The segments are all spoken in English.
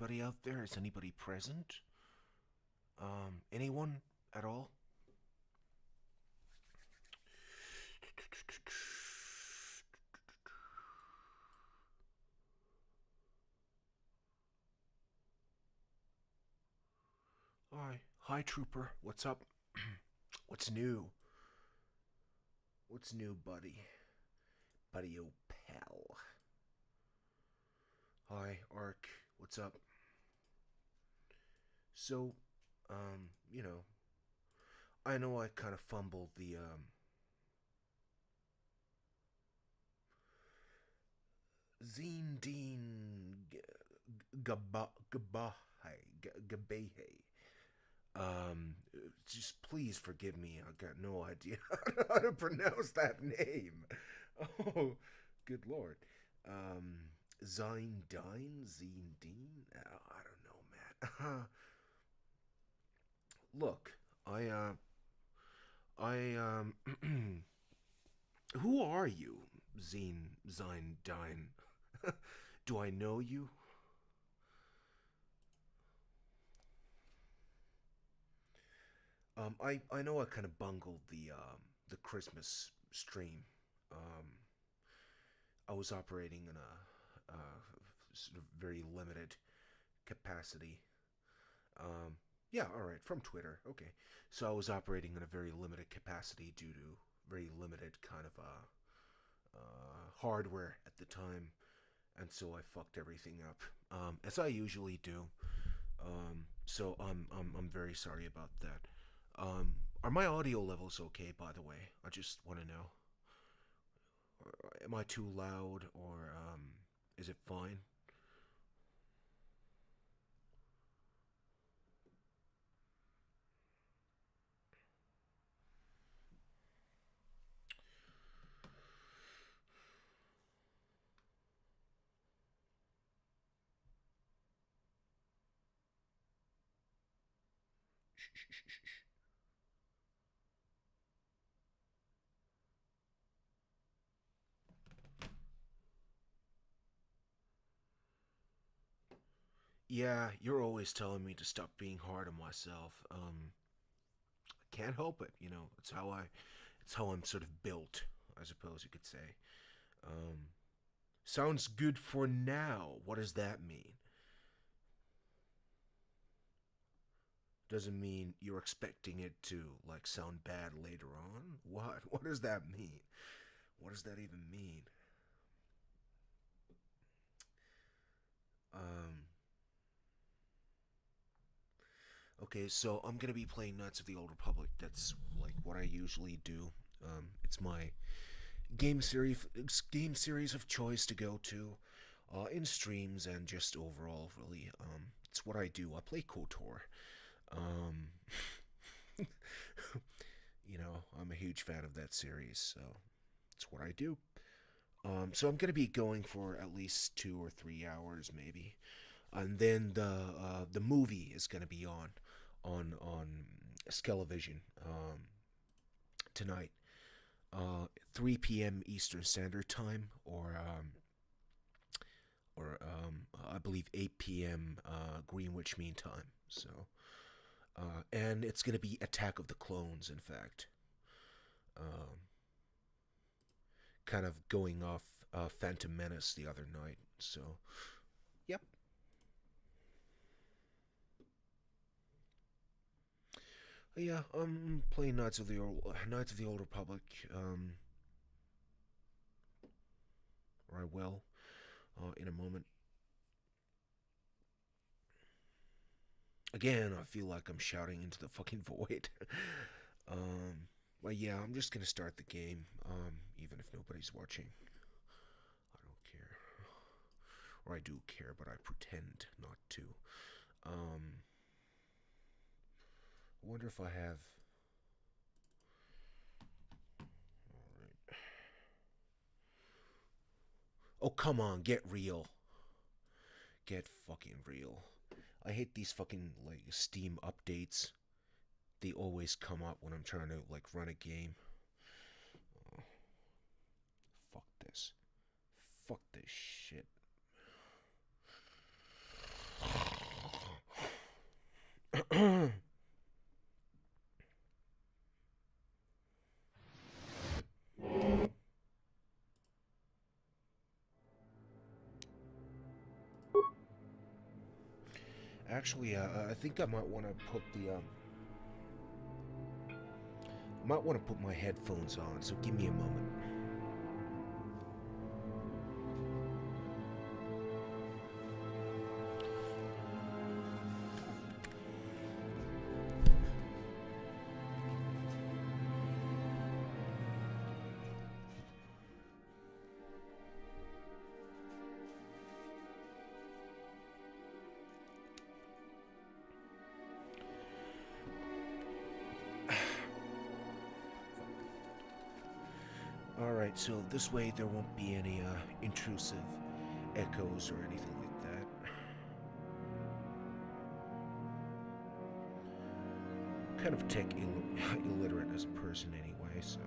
anybody out there? Is anybody present? Anyone at all? Hi, Trooper. What's up? What's new? What's new, buddy? Buddy, oh pal. Hi, Ark. What's up? So, you I know I kind of fumbled the Zine Dean Gabehe. Just please forgive me. I got no idea how to pronounce that name. Oh, good lord. Zine Dine? Zine Dean? I don't know, man. Look, who are you, Zine Dine? Do I know you? I know I kind of bungled the Christmas stream. Um, I was operating in a sort of very limited capacity. Um, yeah, all right, from Twitter. Okay, so I was operating in a very limited capacity due to very limited kind of hardware at the time, and so I fucked everything up, as I usually do. So I'm very sorry about that. Are my audio levels okay, by the way? I just want to know. Am I too loud, or is it fine? Yeah, you're always telling me to stop being hard on myself. I can't help it. It's how I'm sort of built, I suppose you could say. Um, Sounds good for now. What does that mean? Doesn't mean you're expecting it to like sound bad later on. What? What does that mean? What does that even mean? Um, okay, so I'm gonna be playing Knights of the Old Republic. That's like what I usually do. It's my game series of choice to go to, in streams and just overall. Really, it's what I do. I play KOTOR. Um, I'm a huge fan of that series, so it's what I do. So I'm gonna be going for at least 2 or 3 hours, maybe, and then the movie is gonna be on Skelevision tonight, 3 p.m. Eastern Standard Time, or I believe 8 p.m. Greenwich Mean Time. So, and it's gonna be Attack of the Clones, in fact. Um, Kind of going off Phantom Menace the other night. So, yep. Yeah, I'm playing Knights of the Old Republic. Or I will, in a moment. Again, I feel like I'm shouting into the fucking void. um, but yeah, I'm just gonna start the game, even if nobody's watching. I don't care, or I do care, but I pretend not to. Um, I wonder if I have. All right. Oh, come on, get real. Get fucking real. I hate these fucking like Steam updates. They always come up when I'm trying to like run a game. Oh, fuck this. Fuck this shit. Actually, I think I might want to put the might want to put my headphones on. So give me a moment. Alright, so this way there won't be any intrusive echoes or anything like that. Kind of tech illiterate as a person anyway, so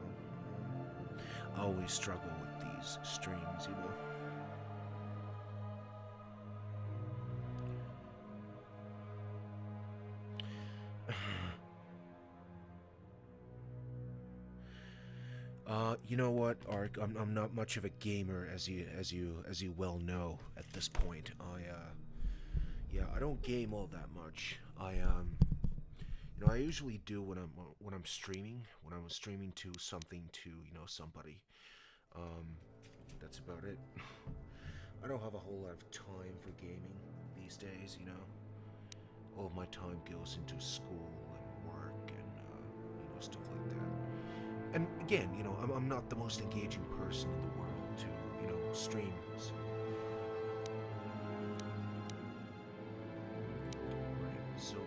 I always struggle with these streams, you know. You know what, Ark? I'm not much of a gamer, as you well know at this point. Yeah, I don't game all that much. You know, I usually do when I'm streaming, when I'm streaming to something to, you know, somebody. That's about it. I don't have a whole lot of time for gaming these days, you know. All of my time goes into school and work and you know, stuff like that. And again, you know, I'm not the most engaging person in the world to, you know, stream. So. Right. So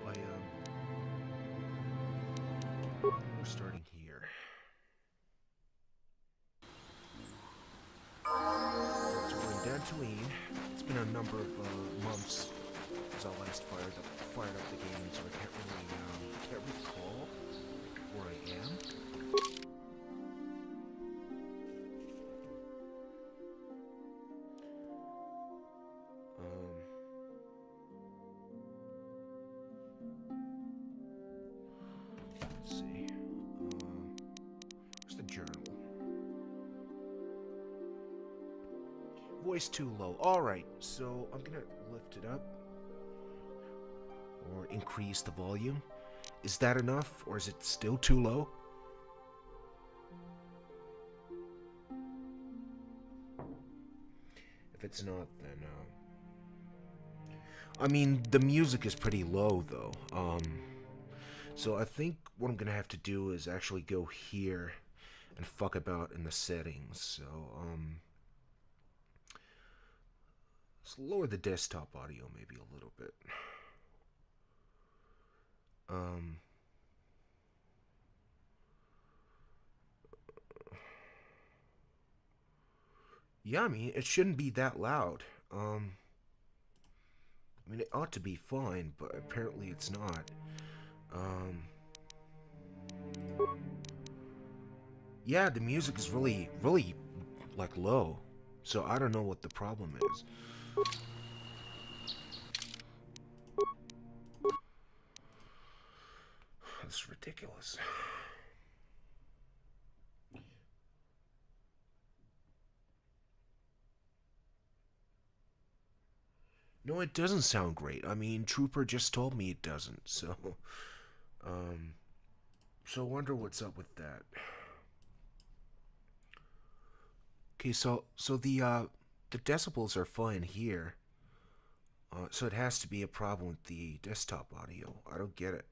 we're starting here. So we're in Dantooine. It's been a number of months since I last fired up the game, so I can't recall where I am. Let's see. Where's the journal? Voice too low. Alright, so I'm gonna lift it up. Or increase the volume. Is that enough, or is it still too low? If it's not, then, I mean, the music is pretty low, though. So I think what I'm gonna have to do is actually go here and fuck about in the settings. So, let's lower the desktop audio maybe a little bit. Yeah, I mean, it shouldn't be that loud. I mean, it ought to be fine, but apparently it's not. Yeah, the music is really, like, low. So I don't know what the problem is. That's ridiculous. No, it doesn't sound great. I mean, Trooper just told me it doesn't, so... So I wonder what's up with that. Okay, so the decibels are fine here. So it has to be a problem with the desktop audio. I don't get it.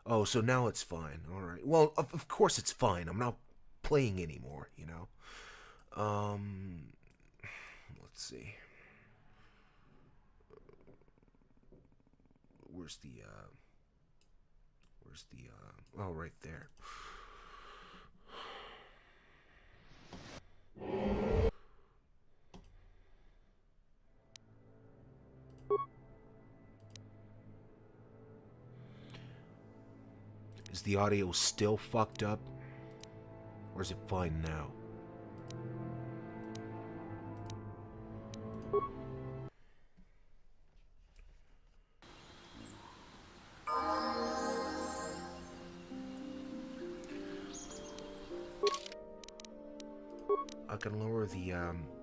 Oh, so now it's fine. Alright. Well, of course it's fine. I'm not playing anymore, you know? Let's see. Where's the, oh, right there. Is the audio still fucked up? Or is it fine now? can lower the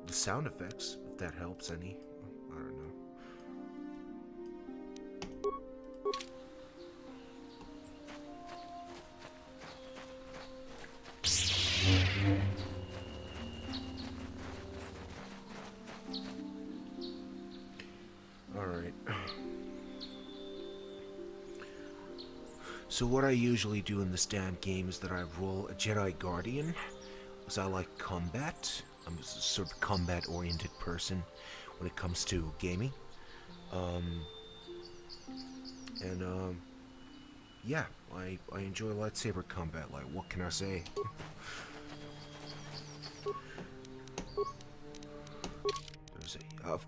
sound effects if that helps any. I don't know. Alright. So what I usually do in this damn game is that I roll a Jedi Guardian, because I like combat. I'm a sort of combat-oriented person when it comes to gaming. Yeah, I enjoy lightsaber combat, like, what can I say? I've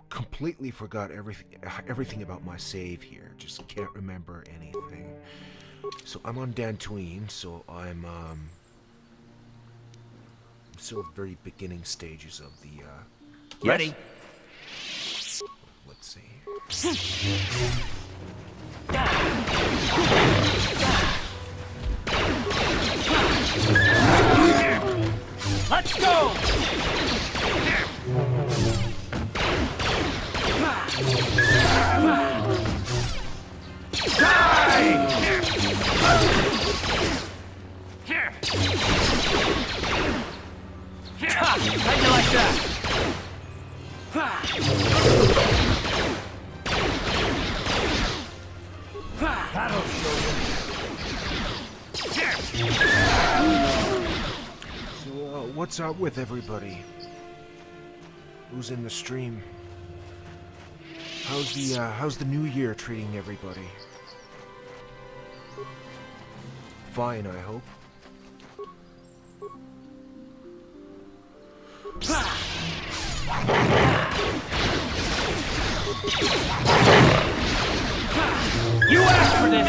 completely forgot everything about my save here. Just can't remember anything. So I'm on Dantooine, so I'm still at the very beginning stages of the Ready? Let's see. Let's go! How'd you like that? That'll show you. So, what's up with everybody? Who's in the stream? How's the new year treating everybody? Fine, I hope. You asked for this!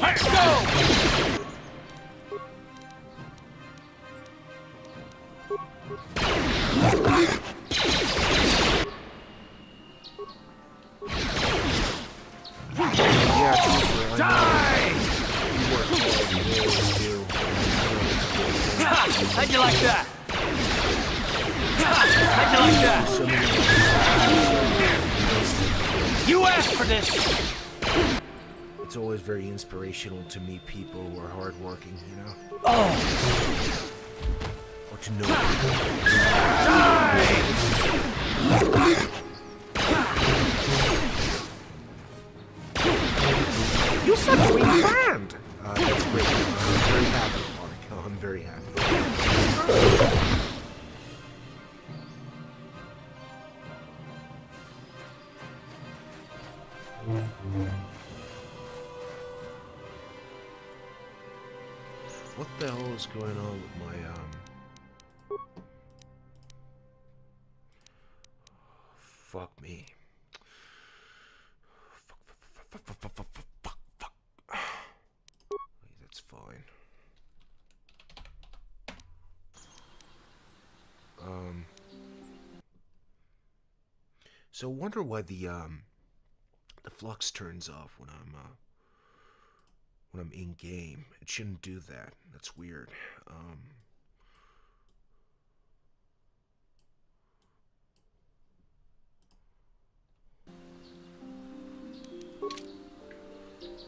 Let's go! How'd you like that? How'd you like that? You asked for this! It's always very inspirational to meet people who are hardworking, you know? Oh! Or to know. You're such a weak band! That's great. I'm very happy, Mark. I'm very happy. What the hell is going on with my, Fuck me. Fuck. That's fine. So wonder why the flux turns off when I'm in game. It shouldn't do that. That's weird.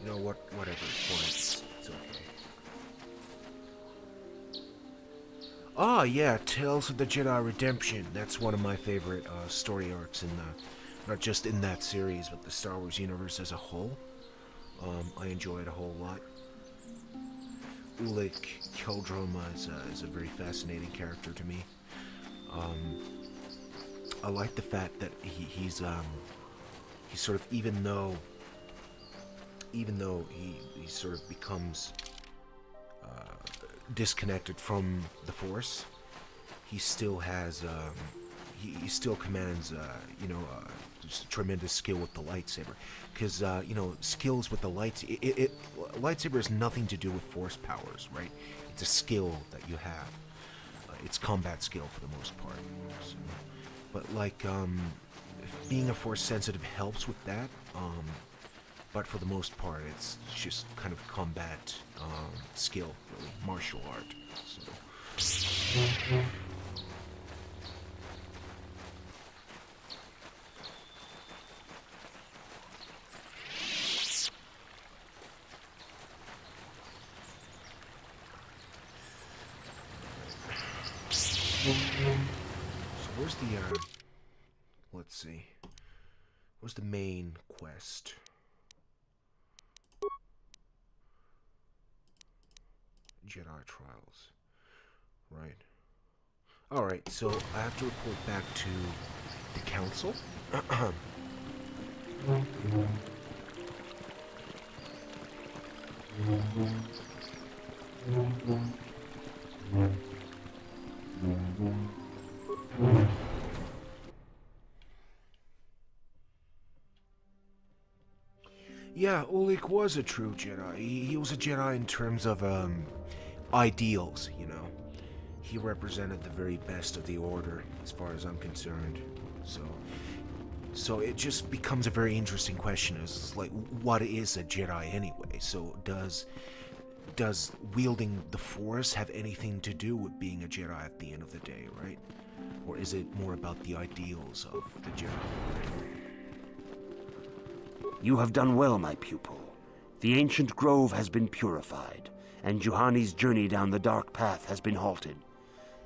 You know what? Whatever. It's okay. Ah, yeah, Tales of the Jedi Redemption. That's one of my favorite story arcs in not just in that series, but the Star Wars universe as a whole. I enjoy it a whole lot. Ulic Qel-Droma is a very fascinating character to me. I like the fact that he's sort of, even though he sort of becomes disconnected from the Force, he still has he still commands just tremendous skill with the lightsaber, because skills with the lightsaber has nothing to do with Force powers, right? It's a skill that you have. It's combat skill for the most part. So, but like being a Force sensitive helps with that. but for the most part, it's just kind of combat skill, really, martial art. So. So where's the, let's see. Where's the main quest? Jedi Trials. Right. Alright, so I have to report back to the Council. Yeah, Ulik was a true Jedi. He was a Jedi in terms of, ideals, you know. He represented the very best of the Order, as far as I'm concerned. So it just becomes a very interesting question, is like, what is a Jedi anyway? So does wielding the Force have anything to do with being a Jedi at the end of the day, right? Or is it more about the ideals of the Jedi? You have done well, my pupil. The ancient grove has been purified, and Juhani's journey down the dark path has been halted.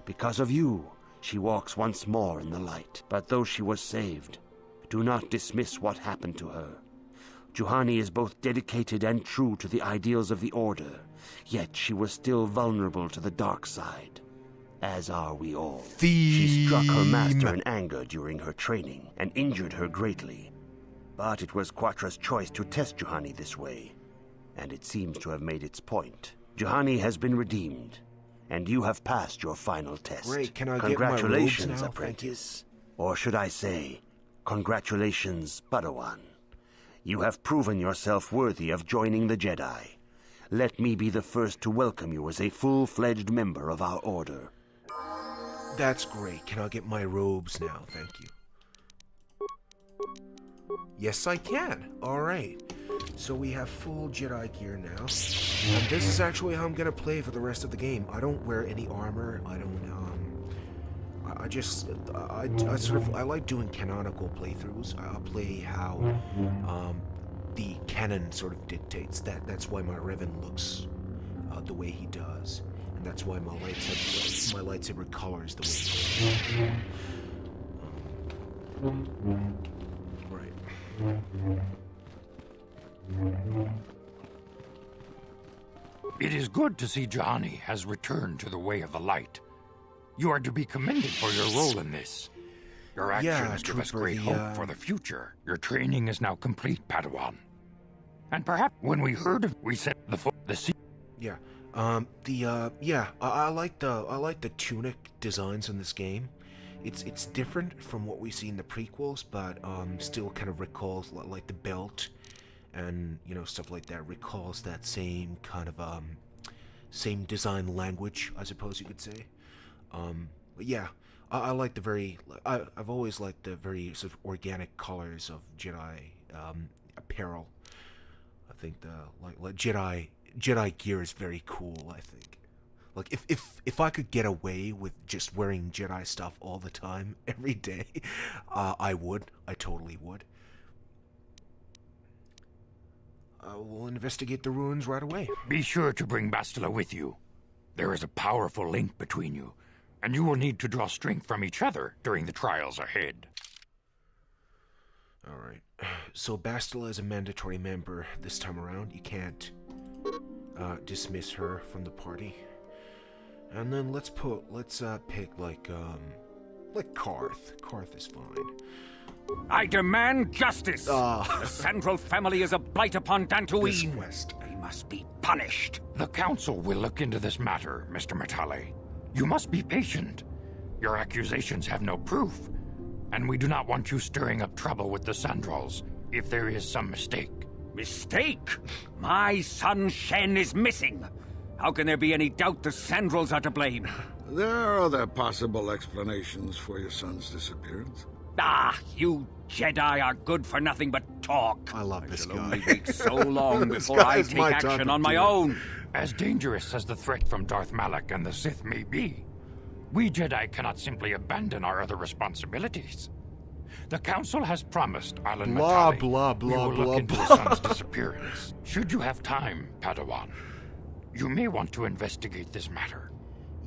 Because of you, she walks once more in the light. But though she was saved, do not dismiss what happened to her. Juhani is both dedicated and true to the ideals of the Order, yet she was still vulnerable to the dark side, as are we all. She struck her master in anger during her training, and injured her greatly. But it was Quatra's choice to test Juhani this way, and it seems to have made its point. Juhani has been redeemed, and you have passed your final test. Great, can I get my Congratulations, robes now? apprentice. Or should I say, congratulations, Padawan. You have proven yourself worthy of joining the Jedi. Let me be the first to welcome you as a full-fledged member of our Order. That's great. Can I get my robes now? Thank you. Yes, I can. Alright. So we have full Jedi gear now. And this is actually how I'm gonna play for the rest of the game. I don't wear any armor. I don't, I like doing canonical playthroughs. I'll play how, the canon sort of dictates that. That's why my Revan looks, the way he does. And that's why my lightsaber colors the way he does. Right. It is good to see Juhani has returned to the way of the light. You are to be commended for your role in this. Your actions give us great hope for the future. Your training is now complete, Padawan. And perhaps when we heard of, we said the sea. Yeah. I like the tunic designs in this game. It's different from what we see in the prequels, but still kind of recalls like the belt and, you know, stuff like that recalls that same kind of same design language, I suppose you could say. But yeah, I like the very I've always liked the very sort of organic colors of Jedi apparel. I think the like Jedi gear is very cool, I think. Like, if I could get away with just wearing Jedi stuff all the time, every day, I would. I totally would. We'll investigate the ruins right away. Be sure to bring Bastila with you. There is a powerful link between you, and you will need to draw strength from each other during the trials ahead. Alright. So Bastila is a mandatory member this time around. You can't dismiss her from the party. And then let's pick like Karth. Karth is fine. I demand justice! The Sandral family is a blight upon Dantooine. They must be punished. The Council will look into this matter, Mr. Matale. You must be patient. Your accusations have no proof, and we do not want you stirring up trouble with the Sandrals if there is some mistake. Mistake? My son Shen is missing. How can there be any doubt the Sandrals are to blame? There are other possible explanations for your son's disappearance. Ah, you Jedi are good for nothing but talk. I love this shall guy. only wait so long This before guy I is take my type action of on my dude. own. As dangerous as the threat from Darth Malak and the Sith may be, we Jedi cannot simply abandon our other responsibilities. The Council has promised Alan Blah, Matali blah, we blah, will blah, look into blah. his son's disappearance. Should you have time, Padawan, you may want to investigate this matter.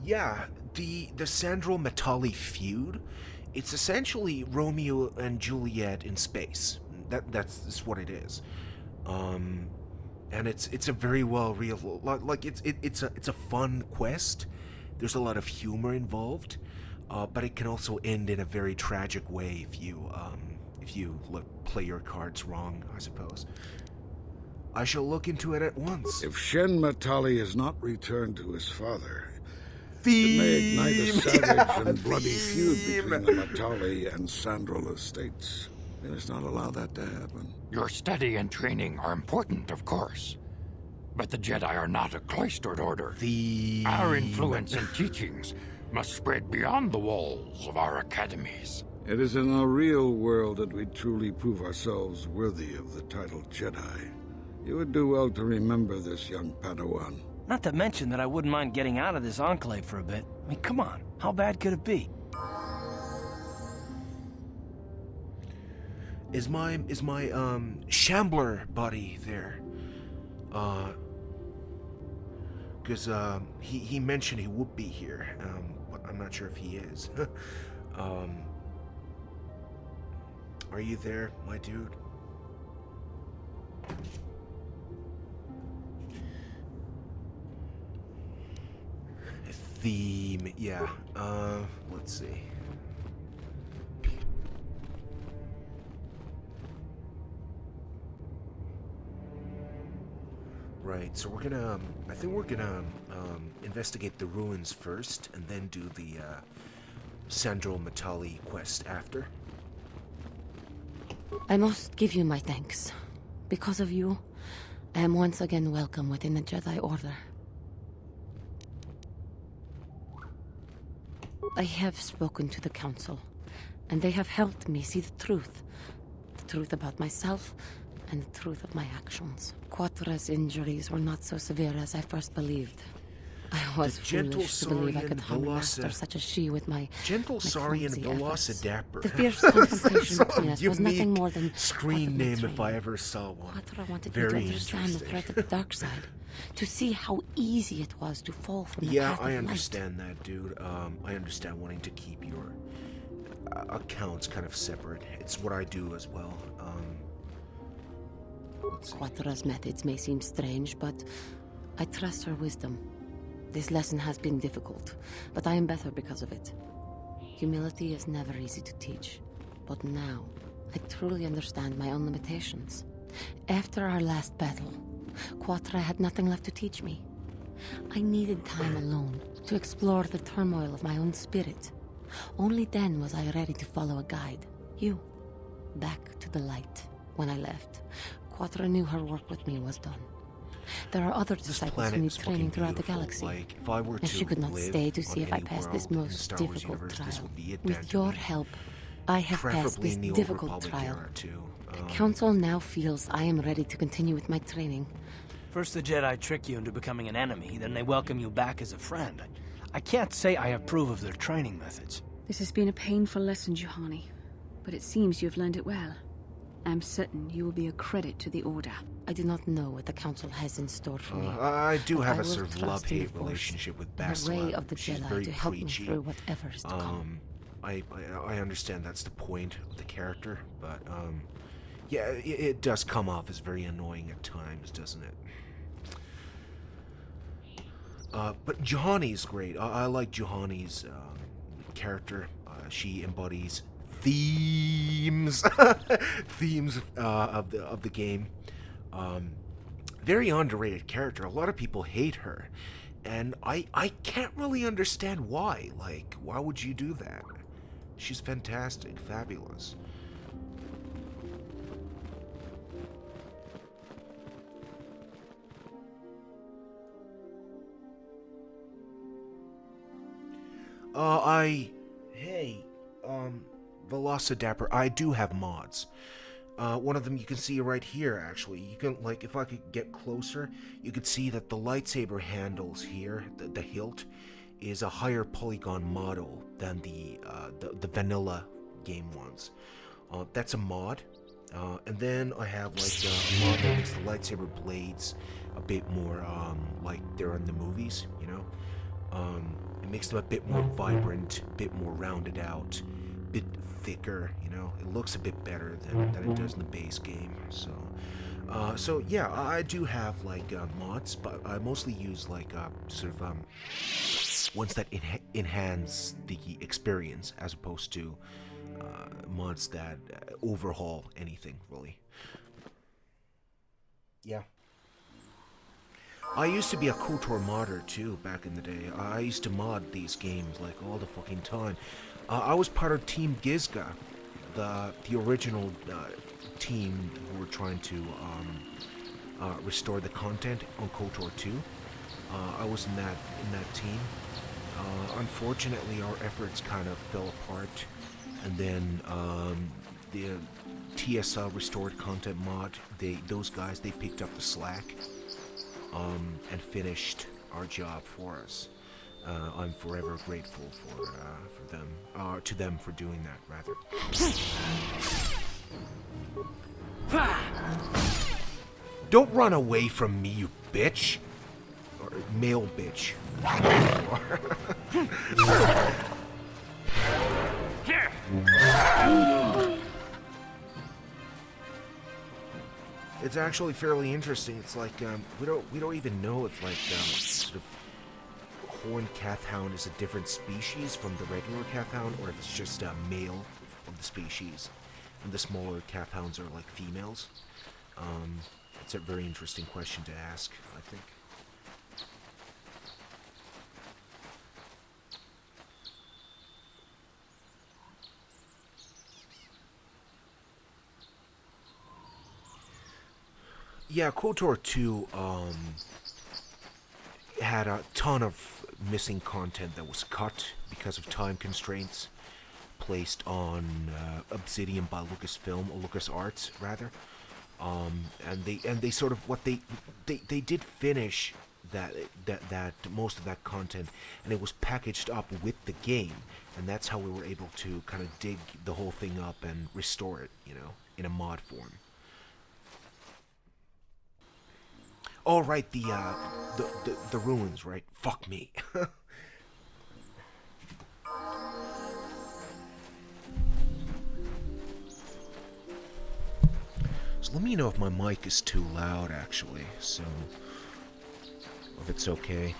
Yeah, the Sandro Matali feud, it's essentially Romeo and Juliet in space. That's what it is. And it's a very well real, like it's a fun quest. There's a lot of humor involved, but it can also end in a very tragic way if you play your cards wrong, I suppose. I shall look into it at once. If Shen Matali is not returned to his father, it may ignite a savage and bloody feud between the Matali and Sandral estates. We must not allow that to happen. Your study and training are important, of course, but the Jedi are not a cloistered order. Our influence and teachings must spread beyond the walls of our academies. It is in the real world that we truly prove ourselves worthy of the title Jedi. You would do well to remember this, young Padawan. Not to mention that I wouldn't mind getting out of this enclave for a bit. I mean, come on. How bad could it be? Is my Shambler buddy there? Because he mentioned he would be here, but I'm not sure if he is. Are you there, my dude? Theme, yeah. Let's see. Right, so we're gonna, I think we're gonna investigate the ruins first, and then do the Sandro Matali quest after. I must give you my thanks. Because of you, I am once again welcome within the Jedi Order. I have spoken to the Council, and they have helped me see the truth about myself, and the truth of my actions. Quatra's injuries were not so severe as I first believed. I was foolish to believe I could harm a master such as she with my Gentle Saurian clumsy efforts. Velociraptor. The fierce confrontation between us Unique was nothing more than screen name if I ever saw one. Quatra wanted Very me to understand the threat of the dark side, to see how easy it was to fall from the path of I light. understand that, dude. I understand wanting to keep your accounts kind of separate. It's what I do as well. Let's see. Quatra's methods may seem strange, but I trust her wisdom. This lesson has been difficult, but I am better because of it. Humility is never easy to teach, but now I truly understand my own limitations. After our last battle, Quatra had nothing left to teach me. I needed time alone to explore the turmoil of my own spirit. Only then was I ready to follow a guide. You. Back to the light. When I left, Quatra knew her work with me was done. There are other disciples who need training throughout the galaxy. Like, if I were And she could not stay to see if I passed this most difficult trial. With your help, I have passed this difficult trial. The Council now feels I am ready to continue with my training. First the Jedi trick you into becoming an enemy, then they welcome you back as a friend. I can't say I approve of their training methods. This has been a painful lesson, Juhani, but it seems you have learned it well. I am certain you will be a credit to the Order. I do not know what the Council has in store for me. I do have I a will sort of trust in the love-hate Force, relationship with the Bastila. ray of the She's Jedi very to help preachy. me through whatever is to come. I understand that's the point of the character, but yeah, it does come off as very annoying at times, doesn't it? But Juhani's great. I like Juhani's character. She embodies themes of the game. Very underrated character. A lot of people hate her, and I can't really understand why. Like, why would you do that? She's fantastic, fabulous. Hey, Velocidapper, I do have mods. One of them you can see right here, actually. You can, like, if I could get closer, you could see that the lightsaber handles here, the hilt, is a higher polygon model than the vanilla game ones. That's a mod. And then I have, like, a mod that makes the lightsaber blades a bit more, like they're in the movies, you know? It makes them a bit more vibrant, a bit more rounded out, a bit thicker, you know? It looks a bit better than it does in the base game, so... So yeah, I do have, like, mods, but I mostly use, like, sort of, ones that enhance the experience, as opposed to, mods that overhaul anything, really. Yeah. I used to be a KOTOR modder, too, back in the day. I used to mod these games, like, all the fucking time. I was part of Team Gizga, the original team who were trying to restore the content on KOTOR 2. I was in that team. Unfortunately, our efforts kind of fell apart, and then the TSL restored content mod, those guys, they picked up the slack and finished our job for us. I'm forever grateful for them, to them for doing that, rather. Don't run away from me, you bitch! Or male bitch. It's actually fairly interesting. It's like we don't even know if, like, sort of horned calfhound is a different species from the regular calfhound, or if it's just a male of the species, and the smaller calfhounds are like females. It's a very interesting question to ask, I think. Yeah, KOTOR 2 had a ton of missing content that was cut because of time constraints placed on Obsidian by Lucasfilm, or LucasArts rather. And they sort of they did finish that most of that content, and it was packaged up with the game, and that's how we were able to kind of dig the whole thing up and restore it, you know, in a mod form. Oh, right, the ruins, right? Fuck me. So let me know if my mic is too loud, actually, so... if it's okay.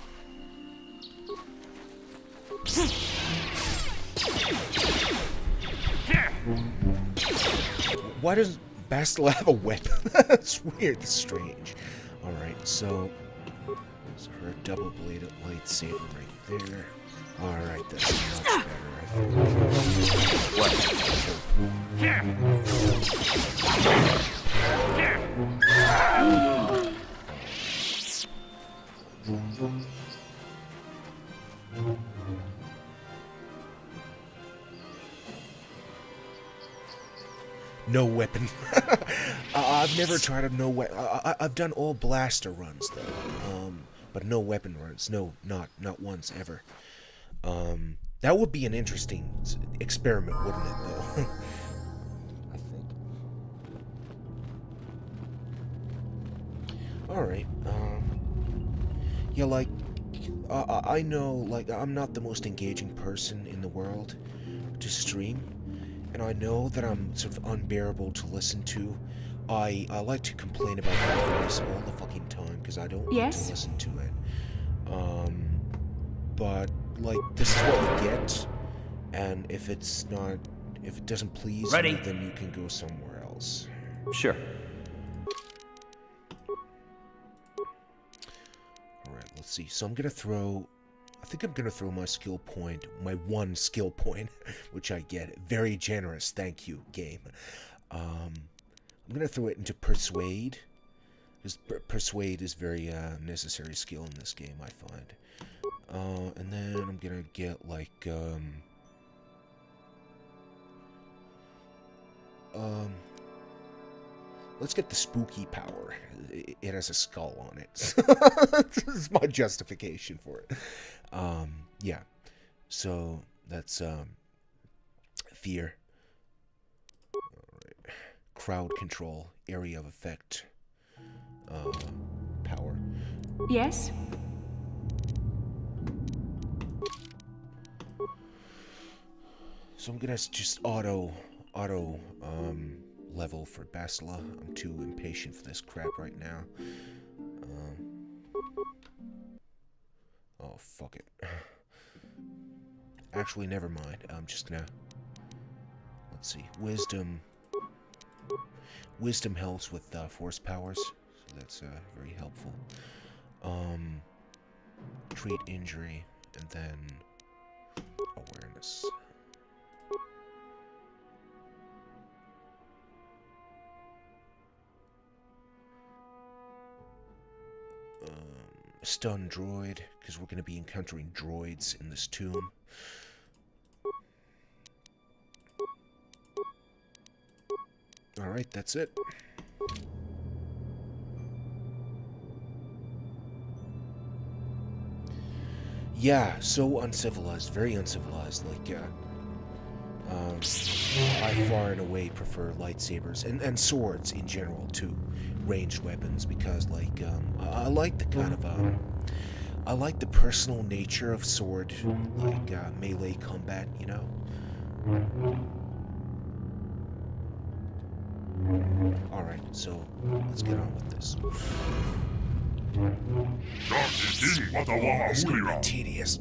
Why does Bastila have a weapon? That's weird, that's strange. Alright, so her double-bladed lightsaber right there. Alright, that's much better, I think. What? No weapon. I've never tried a no weapon. I've done all blaster runs though, but no weapon runs. No, not once ever. That would be an interesting experiment, wouldn't it? Though. I think. All right. Yeah, like I know, like I'm not the most engaging person in the world to stream. And I know that I'm sort of unbearable to listen to. I like to complain about my voice all the fucking time because I don't want to listen to it. But like this is what you get, and if it doesn't please you, then you can go somewhere else. Sure. All right, let's see. So I think I'm gonna throw my skill point, my one skill point, which I get. Very generous, thank you, game. I'm gonna throw it into Persuade, because Persuade is very necessary skill in this game, I find. And then I'm gonna get like let's get the spooky power. It has a skull on it. This is my justification for it. Yeah. So that's fear. Alright. Crowd control, area of effect, power. Yes? So I'm gonna just auto level for Basila. I'm too impatient for this crap right now. Oh, fuck it. Actually, never mind. I'm just gonna... Let's see. Wisdom. Wisdom helps with force powers, so that's very helpful. Treat injury, and then awareness. Stun droid, because we're going to be encountering droids in this tomb. Alright, that's it. Yeah, so uncivilized, very uncivilized. Like, I far and away prefer lightsabers and swords in general too, ranged weapons, because like I like the kind of I like the personal nature of sword, like melee combat, you know. All right, so let's get on with this. It's gonna be tedious.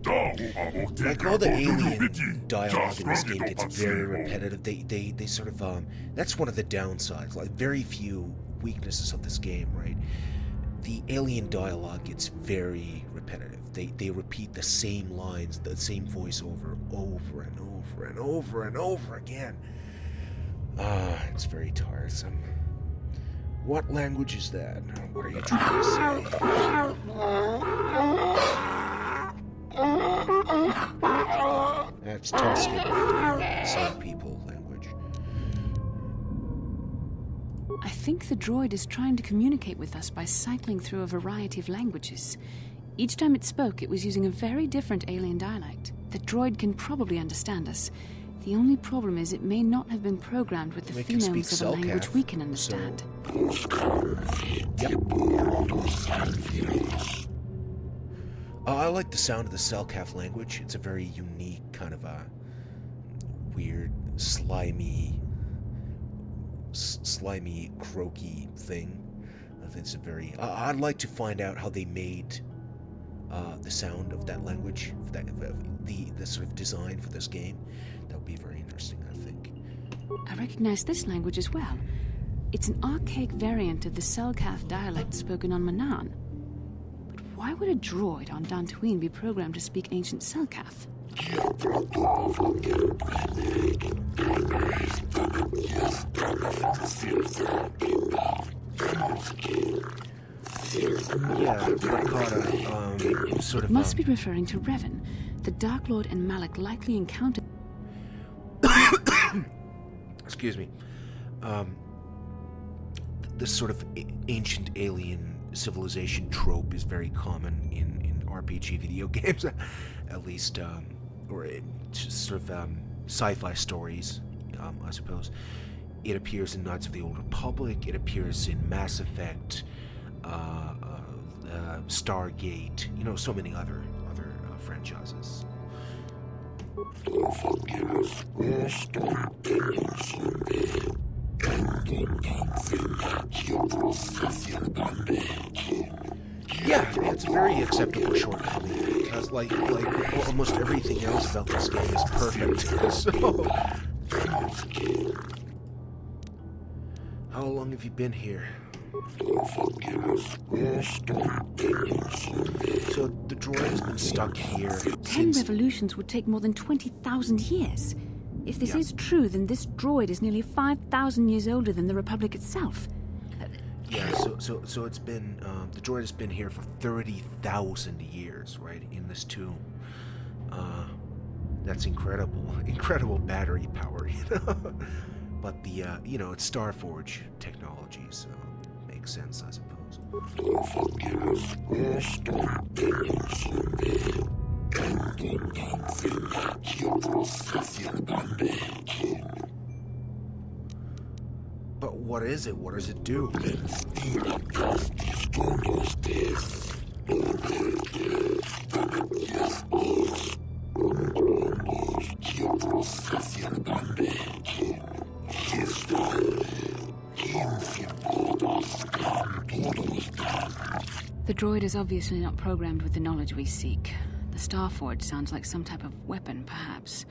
Like, all the alien dialogue in this game gets very repetitive. They sort of, that's one of the downsides. Like, very few weaknesses of this game, right? The alien dialogue gets very repetitive. They repeat the same lines, the same voiceover over and over and over and over again. It's very tiresome. What language is that? What are you trying to say? That's Tusken. Same people language. I think the droid is trying to communicate with us by cycling through a variety of languages. Each time it spoke, it was using a very different alien dialect. The droid can probably understand us. The only problem is it may not have been programmed with the phonemes of a language we can understand. I like the sound of the Selkath language. It's a very unique kind of a weird, slimy, croaky thing. It's a very... I'd like to find out how they made the sound of that language, the sort of design for this game. That would be very interesting, I think. I recognize this language as well. It's an archaic variant of the Selkath dialect spoken on Manaan. But why would a droid on Dantooine be programmed to speak ancient Selkath? Yeah, Rakata, sort of... Must be referring to Revan. The Dark Lord and Malak likely encountered... Excuse me. This sort of ancient alien civilization trope is very common in RPG video games, at least, or just sort of sci-fi stories, I suppose. It appears in Knights of the Old Republic. It appears in Mass Effect, Stargate. You know, so many other franchises. Yeah, it's a very acceptable shortcoming because, like almost everything else about this game is perfect. So, how long have you been here? So the droid has been stuck here 10 revolutions would take more than 20,000 years. If this is true, then this droid is nearly 5,000 years older than the Republic itself. Yeah, so it's been, the droid has been here for 30,000 years, right, in this tomb. That's incredible battery power, you know. But the you know, it's Starforge technology, so makes sense, I suppose. But what is it? What does it do? The droid is obviously not programmed with the knowledge we seek. The Starforge sounds like some type of weapon, perhaps.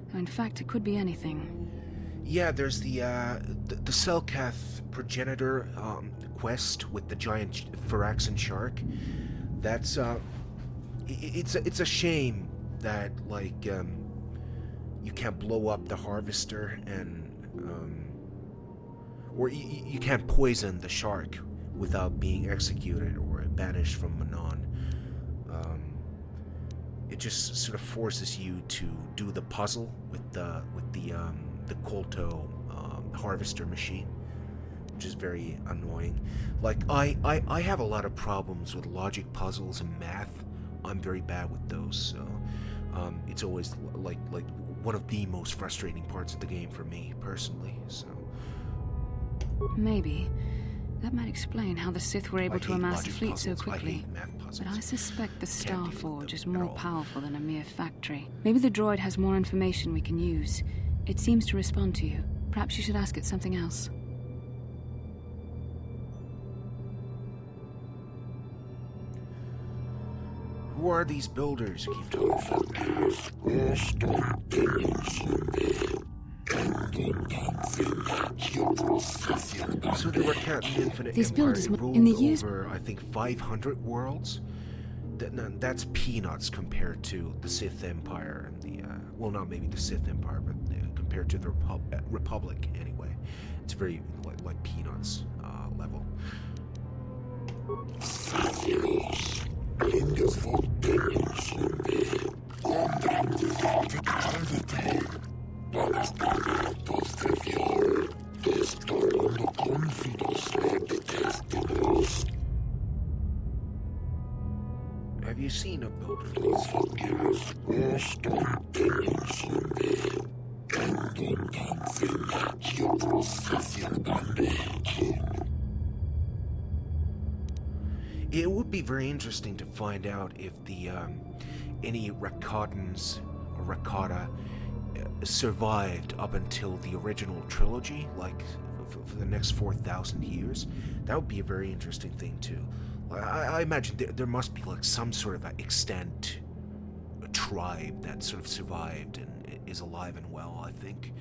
Though in fact, it could be anything. Yeah, there's the Selkath progenitor quest with the giant Phyraxan shark. That's it's a shame that like you can't blow up the harvester and or you can't poison the shark without being executed or banished from Manon. It just sort of forces you to do the puzzle with the Kolto harvester machine, which is very annoying. Like I have a lot of problems with logic puzzles and math. I'm very bad with those, so it's always like one of the most frustrating parts of the game for me personally. So maybe that might explain how the Sith were able to amass a fleet so quickly. But I suspect the Starforge is more powerful than a mere factory. Maybe the droid has more information we can use. It seems to respond to you. Perhaps you should ask it something else. Who are these builders you keep talking about? So they were Captain Infinite These Empire. builders They ruled in the years over, I think, 500 worlds. That's peanuts compared to the Sith Empire and the well, not maybe the Sith Empire, but compared to the Republic anyway. It's very like peanuts level. Have you seen a builder? It would be very interesting to find out if the any Rakatans or Rakata survived up until the original trilogy, like for the next 4,000 years. That would be a very interesting thing too. I imagine there must be like some sort of an extant tribe that sort of survived and is alive and well, I think.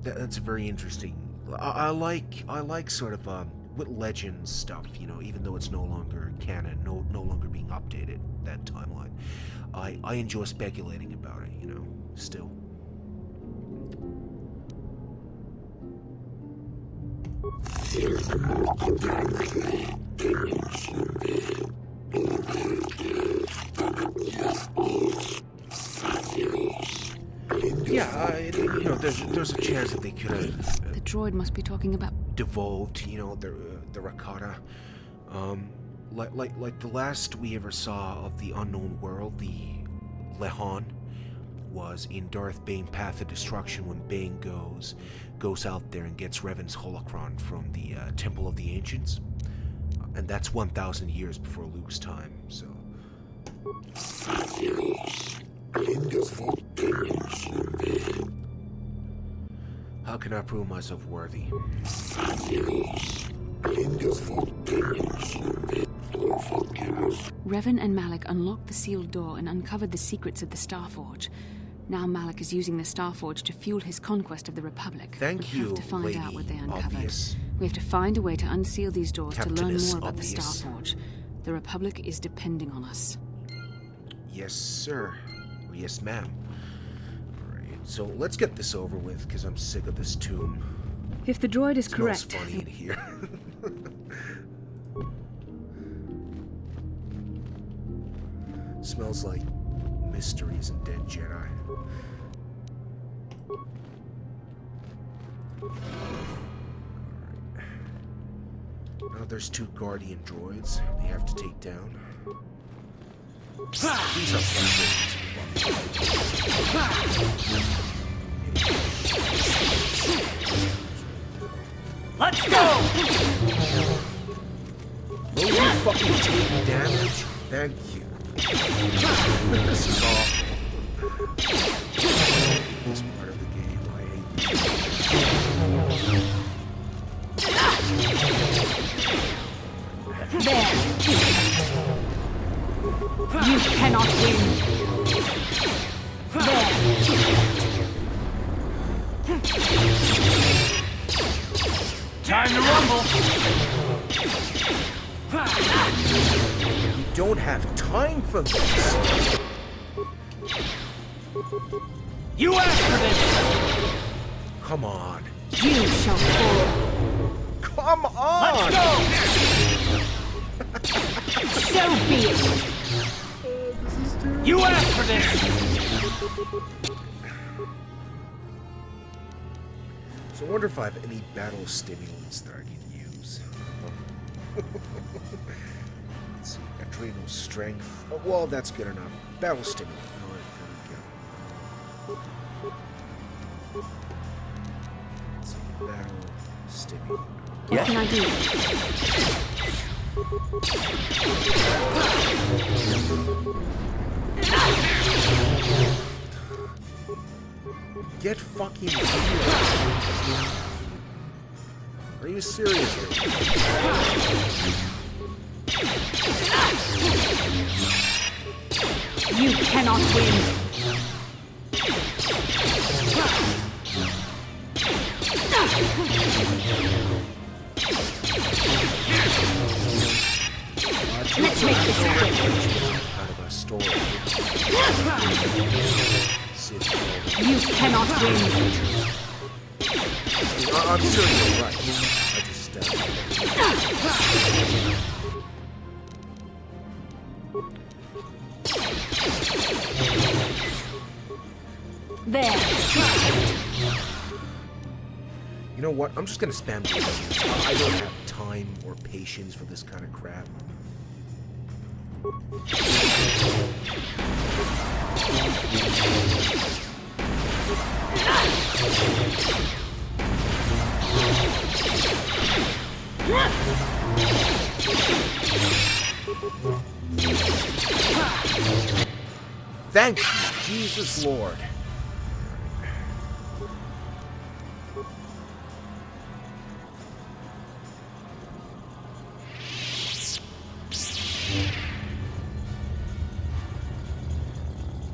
That's very interesting. I like sort of with Legends stuff, you know, even though it's no longer canon, no longer being updated, that timeline. I enjoy speculating about it, you know, still. Yeah, you know, there's a chance that they could have. The droid must be talking about Devolved, you know, the Rakata. Like the last we ever saw of the unknown world, the Lehan, was in Darth Bane Path of Destruction when Bane goes out there and gets Revan's holocron from the Temple of the Ancients. And that's 1,000 years before Luke's time, so. How can I prove myself worthy? Revan and Malak unlocked the sealed door and uncovered the secrets of the Starforge. Now Malak is using the Starforge to fuel his conquest of the Republic. Thank you, We have to find Lady out what they uncovered. Obvious. We have to find a way to unseal these doors to learn Captainess more about Obvious. the Starforge. The Republic is depending on us. Yes, sir. Or yes, ma'am. Alright, so let's get this over with, because I'm sick of this tomb. If the droid is Smells correct, funny in here. Smells like mysteries in Dead Jedi. Alright. Now there's 2 Guardian droids we have to take down. These are frustrating. Let's go! Will you fucking take damage? Thank you. This is awful. This part of the game, I hate. There. You cannot win. There. Time to rumble. You don't have time for this. You asked for this. Come on. You shall fall. Come on! Let's go! So be it. You asked for this. So I wonder if I have any battle stimulants that I can use. Let's see, adrenal strength. Oh, well, that's good enough. Battle stimulant. All right, there we go. Let's see, battle stimulant. What can I do? Get fucking healed. Are you serious? You cannot win. Let's make this quick. Out of a story. You cannot win. I'm sure you're right. I just There. You know what? I'm just gonna spam bullets. I don't have time or patience for this kind of crap. Thank you, Jesus Lord.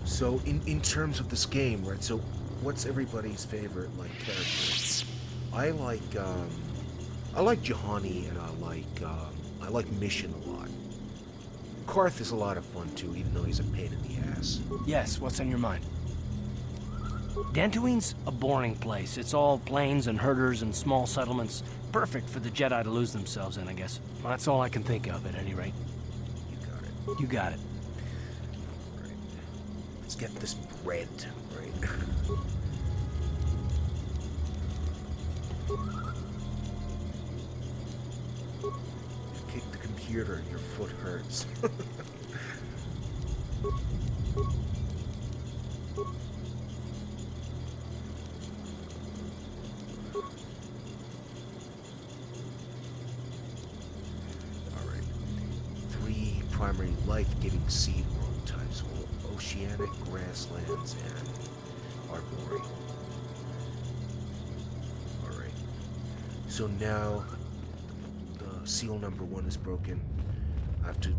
So, in terms of this game, right? So, what's everybody's favorite character? I like Juhani, and I like Mission a lot. Karth is a lot of fun too, even though he's a pain in the ass. Yes, what's on your mind? Dantooine's a boring place. It's all plains and herders and small settlements. Perfect for the Jedi to lose themselves in, I guess. Well, that's all I can think of, at any rate. You got it. You got it. Right. Let's get this bread, right? Kick the computer, your foot hurts. Alright. 3 primary life-giving seed world types: oceanic, grasslands, and arboreal. Alright. So now the seal number 1 is broken. I have to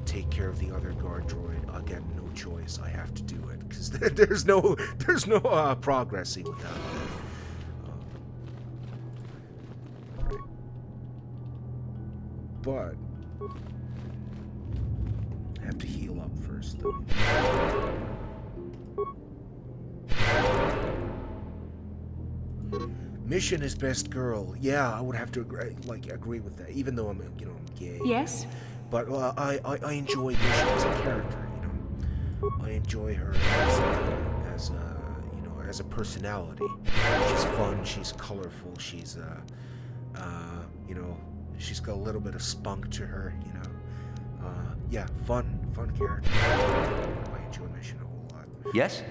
take care of the other guard droid. Again, no choice. I have to do it because there's no progressing without that. Right. But I have to heal up first, though. Mission is best girl. Yeah, I would have to agree with that, even though I'm gay. Yes? But I enjoy Mission as a character, I enjoy her as a personality. She's fun, she's colorful, she's she's got a little bit of spunk to her, yeah, fun character. I enjoy Mission a whole lot. Yes?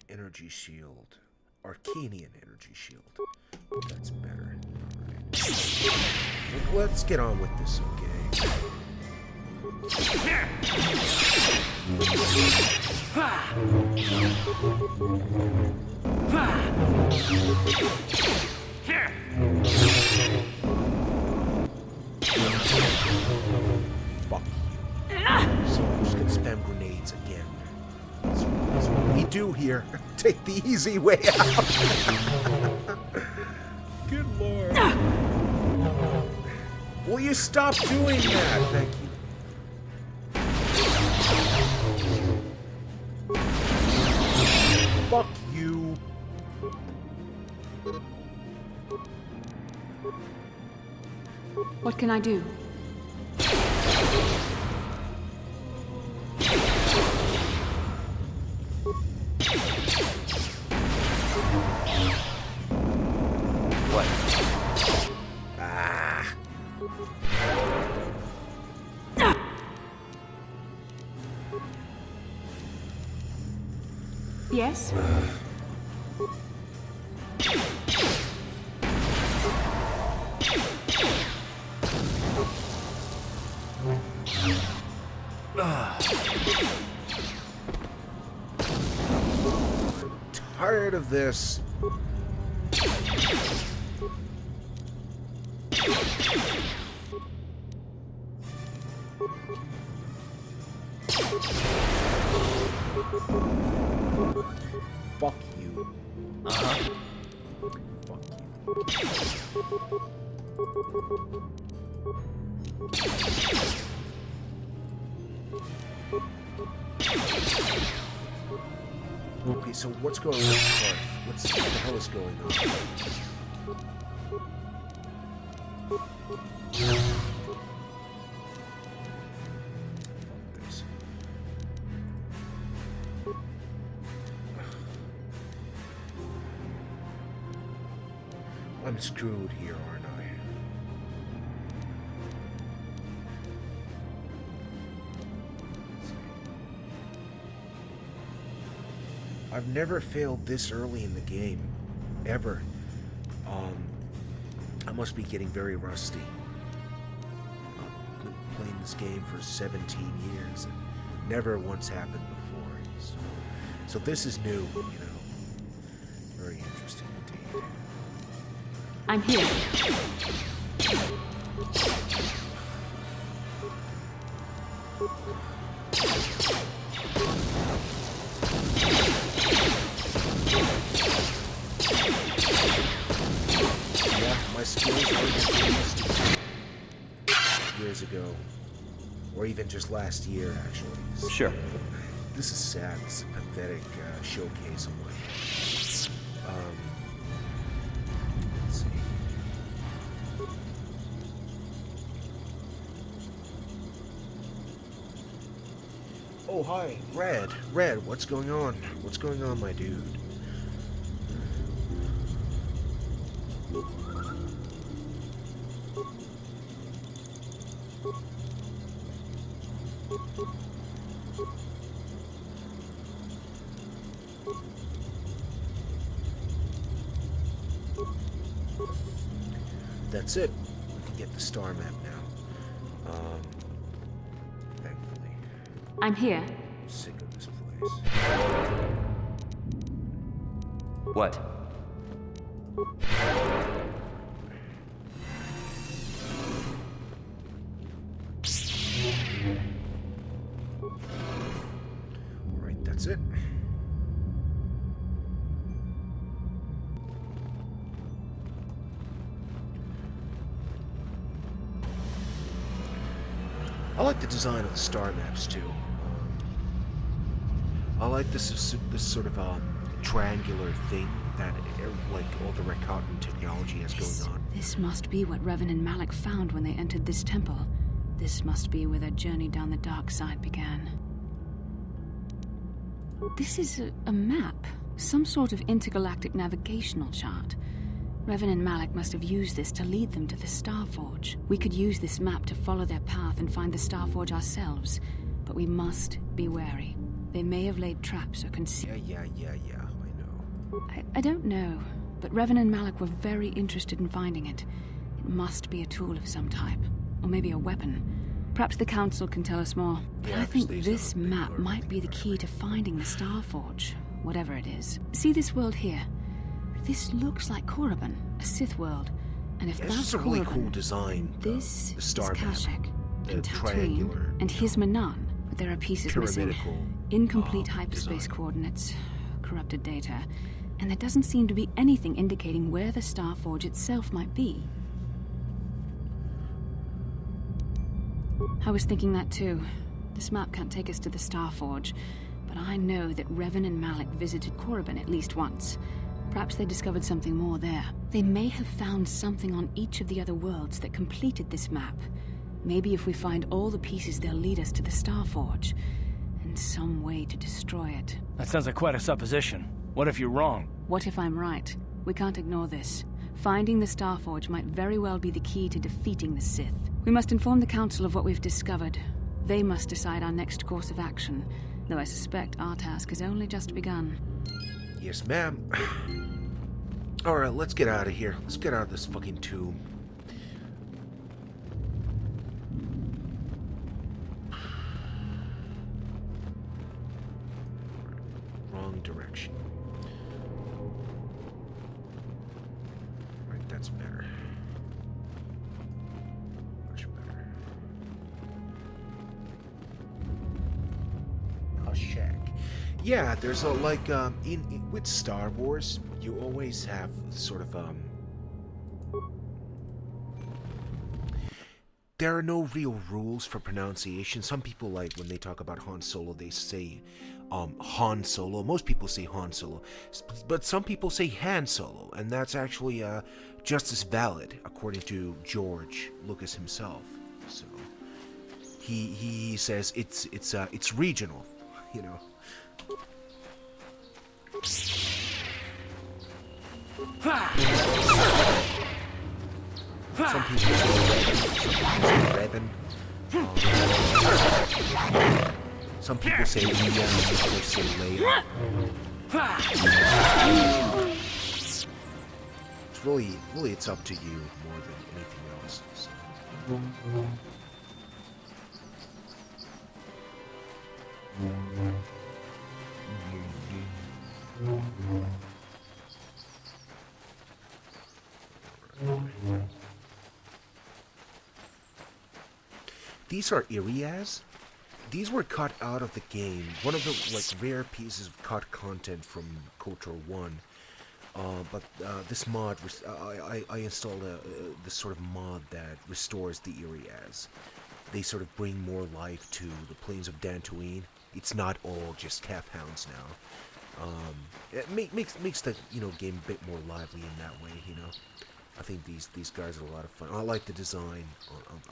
Energy shield. Arcanian energy shield. That's better. Alright. Let's get on with this, okay? Fuck. So I'm just gonna spam grenades again. That's what we do here. Take the easy way out. Good lord. Will you stop doing that? Thank you. Fuck you. What can I do? What? Ah. Yes? Tired of this. Fuck you. Uh-huh. Fuck you. Okay, so what's going on with Clark? What the hell is going on? Fuck this. I'm screwed here, aren't I? Let's see. I've never failed this early in the game, ever. I must be getting very rusty. I've been playing this game for 17 years, and never once happened before. So this is new, Very interesting indeed. I'm here. Yeah, my skills were used years ago. Or even just last year, actually. So, Sure. This is sad. This is a pathetic showcase of my... let's see. Oh, hi. Red. Red, what's going on? What's going on, my dude? That's it. We can get the star map now. Thankfully. I'm here. I'm sick of this place. What? Alright, that's it. I like the design of the star maps too. I like this sort of triangular thing that like all the Recotton technology has going on. This must be what Revan and Malik found when they entered this temple. This must be where their journey down the dark side began. This is a map. Some sort of intergalactic navigational chart. Revan and Malik must have used this to lead them to the Starforge. We could use this map to follow their path and find the Starforge ourselves. But we must be wary. They may have laid traps or concealed... Yeah, I know. I don't know. But Revan and Malik were very interested in finding it. It must be a tool of some type. Or maybe a weapon. Perhaps the Council can tell us more. But Yeah, I think these this are big map or might be the key to finding the Starforge. Whatever it is. See this world here? This looks like Korriban, a Sith world. And if Yeah, that's this is a really Korriban, cool design. this the is star map. Kashyyyk, The and Tatooine, triangular, and here's Manan. But there are pieces missing. pyramidical, Incomplete hyperspace design. coordinates, corrupted data, and there doesn't seem to be anything indicating where the Starforge itself might be. I was thinking that too. This map can't take us to the Starforge, but I know that Revan and Malik visited Korriban at least once. Perhaps they discovered something more there. They may have found something on each of the other worlds that completed this map. Maybe if we find all the pieces, they'll lead us to the Starforge, and some way to destroy it. That sounds like quite a supposition. What if you're wrong? What if I'm right? We can't ignore this. Finding the Starforge might very well be the key to defeating the Sith. We must inform the Council of what we've discovered. They must decide our next course of action, though I suspect our task has only just begun. Yes, ma'am. Alright, let's get out of here. Let's get out of this fucking tomb. Wrong direction. Right, that's better. Much better. A shack. Yeah, there's a like with Star Wars, you always have sort of there are no real rules for pronunciation. Some people, like when they talk about Han Solo, they say Han Solo. Most people say Han Solo, but some people say Han Solo, and that's actually just as valid according to George Lucas himself. So he says it's regional, you know. Some people say Revan. Some people say Leia. Some say Leia. It's really, it's up to you more than anything else. So. These are Irias. These were cut out of the game. One of the rare pieces of cut content from KOTOR 1. But this mod, I installed this sort of mod that restores the Irias. They sort of bring more life to the plains of Dantooine. It's not all just calf hounds now. It makes the game a bit more lively in that way. I think these guys are a lot of fun. I like the design.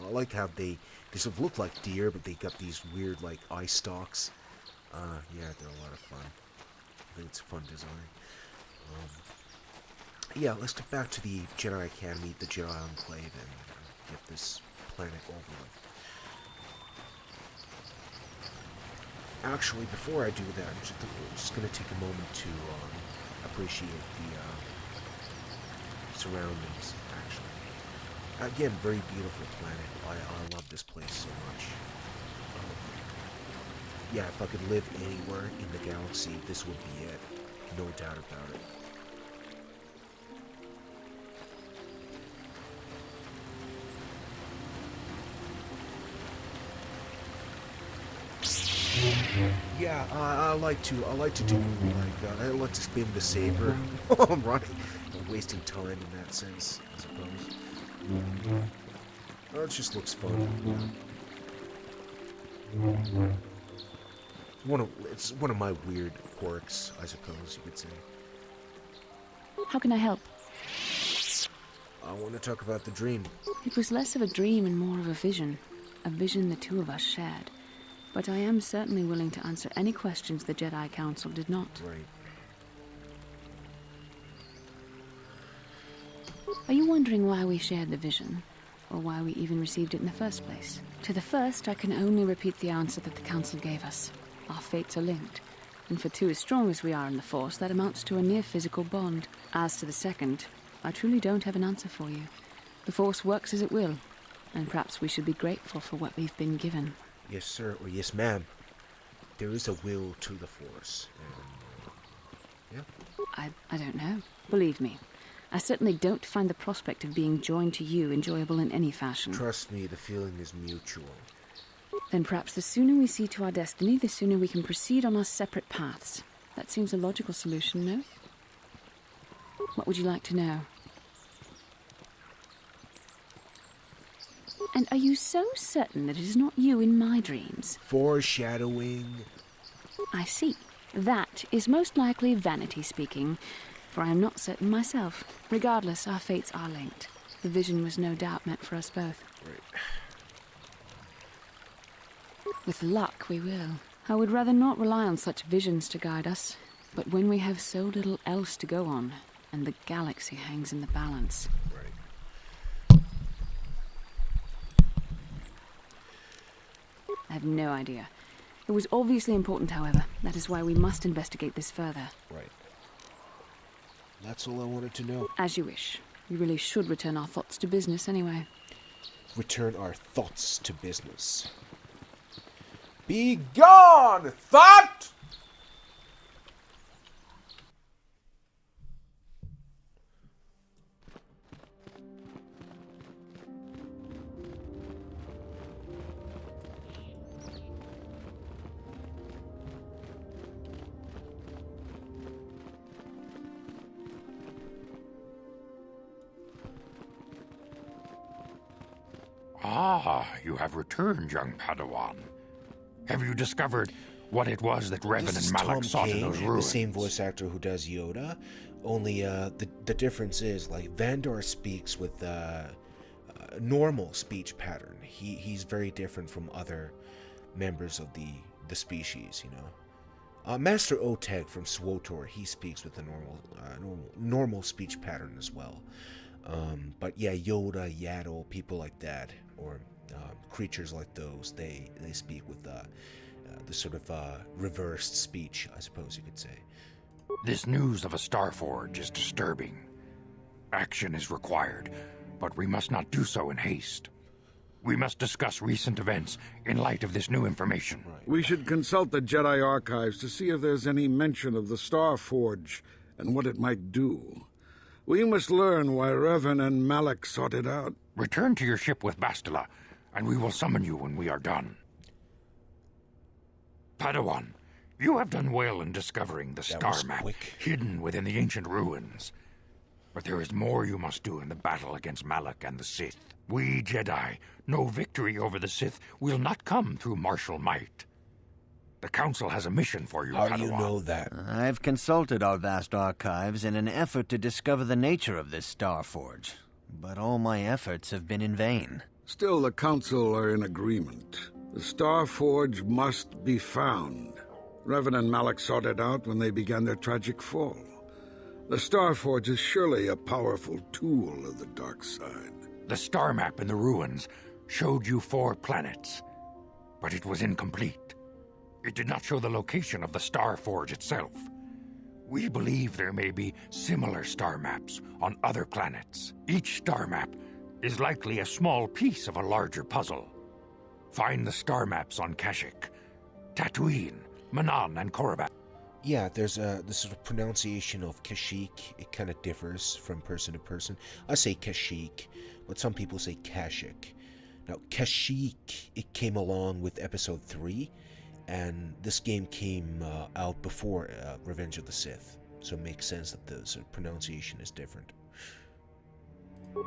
I like how they sort of look like deer, but they got these weird eye stalks. Yeah, they're a lot of fun. I think it's a fun design. Yeah, let's get back to the Jedi Academy, the Jedi Enclave, and get this planet over with. Actually, before I do that, I'm just going to take a moment to appreciate the surroundings, actually. Again, very beautiful planet. I love this place so much. Yeah, if I could live anywhere in the galaxy, this would be it. No doubt about it. Yeah, I like to do I like to spin the saber. I'm running, I'm wasting time in that sense, I suppose. It just looks fun. It's one of my weird quirks, I suppose you could say. How can I help? I want to talk about the dream. It was less of a dream and more of a vision the two of us shared. But I am certainly willing to answer any questions the Jedi Council did not. Right. Are you wondering why we shared the vision? Or why we even received it in the first place? To the first, I can only repeat the answer that the Council gave us. Our fates are linked. And for two as strong as we are in the Force, that amounts to a near-physical bond. As to the second, I truly don't have an answer for you. The Force works as it will, and perhaps we should be grateful for what we've been given. Yes, sir, or yes, ma'am. There is a will to the Force. And, yeah. I don't know. Believe me, I certainly don't find the prospect of being joined to you enjoyable in any fashion. Trust me, the feeling is mutual. Then perhaps the sooner we see to our destiny, the sooner we can proceed on our separate paths. That seems a logical solution, no? What would you like to know? And are you so certain that it is not you in my dreams? Foreshadowing. I see. That is most likely vanity speaking, for I am not certain myself. Regardless, our fates are linked. The vision was no doubt meant for us both. Right. With luck, we will. I would rather not rely on such visions to guide us, but when we have so little else to go on, and the galaxy hangs in the balance. Right. I have no idea. It was obviously important, however. That is why we must investigate this further. Right. That's all I wanted to know. As you wish. We really should return our thoughts to business anyway. Return our thoughts to business. Be gone, thought! Ah, you have returned, young Padawan. Have you discovered what it was that Revan and Malak sought in those ruins? The same voice actor who does Yoda, only the difference is, like, Vandor speaks with normal speech pattern. He's very different from other members of the species, you know. Master Oteg from SWOTOR, he speaks with a normal speech pattern as well. But yeah, Yoda, Yaddle, people like that, or creatures like those, they speak with the sort of reversed speech, I suppose you could say. This news of a Starforge is disturbing. Action is required, but we must not do so in haste. We must discuss recent events in light of this new information. Right. We should consult the Jedi archives to see if there's any mention of the Starforge and what it might do. We must learn why Revan and Malak sought it out. Return to your ship with Bastila, and we will summon you when we are done. Padawan, you have done well in discovering the star map hidden within the ancient ruins. But there is more you must do in the battle against Malak and the Sith. We Jedi know victory over the Sith will not come through martial might. The Council has a mission for you, Padawan. How do you know that? I've consulted our vast archives in an effort to discover the nature of this Starforge, but all my efforts have been in vain. Still, the Council are in agreement. The Starforge must be found. Revan and Malak sought it out when they began their tragic fall. The Starforge is surely a powerful tool of the dark side. The star map in the ruins showed you 4 planets, but it was incomplete. It did not show the location of the Starforge itself. We believe there may be similar star maps on other planets. Each star map is likely a small piece of a larger puzzle. Find the star maps on Kashyyyk, Tatooine, Manan, and Korriban. Yeah, there's the sort of pronunciation of Kashyyyk. It kind of differs from person to person. I say Kashyyyk, but some people say Kashyyyk. Now, Kashyyyk, it came along with Episode 3, and this game came out before Revenge of the Sith, so it makes sense that the sort of pronunciation is different.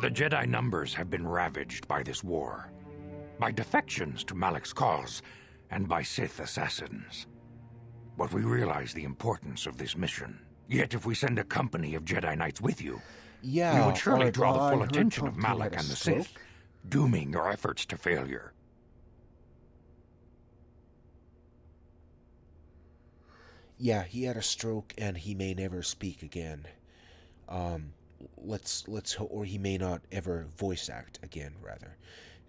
The Jedi numbers have been ravaged by this war, by defections to Malak's cause, and by Sith assassins. But we realize the importance of this mission. Yet if we send a company of Jedi Knights with you, Yeah, We would surely draw the full I heard attention of Tom Taylor Malik had a and the stroke. Sith, dooming your efforts to failure. Yeah, he had a stroke and he may never speak again. Or he may not ever voice act again, rather.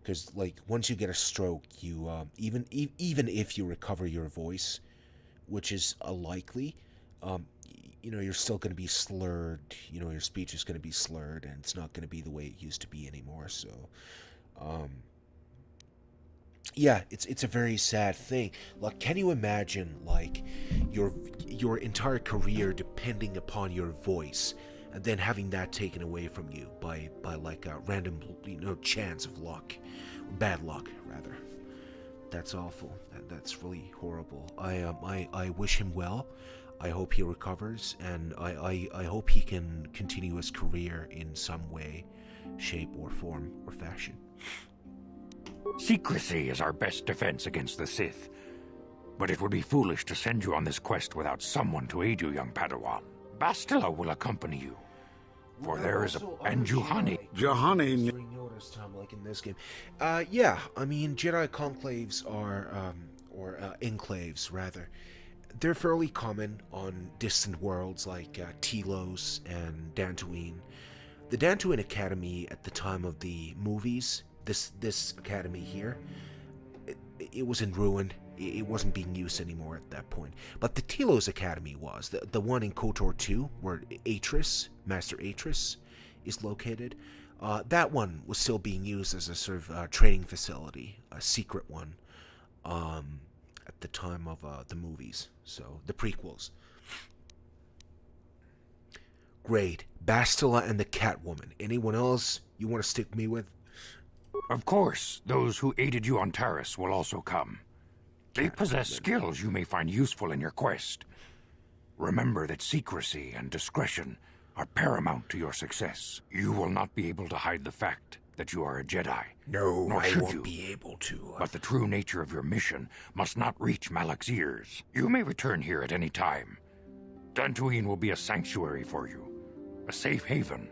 Because, like, once you get a stroke, you, even if you recover your voice, which is unlikely, you're still going to be slurred, your speech is going to be slurred, and it's not going to be the way it used to be anymore, so, yeah, it's a very sad thing. Like, can you imagine, like, your entire career depending upon your voice, and then having that taken away from you by like a random, chance of luck, bad luck, rather. That's awful. That's really horrible. I wish him well. I hope he recovers, and I hope he can continue his career in some way, shape, or form, or fashion. Secrecy is our best defense against the Sith. But it would be foolish to send you on this quest without someone to aid you, young Padawan. Bastila will accompany you. For there is and Juhani. Juhani. Noticed, like in this game. Yeah, I mean, Jedi conclaves are, or enclaves, rather. They're fairly common on distant worlds like Telos and Dantooine. The Dantooine Academy at the time of the movies, this academy here, it was in ruin. It wasn't being used anymore at that point. But the Telos Academy was. The one in KOTOR 2, where Master Atris, is located. That one was still being used as a sort of training facility, a secret one, at the time of the movies. So, the prequels. Great. Bastila and the Catwoman. Anyone else you want to stick me with? Of course, those who aided you on Taris will also come. They possess skills you may find useful in your quest. Remember that secrecy and discretion are paramount to your success. You will not be able to hide the fact that you are a Jedi. No, nor I should won't you. be able to. But the true nature of your mission must not reach Malik's ears. You may return here at any time. Dantooine will be a sanctuary for you, a safe haven.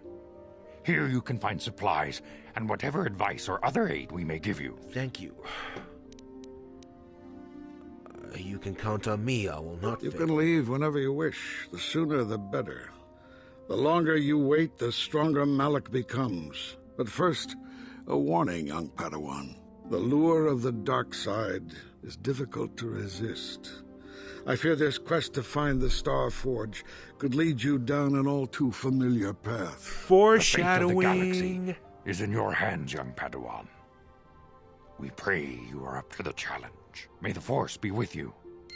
Here you can find supplies and whatever advice or other aid we may give you. Thank you. You can count on me. I will not You fail. can leave whenever you wish. The sooner the better. The longer you wait, the stronger Malik becomes. But first, a warning, young Padawan. The lure of the dark side is difficult to resist. I fear this quest to find the Star Forge could lead you down an all too familiar path. Foreshadowing. The fate of the galaxy is in your hands, young Padawan. We pray you are up to the challenge. May the Force be with you.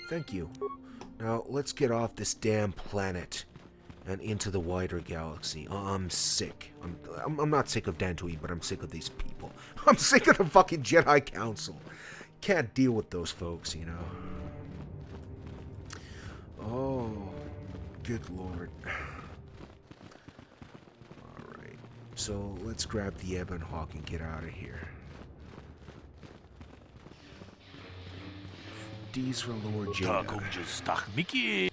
Thank you. Now, let's get off this damn planet and into the wider galaxy. I'm sick. I'm not sick of Dantooine, but I'm sick of these people. I'm sick of the fucking Jedi Council. Can't deal with those folks, you know. Oh, good lord. Alright. So, let's grab the Ebon Hawk and get out of here. D's for Lord Jedi. Mickey.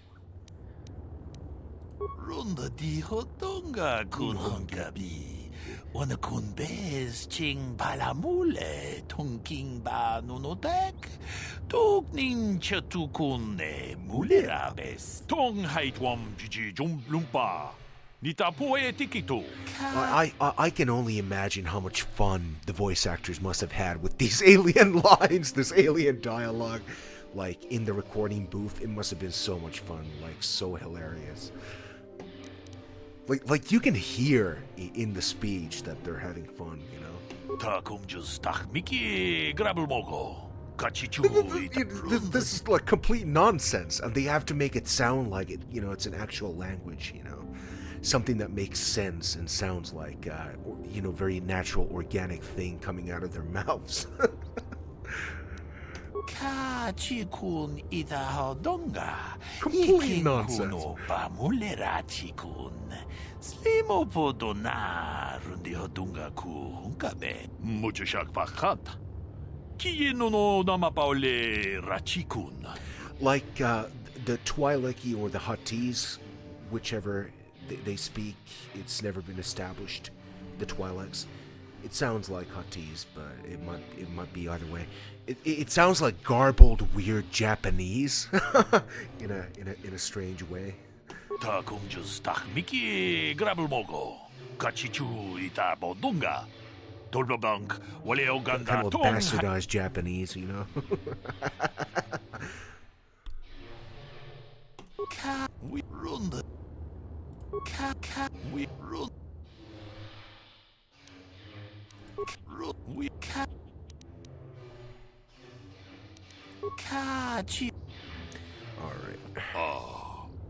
Runda di hotonga kun hongabi. Wana kun bez ching balamule tonking ba nunotek. Tok nin chatukun mulerabes. Tong haitwam jiji jumblumpa. Nitapoe tikito. I can only imagine how much fun the voice actors must have had with these alien lines, this alien dialogue. Like, in the recording booth, it must have been so much fun, like, so hilarious. Like you can hear in the speech that they're having fun, you know? This is like complete nonsense, and they have to make it sound like it, you know, it's an actual language, you know? Something that makes sense and sounds like, you know, very natural, organic thing coming out of their mouths. Complete nonsense. Like the Twi'leki or the Huttese, whichever they speak. It's never been established. The Twi'leks. It sounds like Huttese, but it might be either way. It sounds like garbled, weird Japanese, in a strange way. Ta kunjus tak miki grabel mogo. Kachichu ita bodunga. Tolbabank waleo ganda Kind of a bastardized Japanese, you know. Ka we run. Ka we run. We Kachi. Alright.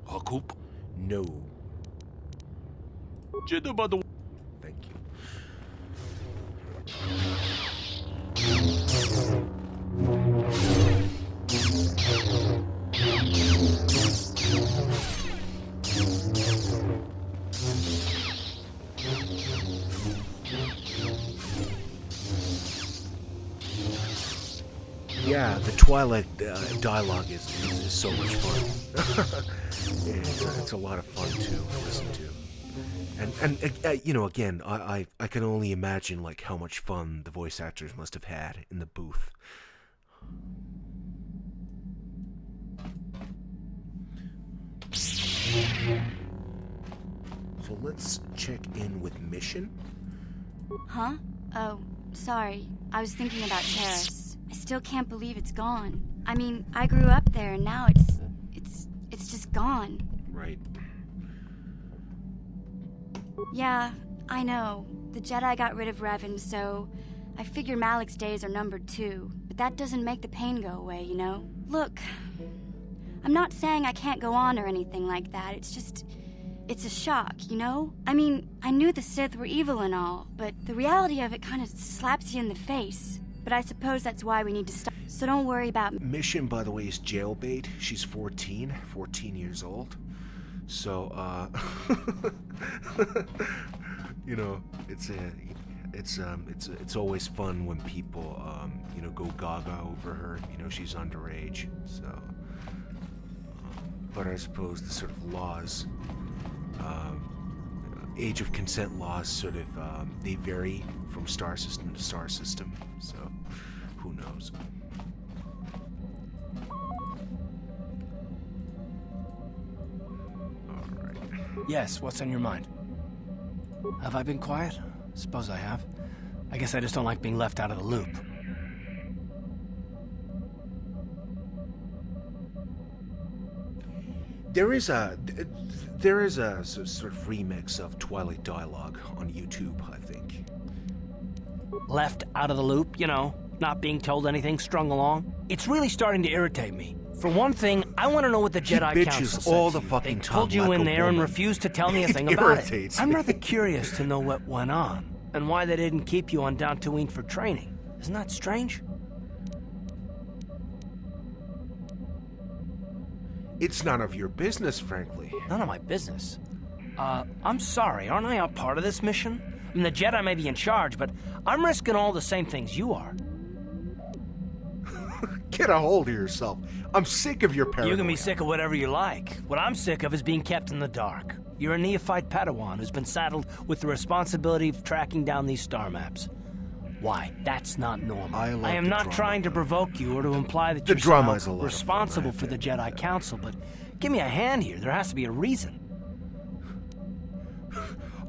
Hakup? No. Jedabado. Thank you. Yeah, the Twi'lek dialogue is so much fun. It's a lot of fun to listen to. And you know, again, I can only imagine like how much fun the voice actors must have had in the booth. So let's check in with Mission. Huh? Oh, sorry. I was thinking about Terrace. I still can't believe it's gone. I mean, I grew up there and now it's just gone. Right. Yeah, I know. The Jedi got rid of Revan, so I figure Malik's days are numbered too. But that doesn't make the pain go away, you know? Look, I'm not saying I can't go on or anything like that. It's a shock, you know? I mean, I knew the Sith were evil and all, but the reality of it kind of slaps you in the face. But I suppose that's why we need to stop. So don't worry about... Mission, by the way, is jailbait. She's 14 years old. So, you know, it's always fun when people, you know, go gaga over her. You know, she's underage. So, but I suppose the sort of laws, age of consent laws, sort of, they vary from star system to star system. So, who knows? Yes, what's on your mind? Have I been quiet? Suppose I have. I guess I just don't like being left out of the loop. There is a sort of remix of Twilight Dialogue on YouTube, I think. Left out of the loop, you know, not being told anything, strung along. It's really starting to irritate me. For one thing, I want to know what the Jedi Council said all the to you. fucking They time pulled you like in a there and woman. refused to tell me a thing It about irritates it. I'm me. rather curious to know what went on and why they didn't keep you on Dantooine for training. Isn't that strange? It's none of your business, frankly. None of my business. I'm sorry, aren't I a part of this mission? I mean, the Jedi may be in charge, but I'm risking all the same things you are. Get a hold of yourself. I'm sick of your paranoia. You can be sick of whatever you like. What I'm sick of is being kept in the dark. You're a neophyte Padawan who's been saddled with the responsibility of tracking down these star maps. Why? That's not normal. I am not trying to provoke you or to imply that you're somehow responsible for the Jedi Council, but give me a hand here. There has to be a reason.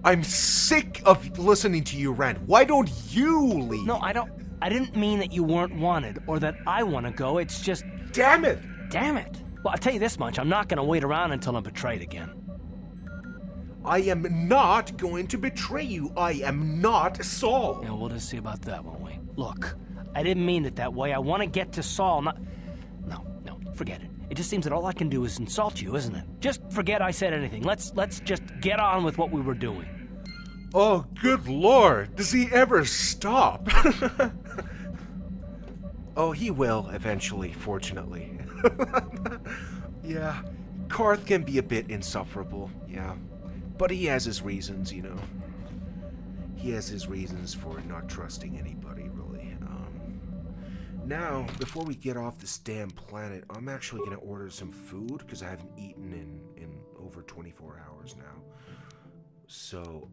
I'm sick of listening to you rant. Why don't you leave? No, I didn't mean that you weren't wanted or that I want to go. It's just... Damn it! Damn it! Well, I'll tell you this much. I'm not going to wait around until I'm betrayed again. I am not going to betray you. I am not Saul. Yeah, we'll just see about that, won't we? Look, I didn't mean it that way. I want to get to Saul, not... No, forget it. It just seems that all I can do is insult you, isn't it? Just forget I said anything. Let's just get on with what we were doing. Oh, good lord. Does he ever stop? Oh, he will eventually, fortunately. Yeah, Karth can be a bit insufferable, yeah. But he has his reasons, you know. He has his reasons for not trusting anybody, really. Now, before we get off this damn planet, I'm actually gonna order some food, because I haven't eaten in over 24 hours now. So,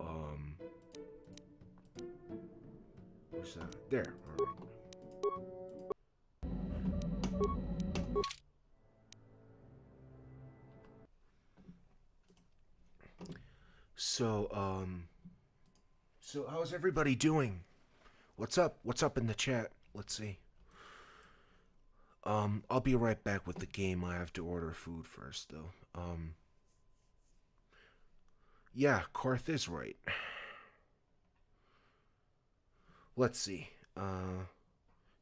where's that? There, alright. So how's everybody doing? What's up? What's up in the chat? Let's see. I'll be right back with the game. I have to order food first, though. Yeah, Karth is right. Let's see.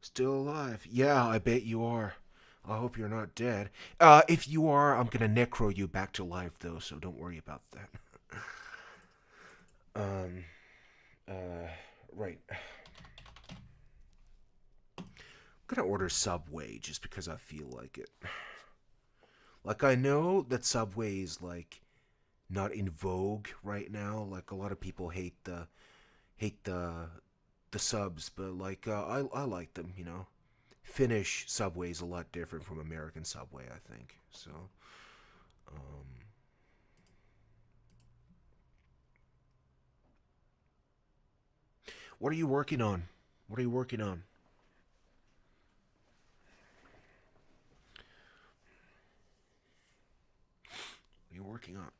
Still alive? Yeah, I bet you are. I hope you're not dead. If you are, I'm gonna necro you back to life, though, so don't worry about that. Right. I'm gonna order Subway just because I feel like it. Like, I know that Subway is, like, not in vogue right now. Like, a lot of people hate the subs, but, like, I like them, you know. Finnish Subway is a lot different from American Subway, I think. So, what are you working on? What are you working on? What are you working on?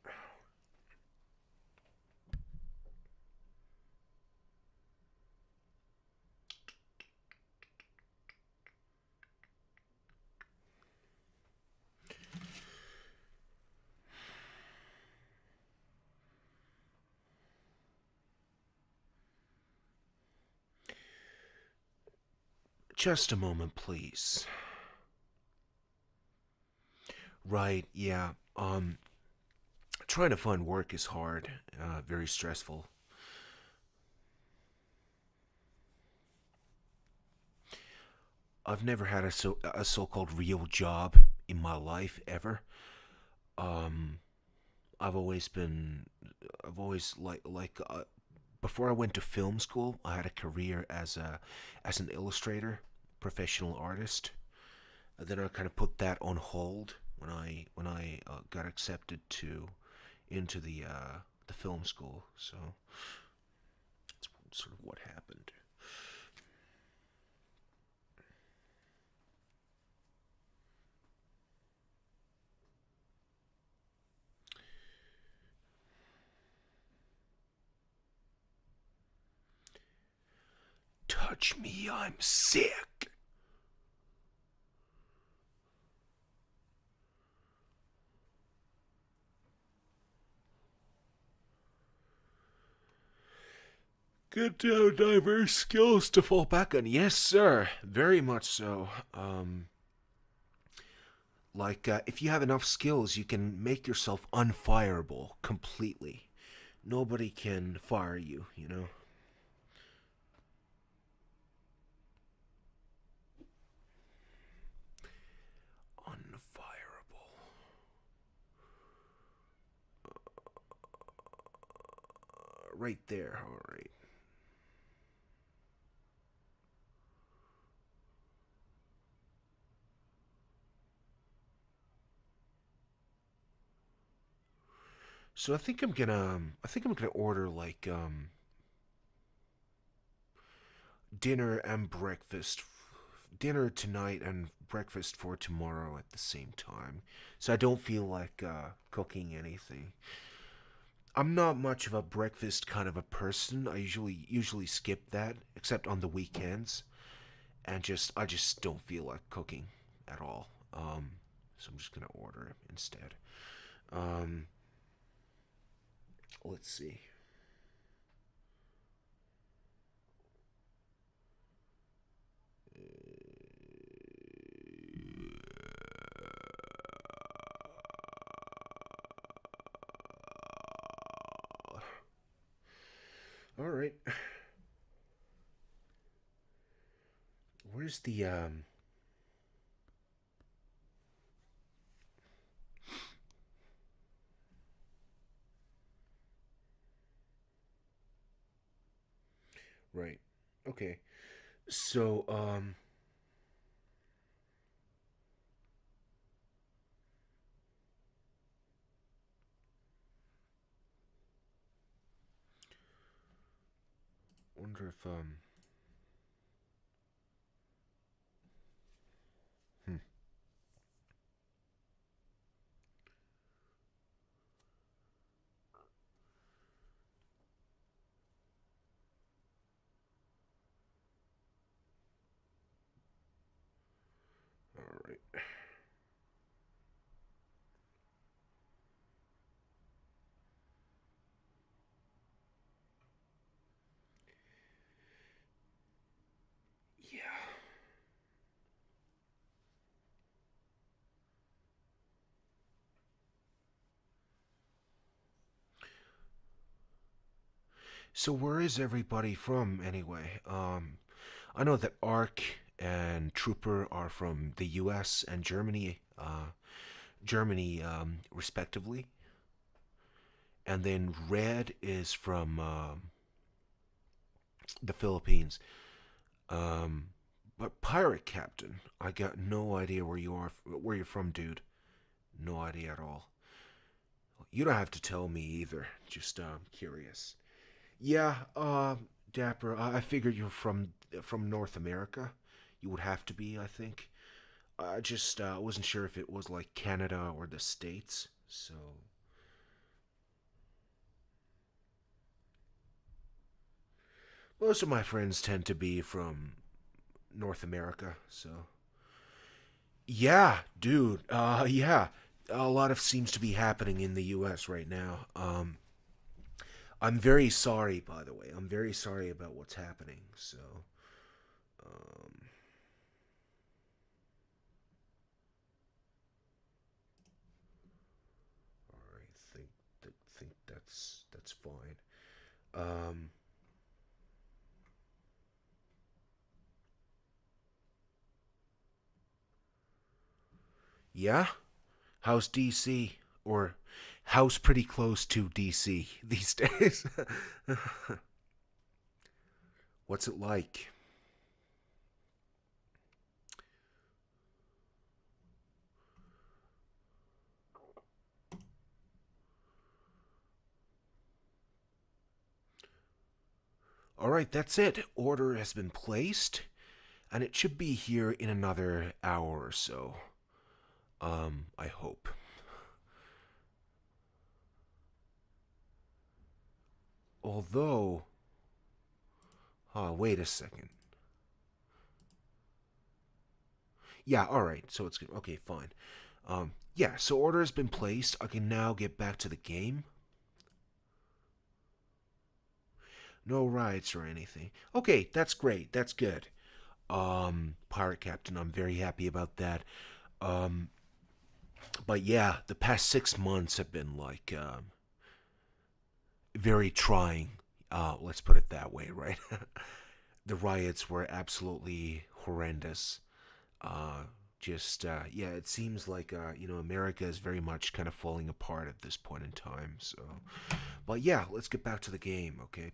Just a moment, please. Right, yeah. Trying to find work is hard, very stressful. I've never had a so-called real job in my life ever. I've always before I went to film school, I had a career as an illustrator, professional artist. And then I kind of put that on hold when I got accepted into the film school. So that's sort of what happened. Touch me, I'm sick. Good diverse skills to fall back on. Yes, sir. Very much so. If you have enough skills, you can make yourself unfireable completely. Nobody can fire you, you know? Unfireable. Right there, alright. So I think I'm gonna order like dinner and breakfast, dinner tonight and breakfast for tomorrow at the same time. So I don't feel like cooking anything. I'm not much of a breakfast kind of a person. I usually skip that, except on the weekends, and I just don't feel like cooking at all. So I'm just gonna order it instead. Let's see. All right. Where's the Right. Okay. So wonder if, Alright. Yeah. So where is everybody from anyway? I know that Ark and Trooper are from the U.S. and Germany, respectively. And then Red is from the Philippines. But Pirate Captain, I got no idea where you're from, dude. No idea at all. You don't have to tell me either. Just curious. Yeah, Dapper, I figured you're from North America. You would have to be, I think. I just wasn't sure if it was like Canada or the States. So most of my friends tend to be from North America, so yeah, dude. Yeah. A lot of seems to be happening in the US right now. I'm very sorry, by the way. I'm very sorry about what's happening. So I think that's fine. Yeah? How's DC? Or how's pretty close to DC these days? What's it like? Alright, that's it. Order has been placed, and it should be here in another hour or so. I hope. Although, wait a second. Yeah, alright, so it's good. Okay, fine. Yeah, so order has been placed. I can now get back to the game. No riots or anything. Okay, that's great. That's good. Pirate Captain, I'm very happy about that. But yeah, the past 6 months have been like very trying. Let's put it that way, right? The riots were absolutely horrendous. Yeah, it seems like America is very much kind of falling apart at this point in time. So, but yeah, let's get back to the game, okay?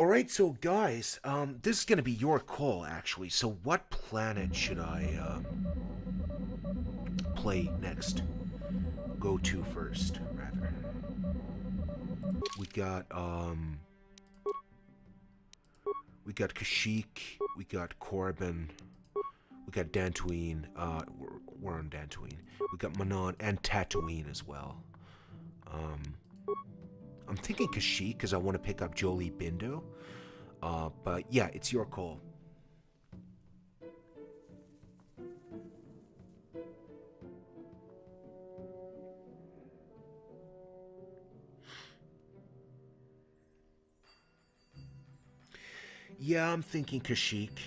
Alright, so guys, this is gonna be your call, actually. So what planet should I, play next? Go to first, rather. We got Kashyyyk, we got Corbin, we got Dantooine, we're on Dantooine. We got Manon and Tatooine as well. I'm thinking Kashyyyk because I want to pick up Jolie Bindo. But yeah, it's your call. Yeah, I'm thinking Kashyyyk.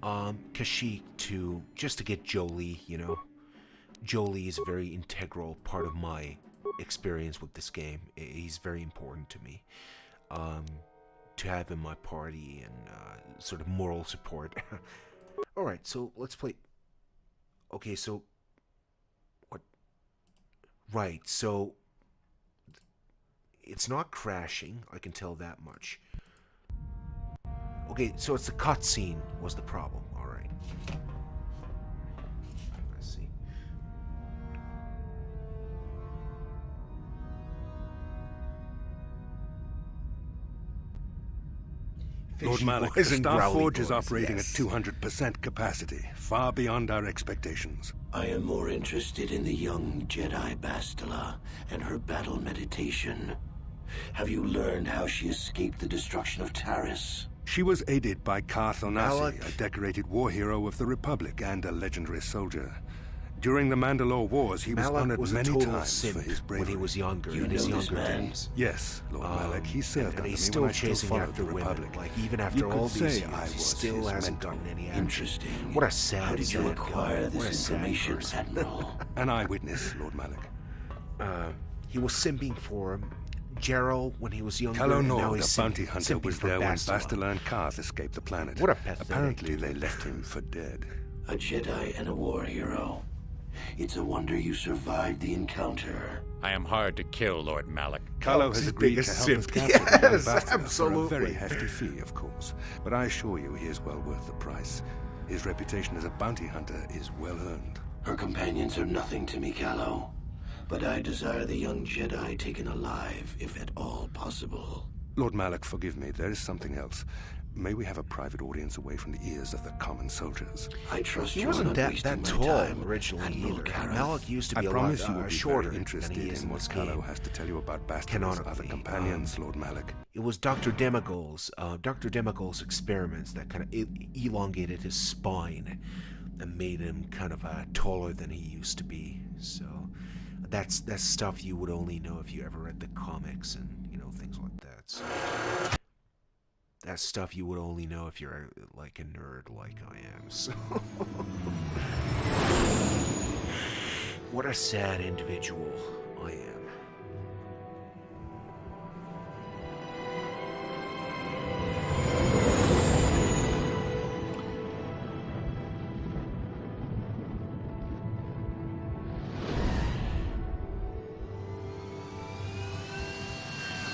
Kashyyyk just to get Jolie, you know. Jolie is a very integral part of my experience with this game. He's very important to me. To have in my party and sort of moral support. Alright, so let's play. Okay, so what? Right, so it's not crashing, I can tell that much. Okay, so it's the cutscene was the problem. All right. Let's see. Lord Malik, the Starforge is operating at 200% capacity, far beyond our expectations. I am more interested in the young Jedi Bastila and her battle meditation. Have you learned how she escaped the destruction of Taris? She was aided by Karth Onasi, a decorated war hero of the Republic and a legendary soldier. During the Mandalore Wars, he was honored many times for his bravery. When he was younger, in his younger days. Yes, Lord Malik, he served and under he's me when still I chasing followed after the women. Republic. Like even after all these years, he still hasn't gotten any action. Interesting. What a sad How did you acquire this information, Admiral? An eyewitness, Lord Malik. He was simping for him. Gerald, when he was younger, Calo and now Nord, he's the bounty hunter, was there when Bastila. Bastila and Karth escaped the planet. What a pathetic Apparently, they left him for dead. A Jedi and a war hero. It's a wonder you survived the encounter. I am hard to kill, Lord Malik. Calo has agreed to help us capture the young Bastila for a very hefty fee, of course. But I assure you he is well worth the price. His reputation as a bounty hunter is well earned. Her companions are nothing to me, Calo. But I desire the young Jedi taken alive, if at all possible. Lord Malik, forgive me, there is something else. May we have a private audience away from the ears of the common soldiers? I trust He you wasn't are not that wasting my tall time, originally Admiral either. Kareth. Malik used to be I a promise lot you will be shorter very interested than he is in in what this Calo game. has to tell you about Bastila's Canonically, other companions, Lord Malik. It was Dr. Demagol's experiments that kind of elongated his spine and made him kind of taller than he used to be. So that's stuff you would only know if you ever read the comics and things like that. So that's stuff you would only know if you're like a nerd like I am. So what a sad individual I am.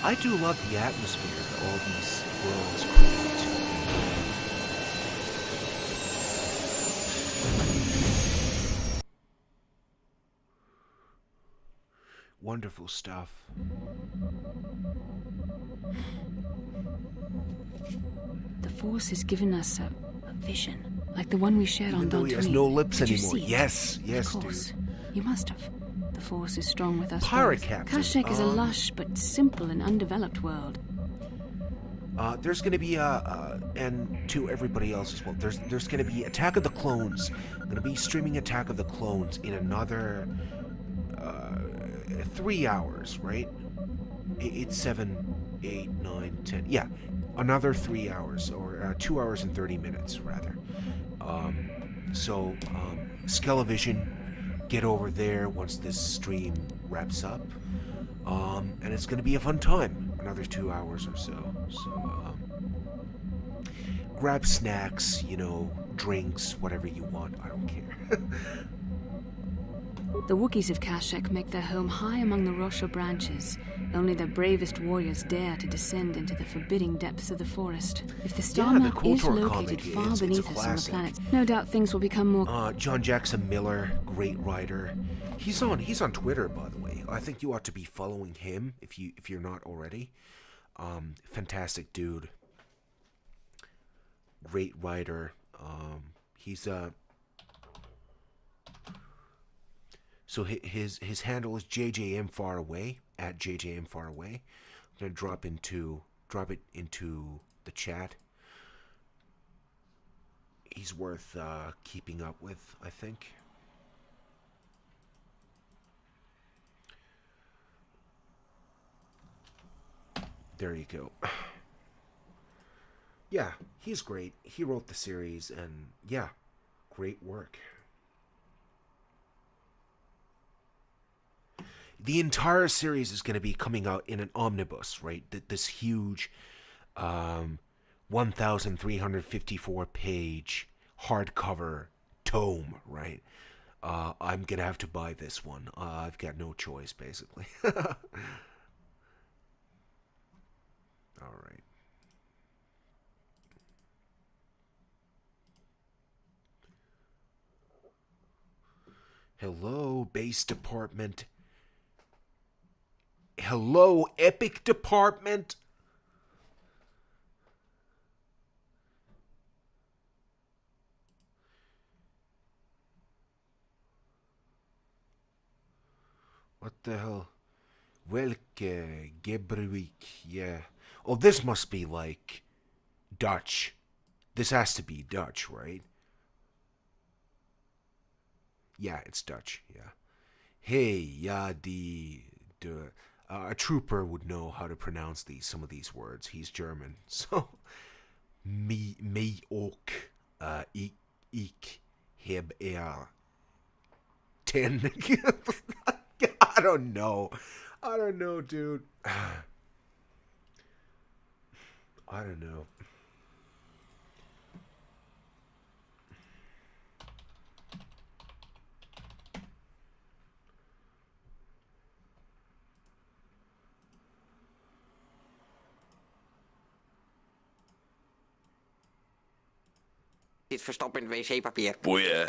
I do love the atmosphere that all these worlds create. Wonderful stuff. The Force has given us a vision, like the one we shared on Though Dantooine. he has no lips Did you anymore. see it? Yes, Of course. dude. You must have. The Force is strong with us Pirate both. captain, Kashyyyk is a lush but simple and undeveloped world. There's going to be and to everybody else as well. There's going to be Attack of the Clones. I'm going to be streaming Attack of the Clones in another 3 hours, right? It's 7, 8, 9, 10. Yeah, another 3 hours or 2 hours and 30 minutes rather. So Skelevision, get over there once this stream wraps up, and it's going to be a fun time. Another 2 hours or so. So grab snacks, drinks, whatever you want. I don't care. The Wookiees of Kashyyyk make their home high among the Rosha branches. Only their bravest warriors dare to descend into the forbidding depths of the forest. If the star the map is KOTOR located comic, far it's beneath us on the classic. planet, no doubt things will become more... John Jackson Miller, great writer. He's on Twitter, by the way. I think you ought to be following him if you're not already. Fantastic dude. Great writer. He's so his handle is JJMFarAway, at JJMFarAway. I'm gonna drop it into the chat. He's worth keeping up with, I think. There you go. Yeah, he's great. He wrote the series, and yeah, great work. The entire series is going to be coming out in an omnibus, right? This huge 1,354 page hardcover tome, right? I'm going to have to buy this one. I've got no choice, basically. All right. Hello, base department. Hello, epic department. What the hell? Welke Gebruik, yeah. Oh, this must be like Dutch. This has to be Dutch, right? Yeah, it's Dutch, yeah. Hey, ja, a trooper would know how to pronounce some of these words. He's German. So, me ook, ik heb 10. I don't know. I don't know, dude. I don't know. Dit verstoppen in het wc-papier. Boeien.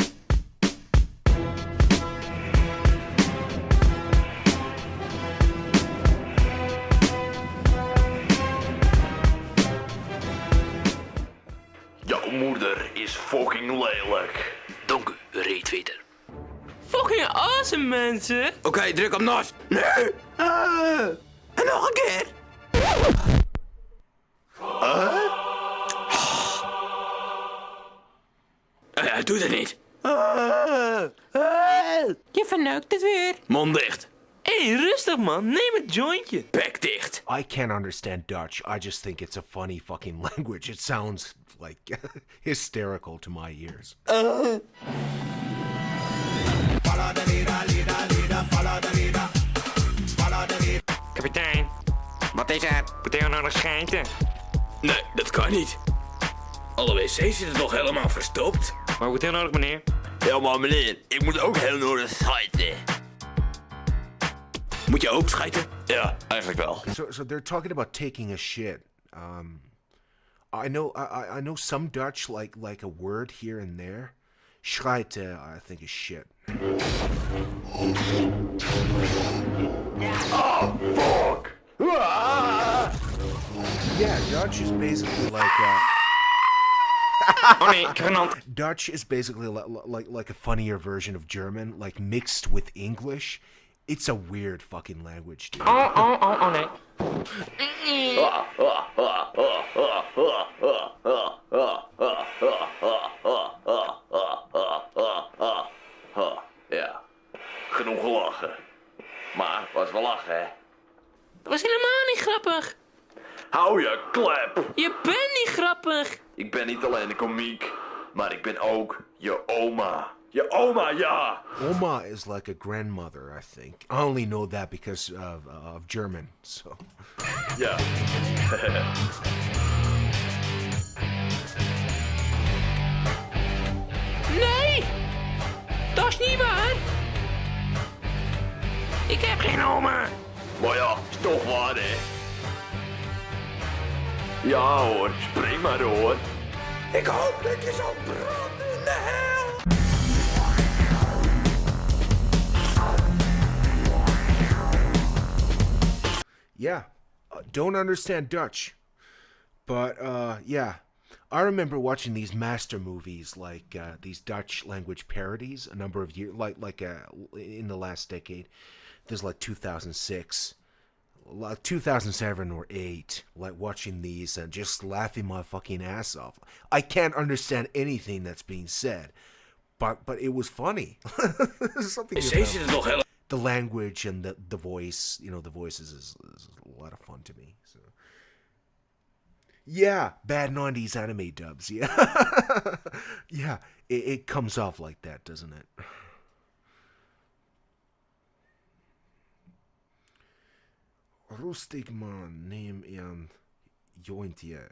Jouw moeder is fucking lelijk. Dank u, reetweter. Fucking awesome, mensen. Oké, druk op NOS. Nee. En nog een keer. Hij doet het niet. Je verneukt het weer. Mond dicht. Hé, rustig man. Neem het jointje. Bek dicht. I can't understand Dutch. I just think it's a funny fucking language. It sounds like hysterical to my ears. Kapitein. Wat is er? Moet hij nou nog schijten? Nee, dat kan niet. Alle wc's zitten nog helemaal verstopt. Maar moet hij nodig, meneer? Ja, maar meneer, ik moet ook heel nodig schijten. Moet je ook schijten? Ja, eigenlijk wel. So they're talking about taking a shit. I know some Dutch like a word here and there. Schijten, I think is shit. Oh, fuck! Yeah, Dutch is basically like Oh nee, grenant. Dutch is basically like a funnier version of German, like mixed with English. It's a weird fucking language, dude. Oh nee. Ja, genoeg gelachen. Maar was wel lachen, hè? Dat was helemaal niet grappig. Hou je klep! Je bent niet grappig. Ik ben niet alleen een komiek, maar ik ben ook je oma. Je oma, ja! Oma is like a grandmother, I think. I only know that because of German, so... Ja. Nee! Dat is niet waar. Ik heb geen oma. Maar ja, is toch waar, hè? Ja hoor, spring maar hoor. Ik hoop dat je zal branden in de hel. Yeah, don't understand Dutch. But, yeah. I remember watching these master movies, like these Dutch language parodies, a number of years, like in the last decade. There's like 2006, like 2007 or 8, like watching these and just laughing my fucking ass off. I can't understand anything that's being said, but it was funny. Something about the language and the voice, the voices is a lot of fun to me. So. Yeah, bad 90s anime dubs, yeah. Yeah, it comes off like that, doesn't it? Rustig man, neem een jointje.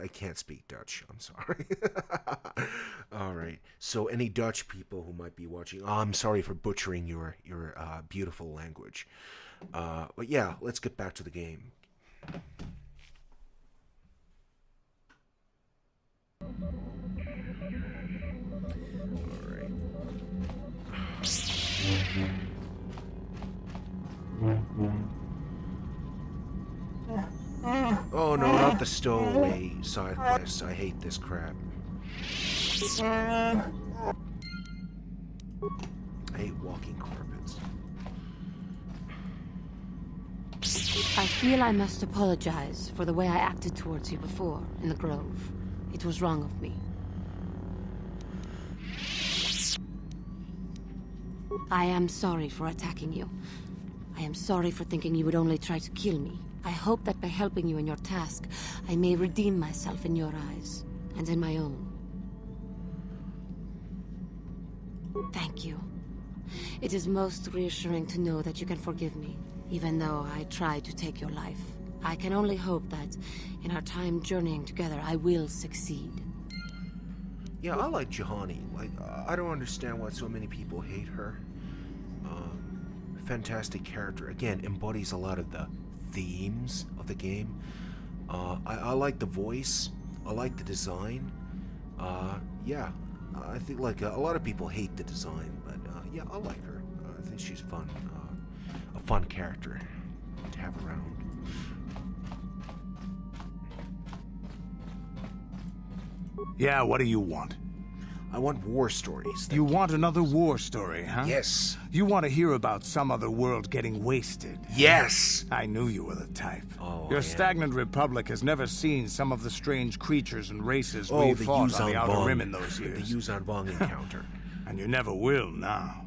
I can't speak Dutch, I'm sorry. Alright, so any Dutch people who might be watching, I'm sorry for butchering your beautiful language. But yeah, let's get back to the game. Alright. Oh no, not the stowaway side quest. I hate this crap. I hate walking carpets. I feel I must apologize for the way I acted towards you before in the Grove. It was wrong of me. I am sorry for attacking you. I am sorry for thinking you would only try to kill me. I hope that by helping you in your task, I may redeem myself in your eyes, and in my own. Thank you. It is most reassuring to know that you can forgive me, even though I tried to take your life. I can only hope that, in our time journeying together, I will succeed. Yeah, I like Juhani. Like, I don't understand why so many people hate her. Fantastic character. Again, embodies a lot of the themes of the game. I like the voice. I like the design. Yeah, I think like a lot of people hate the design, but yeah, I like her. I think she's fun. A fun character to have around. Yeah, what do you want? I want war stories. You want another war story, huh? Yes. You want to hear about some other world getting wasted? Yes! I knew you were the type. Oh, Your stagnant republic has never seen some of the strange creatures and races we the fought on the Yuzan Outer Vong. Rim in those years. The Yuzan Vong encounter. And you never will now.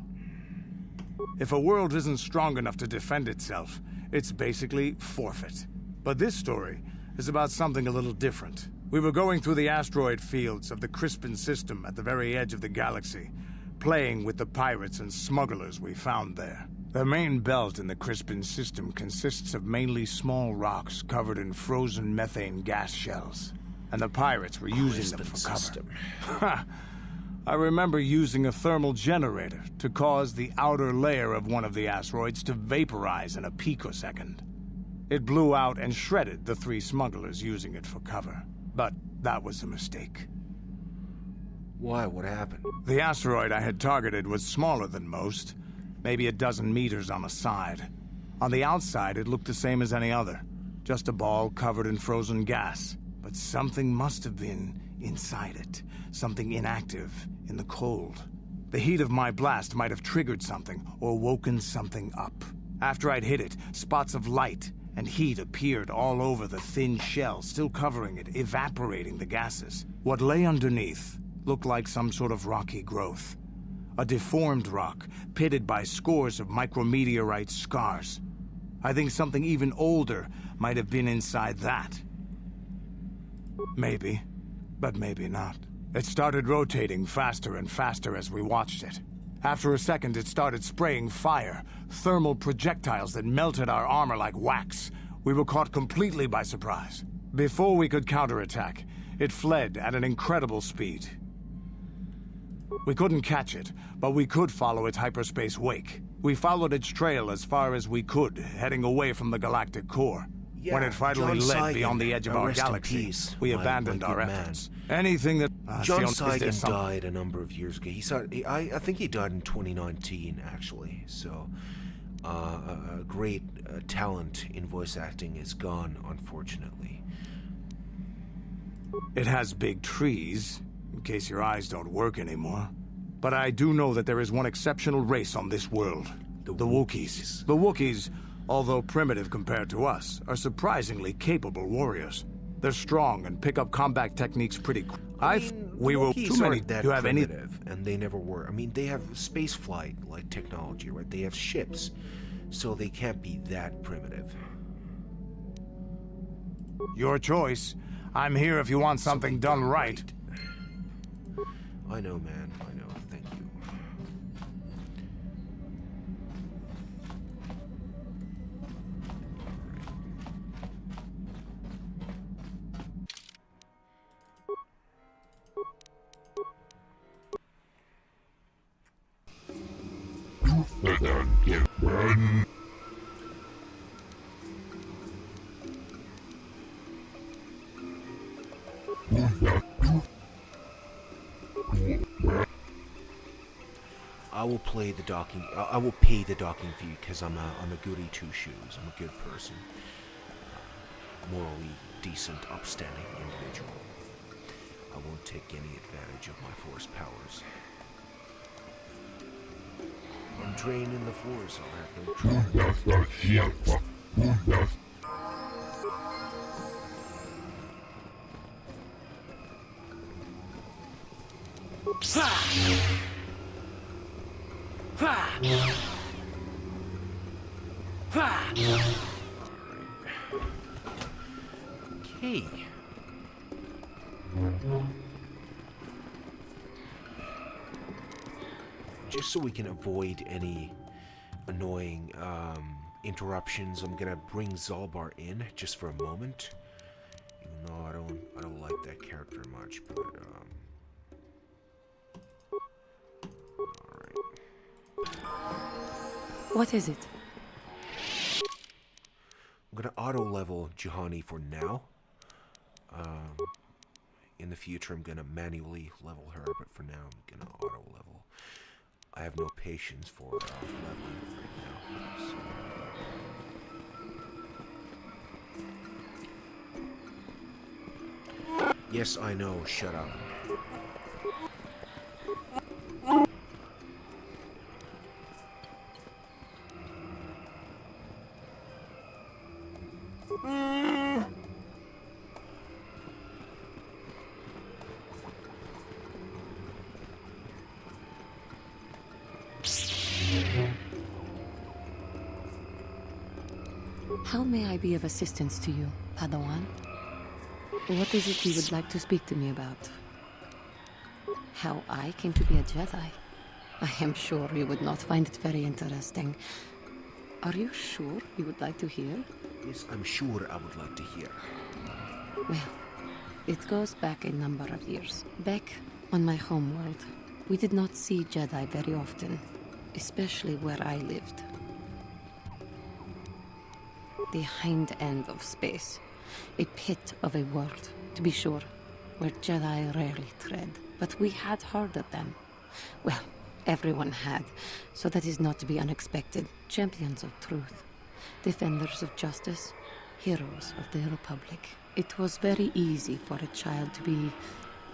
If a world isn't strong enough to defend itself, it's basically forfeit. But this story is about something a little different. We were going through the asteroid fields of the Crispin system at the very edge of the galaxy, playing with the pirates and smugglers we found there. The main belt in the Crispin system consists of mainly small rocks covered in frozen methane gas shells, and the pirates were using them for cover. I remember using a thermal generator to cause the outer layer of one of the asteroids to vaporize in a picosecond. It blew out and shredded the 3 smugglers using it for cover. But that was a mistake. Why? What happened? The asteroid I had targeted was smaller than most, maybe a dozen meters on a side. On the outside, it looked the same as any other, just a ball covered in frozen gas. But something must have been inside it, something inactive in the cold. The heat of my blast might have triggered something or woken something up. After I'd hit it, spots of light and heat appeared all over the thin shell, still covering it, evaporating the gases. What lay underneath looked like some sort of rocky growth. A deformed rock, pitted by scores of micrometeorite scars. I think something even older might have been inside that. Maybe, but maybe not. It started rotating faster and faster as we watched it. After a second, it started spraying fire, thermal projectiles that melted our armor like wax. We were caught completely by surprise. Before we could counterattack, it fled at an incredible speed. We couldn't catch it, but we could follow its hyperspace wake. We followed its trail as far as we could, heading away from the galactic core. Yeah, when it finally John led Saigan, beyond the edge of our rest in galaxy, peace, we my abandoned our good efforts. man. Anything that... John Saigan died a number of years ago. I think he died in 2019, actually. So, a great talent in voice acting is gone, unfortunately. It has big trees, in case your eyes don't work anymore. But I do know that there is one exceptional race on this world. The Wookiees. The Wookiees, although primitive compared to us, are surprisingly capable warriors. They're strong and pick up combat techniques pretty quick. We were too many that to have any... and they never were. I mean, they have space flight like technology, right? They have ships, so they can't be that primitive. Your choice. I'm here if you want something done right. I know, man. I know. Thank you. I will play the docking. I will pay the docking fee because I'm a goody two shoes. I'm a good person, morally decent, upstanding individual. I won't take any advantage of my force powers. I'm trained in the force. I'll have no trouble. Okay. Just so we can avoid any annoying interruptions, I'm gonna bring Zalbar in just for a moment. Even though I don't like that character much, but alright. What is it? I'm gonna auto level Juhani for now. In the future, I'm gonna manually level her, but for now, I'm gonna auto level. I have no patience for leveling right now. So. Yes, I know. Shut up. How may I be of assistance to you, Padawan? What is it you would like to speak to me about? How I came to be a Jedi? I am sure you would not find it very interesting. Are you sure you would like to hear? Yes, I'm sure I would like to hear. Well, it goes back a number of years. Back on my homeworld, we did not see Jedi very often, especially where I lived. The hind end of space. A pit of a world, to be sure, where Jedi rarely tread. But we had heard of them. Well, everyone had, so that is not to be unexpected. Champions of truth, defenders of justice, heroes of the Republic. It was very easy for a child to be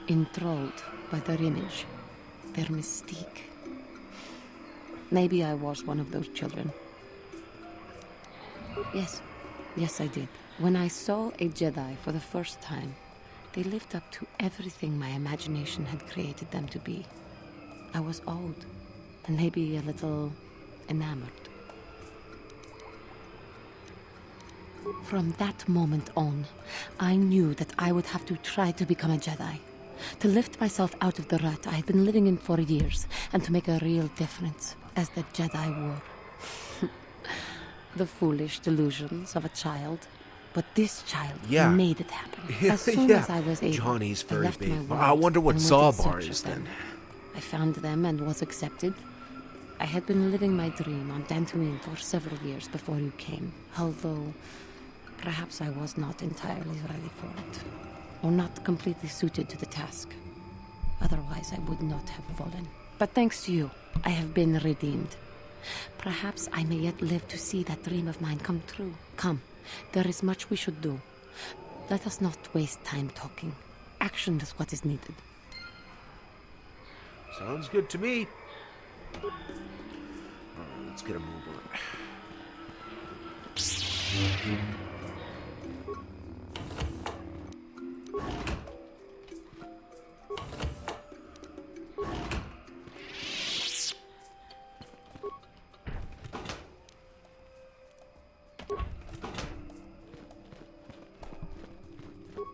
enthralled by their image, their mystique. Maybe I was one of those children. Yes, I did. When I saw a Jedi for the first time, they lived up to everything my imagination had created them to be. I was awed, and maybe a little enamored. From that moment on, I knew that I would have to try to become a Jedi, to lift myself out of the rut I had been living in for years, and to make a real difference as the Jedi were. The foolish delusions of a child. But this child made it happen. As soon as I was able, Johnny's very I left my big. world I wonder what and went in Zalbar search is of them. then. I found them and was accepted. I had been living my dream on Dantooine for several years before you came, although perhaps I was not entirely ready for it, or not completely suited to the task. Otherwise, I would not have fallen. But thanks to you, I have been redeemed. Perhaps I may yet live to see that dream of mine come true. Come, there is much we should do. Let us not waste time talking. Action is what is needed. Sounds good to me. Alright, let's get a move on.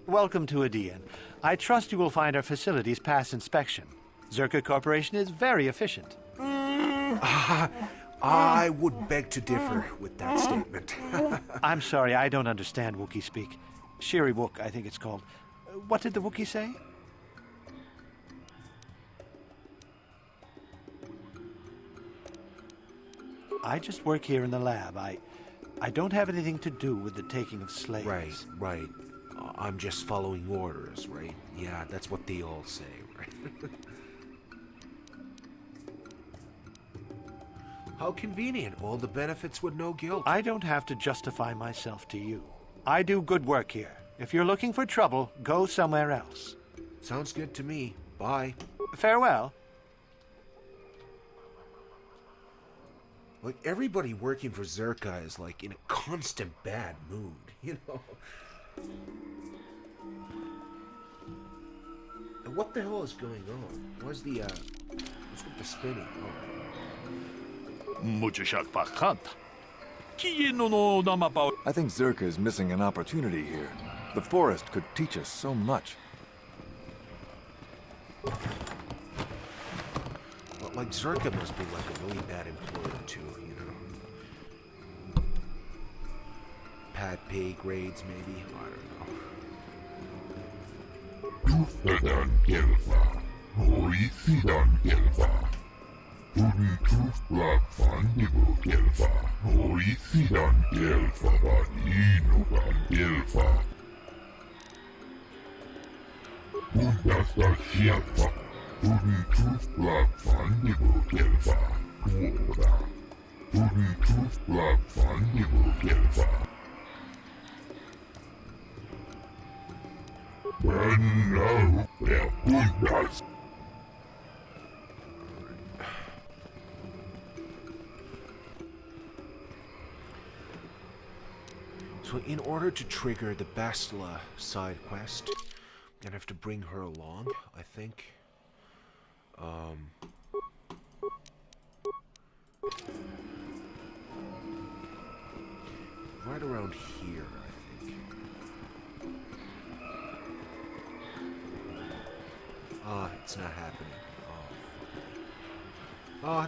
Welcome to Adean. I trust you will find our facilities pass inspection. Zerka Corporation is very efficient. I would beg to differ with that statement. I'm sorry, I don't understand Wookiee speak. Shiri Wook, I think it's called. What did the Wookiee say? I just work here in the lab. I don't have anything to do with the taking of slaves. Right. I'm just following orders, right? Yeah, that's what they all say, right? How convenient. All the benefits with no guilt. I don't have to justify myself to you. I do good work here. If you're looking for trouble, go somewhere else. Sounds good to me. Bye. Farewell. Like, everybody working for Zerka is, like, in a constant bad mood, you know? And what the hell is going on? What's with the spinning? I think Zerka is missing an opportunity here. The forest could teach us so much. Well, like, Zerka must be like a really bad employer too, you know? Bad pay grades, maybe? I So in order to trigger the Bastila side quest, I'm gonna have to bring her along, I think. Right around here, I think. It's not happening.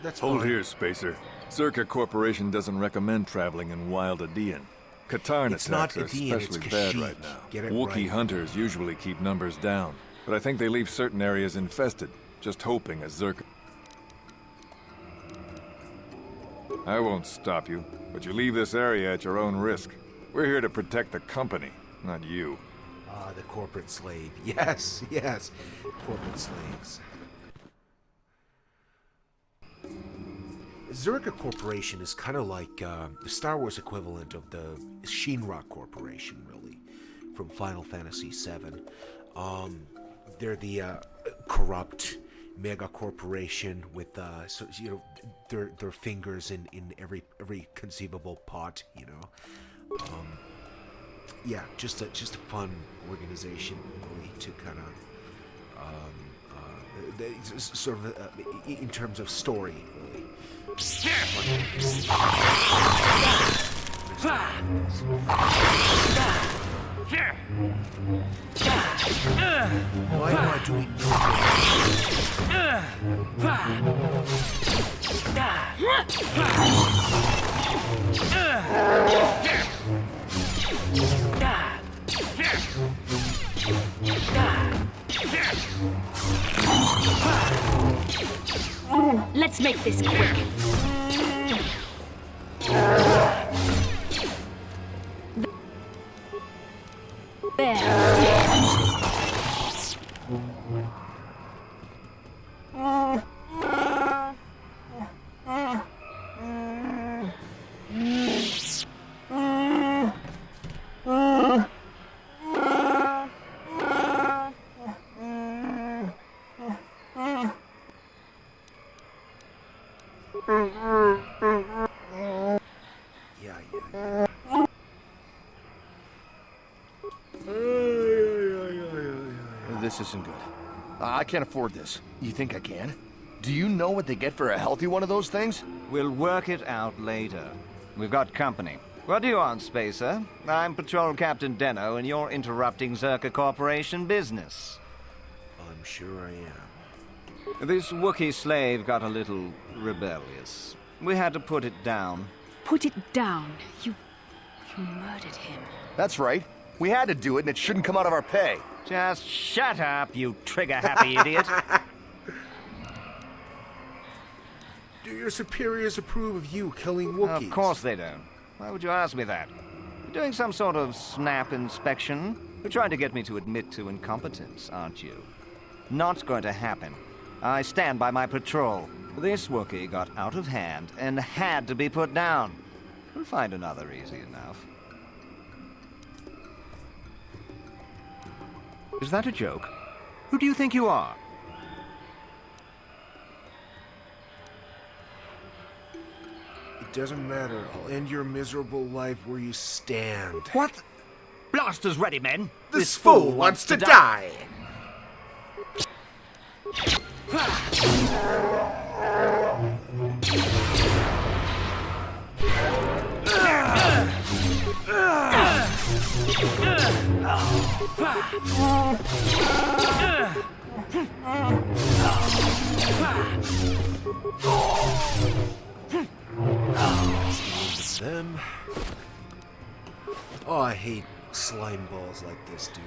That's Hold fine. here, Spacer. Zerka Corporation doesn't recommend traveling in wild Adean. Katarn It's attacks not are Adean, especially it's bad Kashyyyk. right now. Get it Wookiee right. hunters usually keep numbers down, but I think they leave certain areas infested, just hoping a Zerka... I won't stop you, but you leave this area at your own risk. We're here to protect the company, not you. The corporate slave. Yes, yes. Corporate slaves. Zerka Corporation is kind of like the Star Wars equivalent of the Shinra Corporation, really, from Final Fantasy VII. They're the corrupt mega corporation with, so, you know, their fingers in every conceivable pot, you know. Yeah, just a fun organization, really, to kind of sort of in terms of story, really. Why am I doing Let's make this quick. This isn't good. I can't afford this. You think I can? Do you know what they get for a healthy one of those things? We'll work it out later. We've got company. What do you want, Spacer? I'm Patrol Captain Deno, and you're interrupting Zerka Corporation business. I'm sure I am. This Wookiee slave got a little rebellious. We had to put it down. Put it down? You murdered him. That's right. We had to do it, and it shouldn't come out of our pay. Just shut up, you trigger-happy idiot. Do your superiors approve of you killing Wookiees? Of course they don't. Why would you ask me that? You're doing some sort of snap inspection? You're trying to get me to admit to incompetence, aren't you? Not going to happen. I stand by my patrol. This Wookiee got out of hand and had to be put down. We'll find another easy enough. Is that a joke? Who do you think you are? It doesn't matter. I'll end your miserable life where you stand. What? Blasters ready, men. This fool wants to die. Them. Oh, I hate slime balls like this, dude.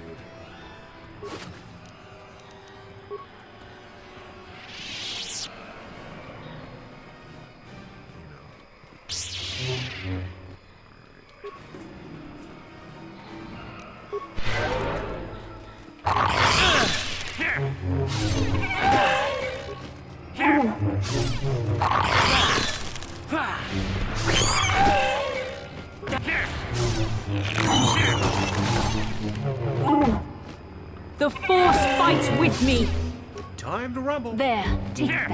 The Force fights with me! Time to rumble. There, take that.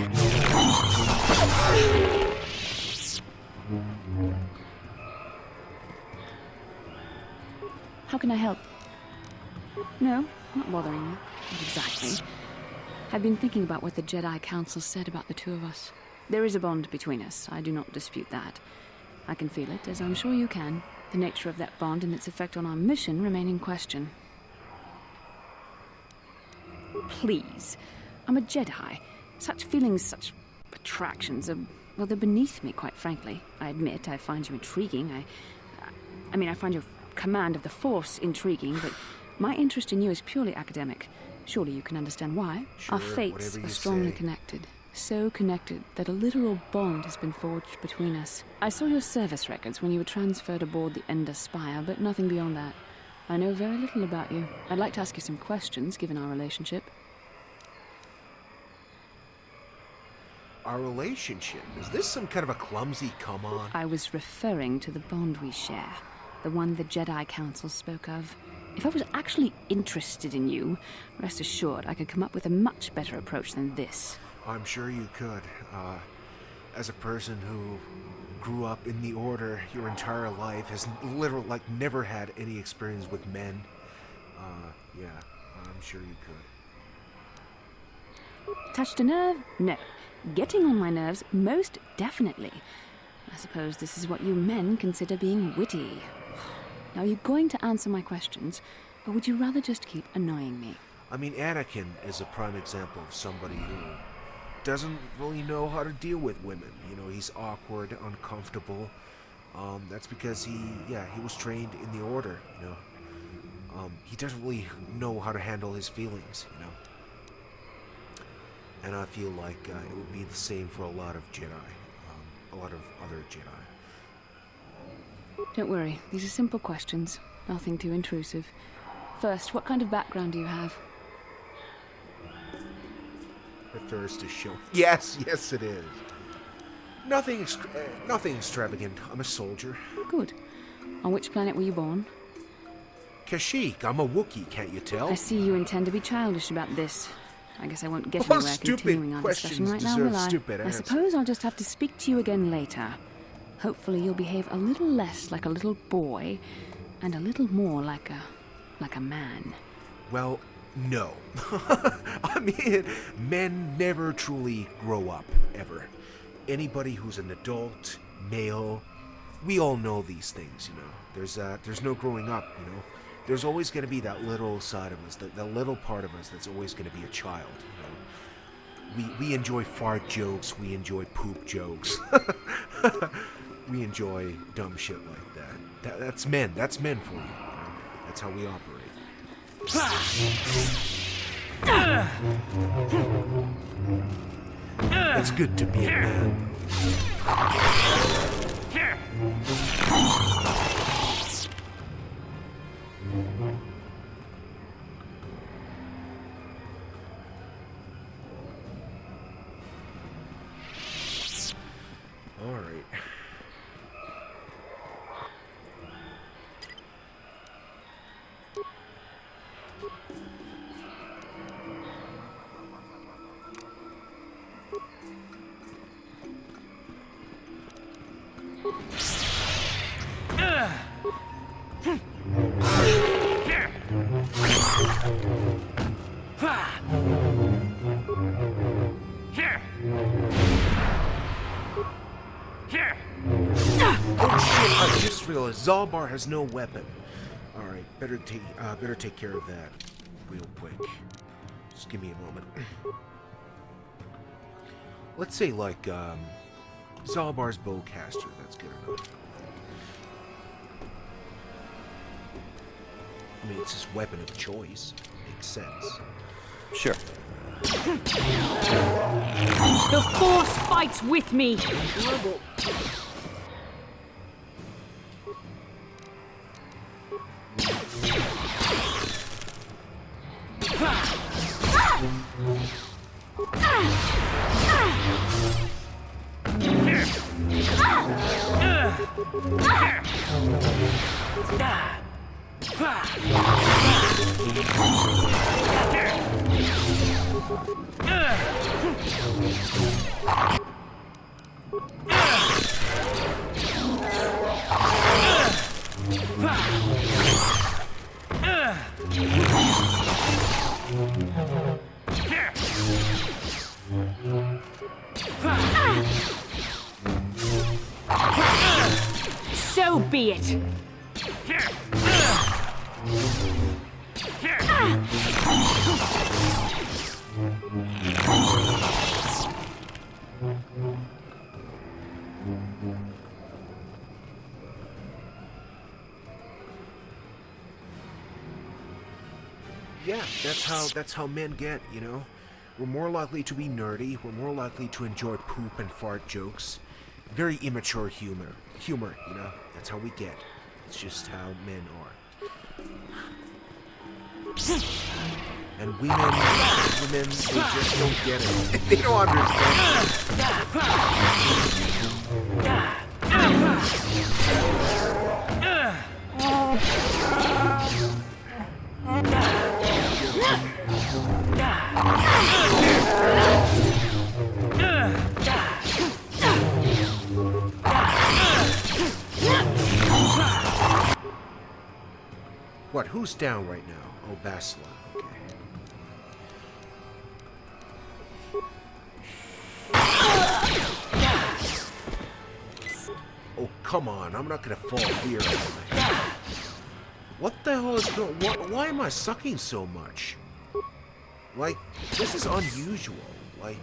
How can I help? No, not bothering you. Not exactly. I've been thinking about what the Jedi Council said about the two of us. There is a bond between us. I do not dispute that. I can feel it, as I'm sure you can. The nature of that bond and its effect on our mission remain in question. Please. I'm a Jedi. Such feelings, such attractions are, well, they're beneath me, quite frankly. I admit I find you intriguing. I find your command of the Force intriguing, but my interest in you is purely academic. Surely you can understand why. Sure, our fates are strongly connected. So connected that a literal bond has been forged between us. I saw your service records when you were transferred aboard the Ender Spire, but nothing beyond that. I know very little about you. I'd like to ask you some questions, given our relationship. Our relationship? Is this some kind of a clumsy come-on? I was referring to the bond we share. The one the Jedi Council spoke of. If I was actually interested in you, rest assured I could come up with a much better approach than this. I'm sure you could. As a person who grew up in the Order your entire life, has literally, never had any experience with men, yeah, I'm sure you could. Touched a nerve? No. Getting on my nerves? Most definitely. I suppose this is what you men consider being witty. Now, are you going to answer my questions, or would you rather just keep annoying me? I mean, Anakin is a prime example of somebody who doesn't really know how to deal with women. You know, he's awkward, uncomfortable. That's because he was trained in the Order, you know. He doesn't really know how to handle his feelings, you know. And I feel like it would be the same for a lot of Jedi, a lot of other Jedi. Don't worry, these are simple questions, nothing too intrusive. First, what kind of background do you have? The thirst is shown. Yes, it is. Nothing extravagant. I'm a soldier. Good. On which planet were you born? Kashyyyk. I'm a Wookiee, can't you tell? I see you intend to be childish about this. I guess I won't get anywhere continuing our discussion right now, will I? I suppose I'll just have to speak to you again later. Hopefully you'll behave a little less like a little boy, and a little more like a man. Well, no. I mean, men never truly grow up, ever. Anybody who's an adult, male, we all know these things, you know. There's no growing up, you know. There's always going to be that little side of us, that little part of us that's always going to be a child, you know. We enjoy fart jokes, we enjoy poop jokes. We enjoy dumb shit like that. That's men for you, you know? That's how we operate. It's good to be a man. I just realized Zalbar has no weapon. All right, better take care of that real quick. Just give me a moment. Let's say like Zalbar's bowcaster. That's good enough. I mean, it's his weapon of choice. Makes sense. Sure. The Force fights with me! So be it. Yeah, that's how men get, you know? We're more likely to be nerdy, we're more likely to enjoy poop and fart jokes. Very immature humor, you know? That's how we get. It's just how men are. And women, they just don't get it. They don't understand. What, who's down right now? Oh, Basila. Okay. Oh, come on. I'm not gonna fall here. What the hell is going on? Why am I sucking so much? Like, this is unusual. Like,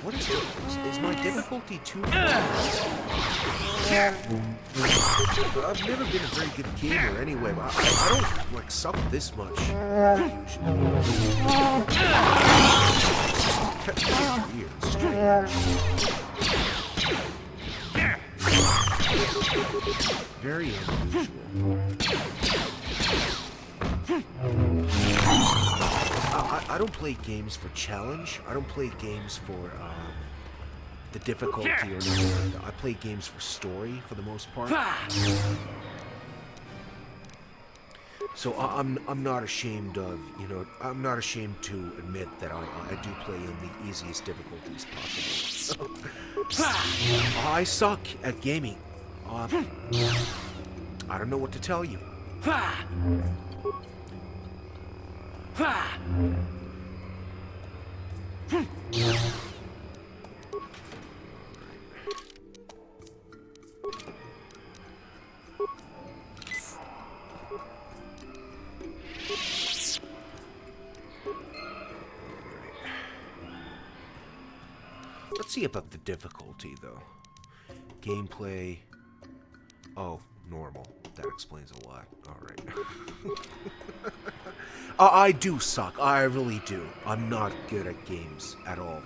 what is it? Is my difficulty too high? I've never been a very good gamer anyway, but I don't, like, suck this much, usually. It's weird, strange. Very unusual. I don't play games for challenge. I don't play games for the difficulty or anything like that. I play games for story for the most part. So I'm not ashamed of, you know, I'm not ashamed to admit that I do play in the easiest difficulties possible. I suck at gaming. I don't know what to tell you. Let's see about the difficulty, though. Gameplay. Oh, normal. That explains a lot. Alright. I do suck. I really do. I'm not good at games at all.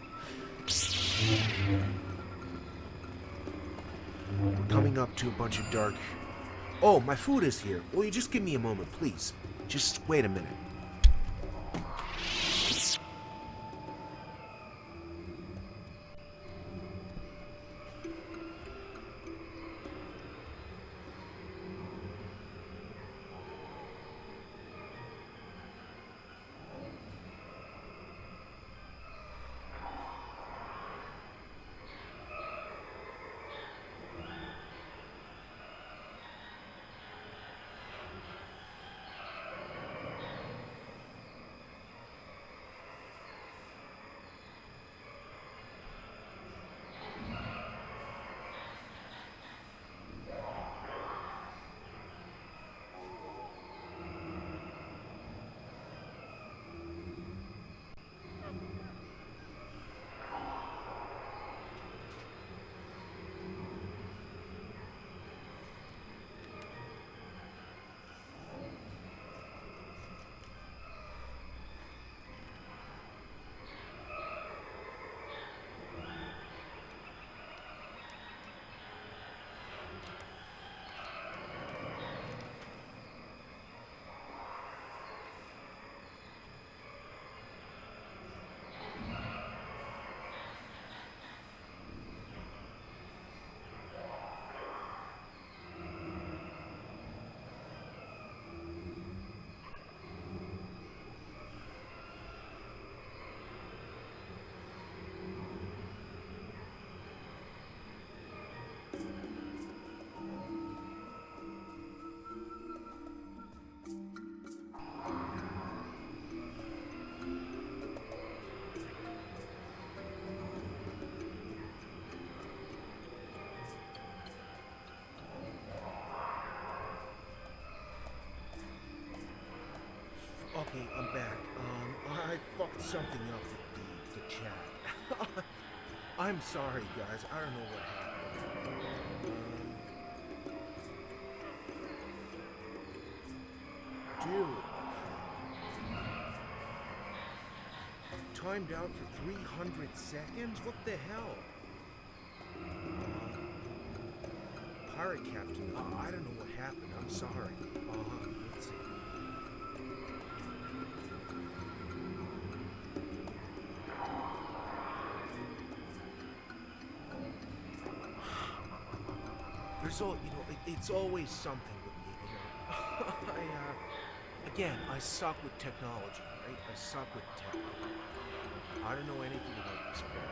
We're coming up to a bunch of dark... Oh, my food is here. Will you just give me a moment, please? Just wait a minute. Okay, I'm back. I fucked something up with the chat. I'm sorry, guys. I don't know what happened. Dude. Timed out for 300 seconds? What the hell? Pirate Captain, I don't know what happened. I'm sorry. Let's see. There's all, it's always something with me, again, I suck with technology, right? I suck with tech. I don't know anything about this crap.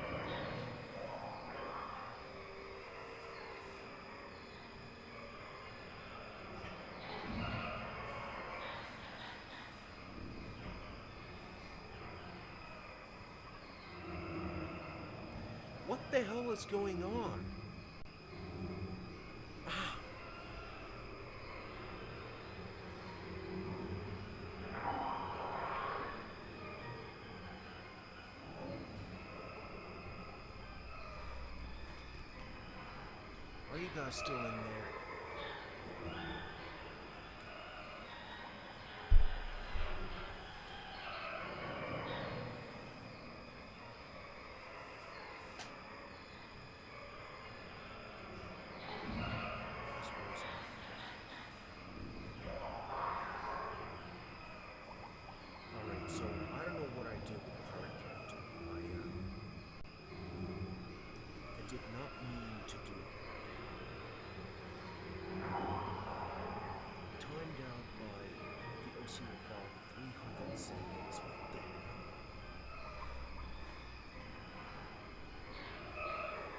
What the hell is going on? Are you guys still in there? Alright, so I don't know what I did with Pirate Captain. I did not mean to do it. Timed out by the OC will fall 300 seconds. What the hell?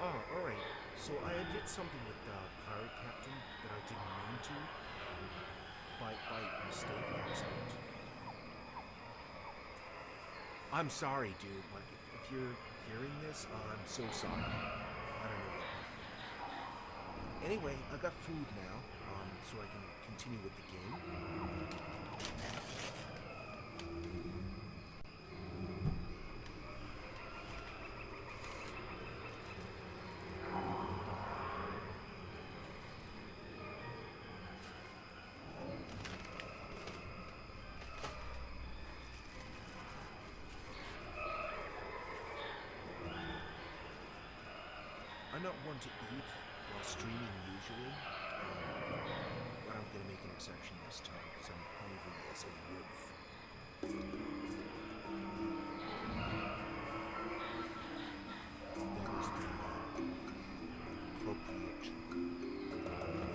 Oh, alright. So I did something with Pirate Captain that I didn't mean to. By mistake, accident. I'm sorry, dude. Like, if you're hearing this, I'm so sorry. I don't know what happened. Anyway, I got food now, so I can continue with the game. I'm not one to eat while streaming usually, but I'm gonna make an exception this time because I'm hungry as a wolf. That is the appropriate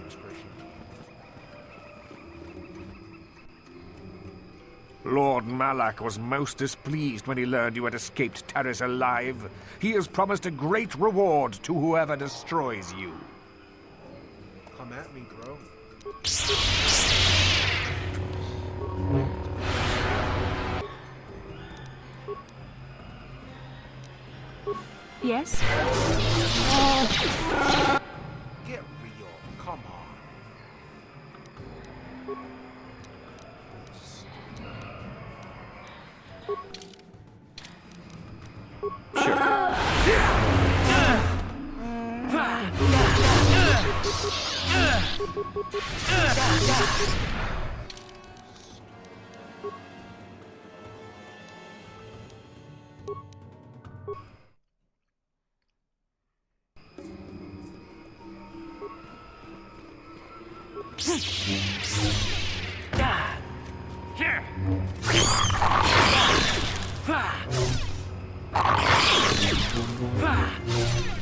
expression. Lord Malak was most displeased when he learned you had escaped Terrace alive. He has promised a great reward to whoever destroys you. Come at me, bro. Yes? Get real. Come on.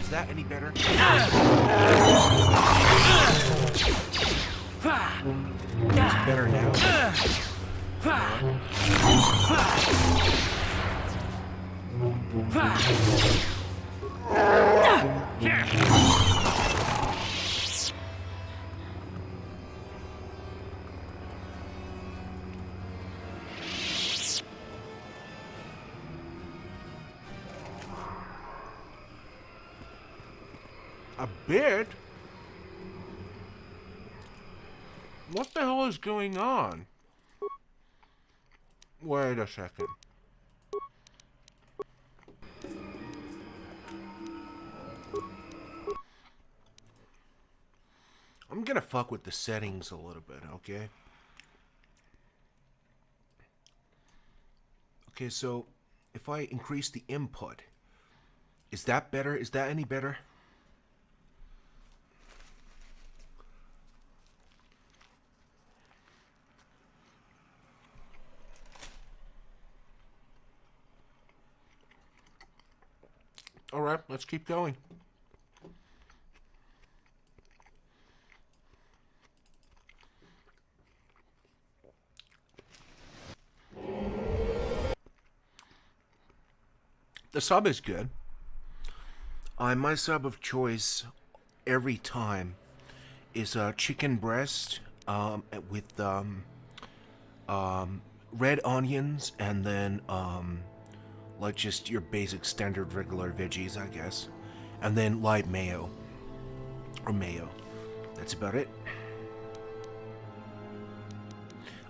Is that any better? It's better now. A bit? What the hell is going on? Wait a second. I'm gonna fuck with the settings a little bit, okay? Okay, so if I increase the input, is that better? Is that any better? All right, let's keep going. The sub is good. My sub of choice every time is chicken breast with red onions and then like just your basic standard regular veggies, I guess, and then light mayo or mayo. That's about it.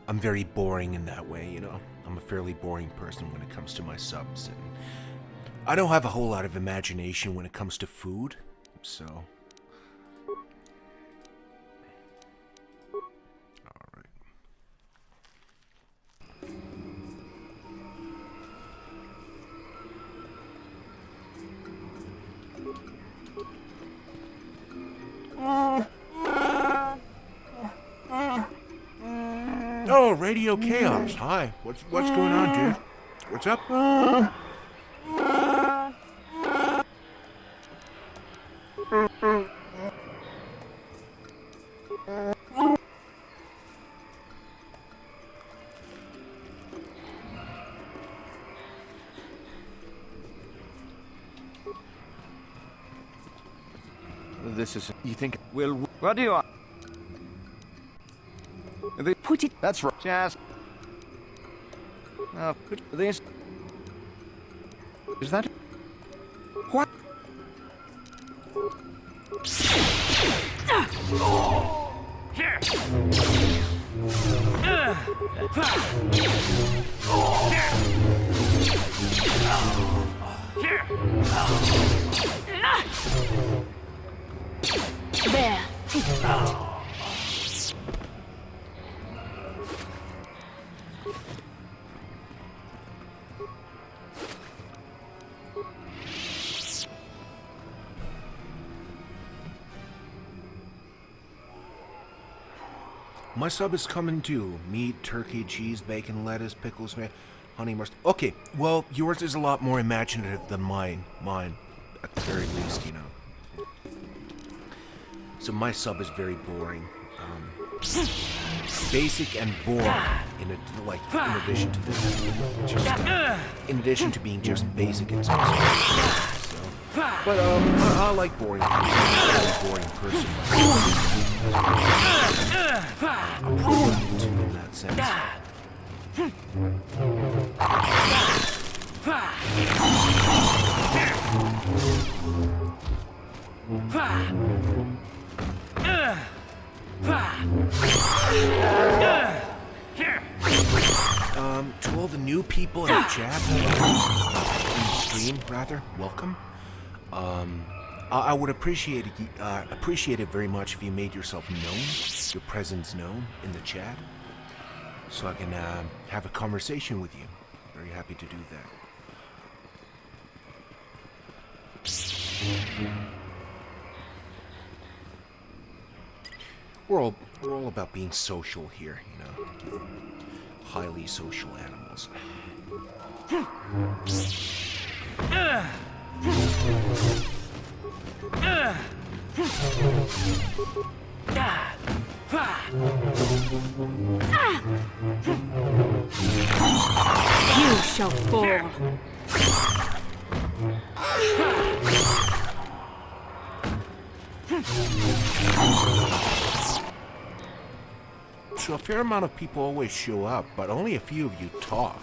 I'm very boring in that way, you know. I'm a fairly boring person when it comes to my subs, and I don't have a whole lot of imagination when it comes to food, so. Alright. Oh, Radio Chaos. Hi. What's going on, dude? What's up? This is... You think... Will... What do you want? Put it... That's right. Just... Put this... Is that... What? Here. There. My sub is coming too. Meat, turkey, cheese, bacon, lettuce, pickles, honey, mustard. Okay, well, yours is a lot more imaginative than mine. At the very least, you know. So my sub is very boring. Basic and boring in addition to this. In addition to being just basic and stuff. So, but I like boring. I'm a boring person. In that sense. To all the new people in the chat, in the stream, rather, welcome. I would appreciate it very much if you made yourself known, your presence known in the chat, so I can have a conversation with you. Very happy to do that. We're all about being social here, you know. Highly social animals. You shall fall. So a fair amount of people always show up, but only a few of you talk,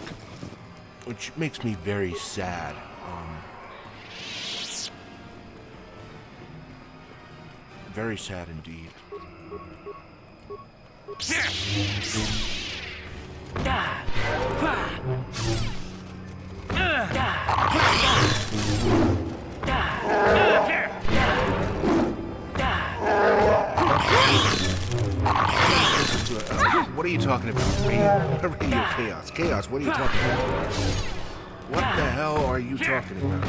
which makes me very sad. Very sad indeed. What are you talking about? Radio Chaos. Chaos, what are you talking about? What the hell are you talking about?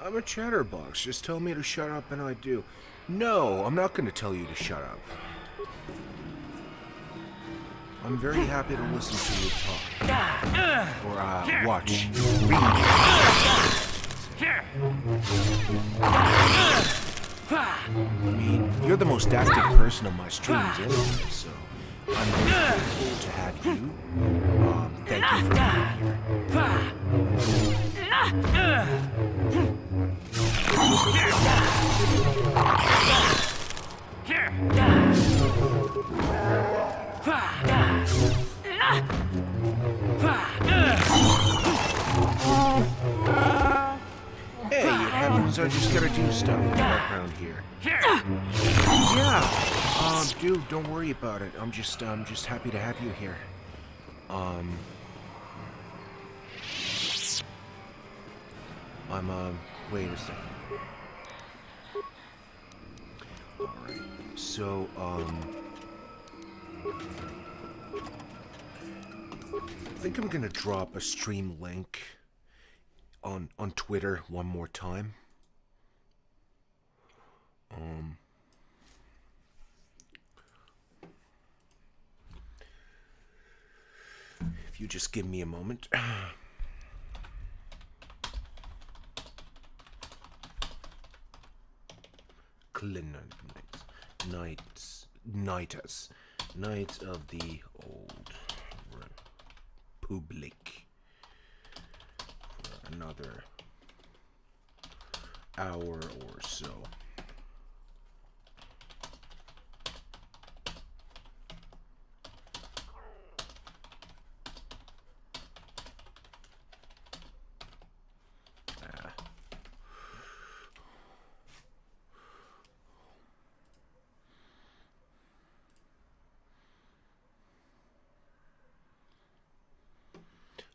I'm a chatterbox. Just tell me to shut up and I do. No, I'm not going to tell you to shut up. I'm very happy to listen to you talk. Or, watch. I mean, you're the most active person on my streams anyway, so I'm very grateful to have you. Thank you for being here. Hey, it happens. I just gotta do stuff in the background here. Yeah. Dude, don't worry about it. I'm just happy to have you here. Wait a second. Alright, so, I think I'm gonna drop a stream link on Twitter one more time. If you just give me a moment. Knights of the Old Republic for another hour or so.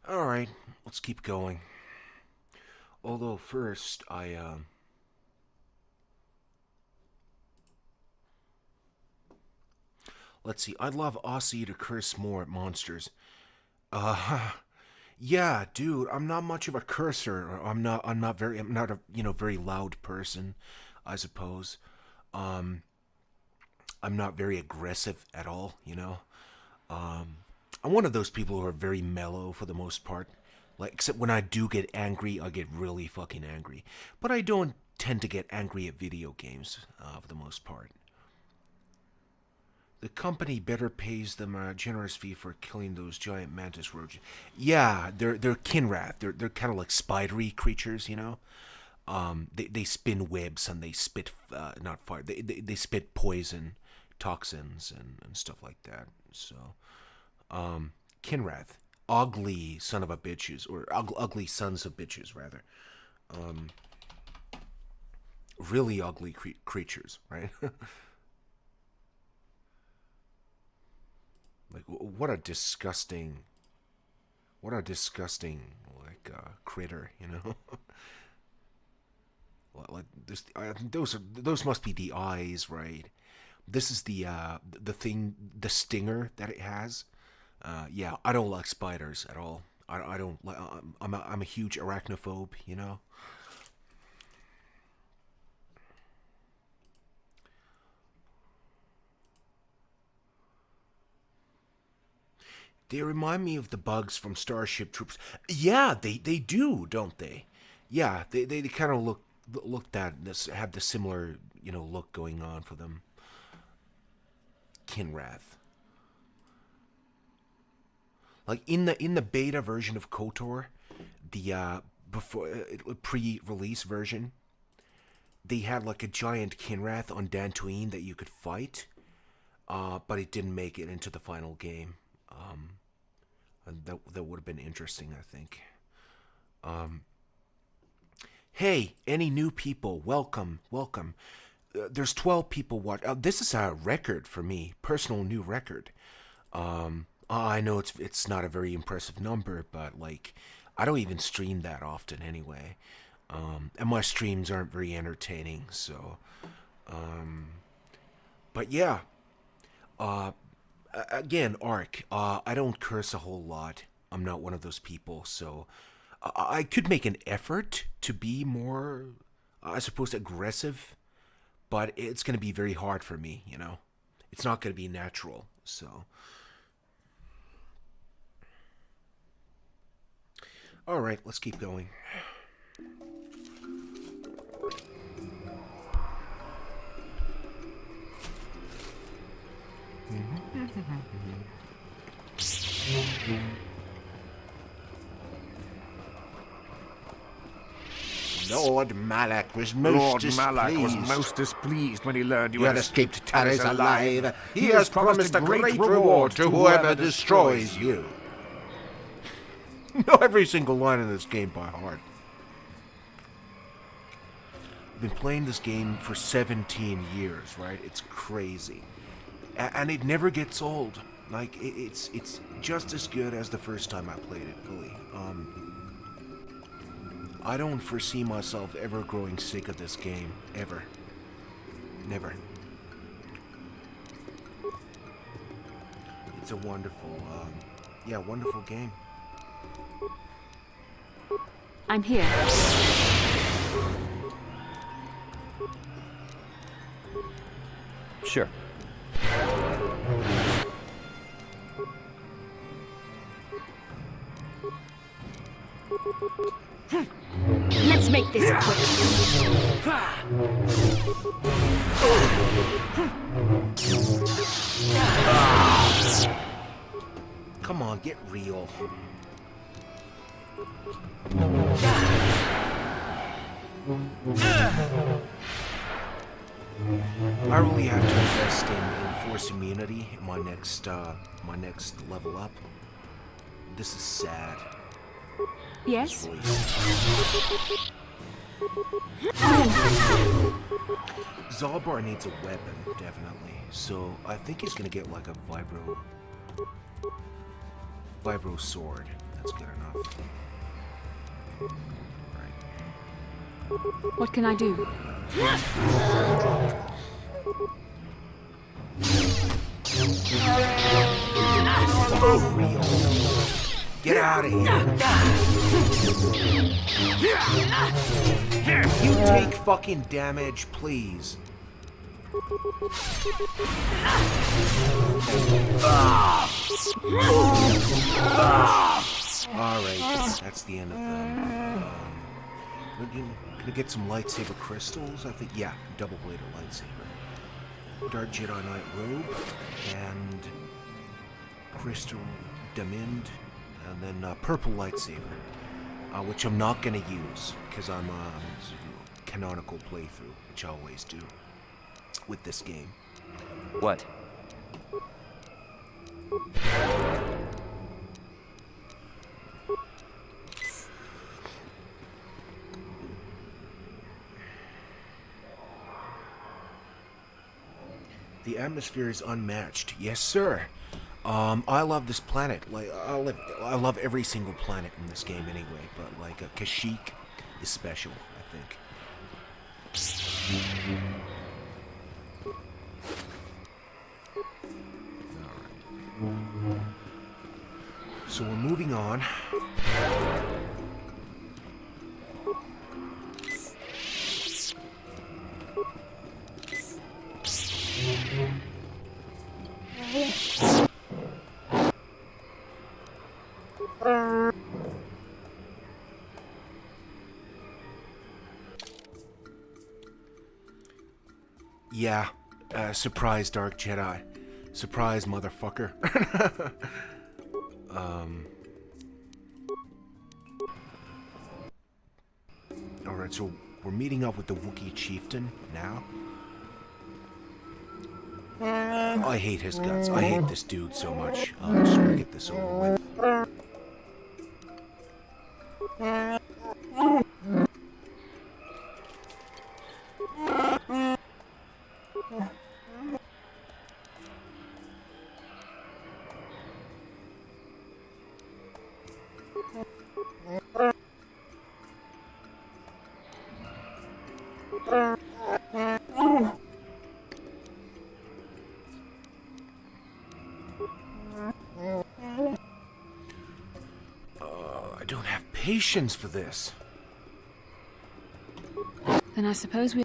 Alright, let's keep going. Although first, let's see, I'd love Aussie to curse more at monsters. Yeah, dude, I'm not much of a cursor. I'm not a, very loud person, I suppose. I'm not very aggressive at all, I'm one of those people who are very mellow for the most part. Like, except when I do get angry, I get really fucking angry. But I don't tend to get angry at video games, for the most part. The company better pays them a generous fee for killing those giant mantis roaches. Yeah, they're Kinrath. They're kind of like spidery creatures, They spin webs and they spit, not fire. They spit poison, toxins, and stuff like that. So... Kinrath, ugly son of a bitches, or ugly sons of bitches, rather. Really ugly creatures, right? Like, what a disgusting, like, critter, Like this, I think those must be the eyes, right? This is the thing, the stinger that it has. Yeah, I don't like spiders at all. I don't like. I'm a huge arachnophobe, They remind me of the bugs from Starship Troopers. Yeah, they do, don't they? Yeah, they kind of look looked at this, have the similar, you know, look going on for them. Kinrath. Like in the beta version of KOTOR, the before pre-release version, they had like a giant Kinrath on Dantooine that you could fight, but it didn't make it into the final game. And that would have been interesting, I think. Hey, any new people? Welcome. There's 12 people watching. This is a record for me, personal new record. I know it's not a very impressive number, but like, I don't even stream that often anyway. And my streams aren't very entertaining, so. But yeah. Again, Ark. I don't curse a whole lot. I'm not one of those people, so I could make an effort to be more, I suppose, aggressive, but it's going to be very hard for me, you know. It's not going to be natural, so. All right, let's keep going. Lord Malak was most displeased when he learned you had escaped Taris alive. He has promised a great reward to whoever destroys you. Know every single line in this game by heart. I've been playing this game for 17 years, right? It's crazy. And it never gets old. Like, it's just as good as the first time I played it, really. I don't foresee myself ever growing sick of this game. Ever. Never. It's a wonderful, wonderful game. I'm here. Sure. Let's make this quick. Come on, get real. I really have to invest in force immunity in my next level up. This is sad. Yes? Zalbar needs a weapon, definitely. So I think he's gonna get like a vibro sword. That's good enough. Right. What can I do? Oh, real. Get out of here. You take fucking damage, please. Alright, that's the end of them. We're gonna get some lightsaber crystals, I think. Yeah, double-bladed lightsaber. Dark Jedi Knight robe, and crystal Damind, and then purple lightsaber, which I'm not gonna use because I'm a canonical playthrough, which I always do with this game. What? The atmosphere is unmatched. Yes, sir. I love this planet. Like, I love every single planet in this game anyway. But like, Kashyyyk is special, I think. Alright. So we're moving on. Yeah, surprise, Dark Jedi. Surprise, motherfucker. Alright, so we're meeting up with the Wookiee chieftain now. I hate his guts. I hate this dude so much. I just want to get this over with. I don't have patience for this. Then I suppose we...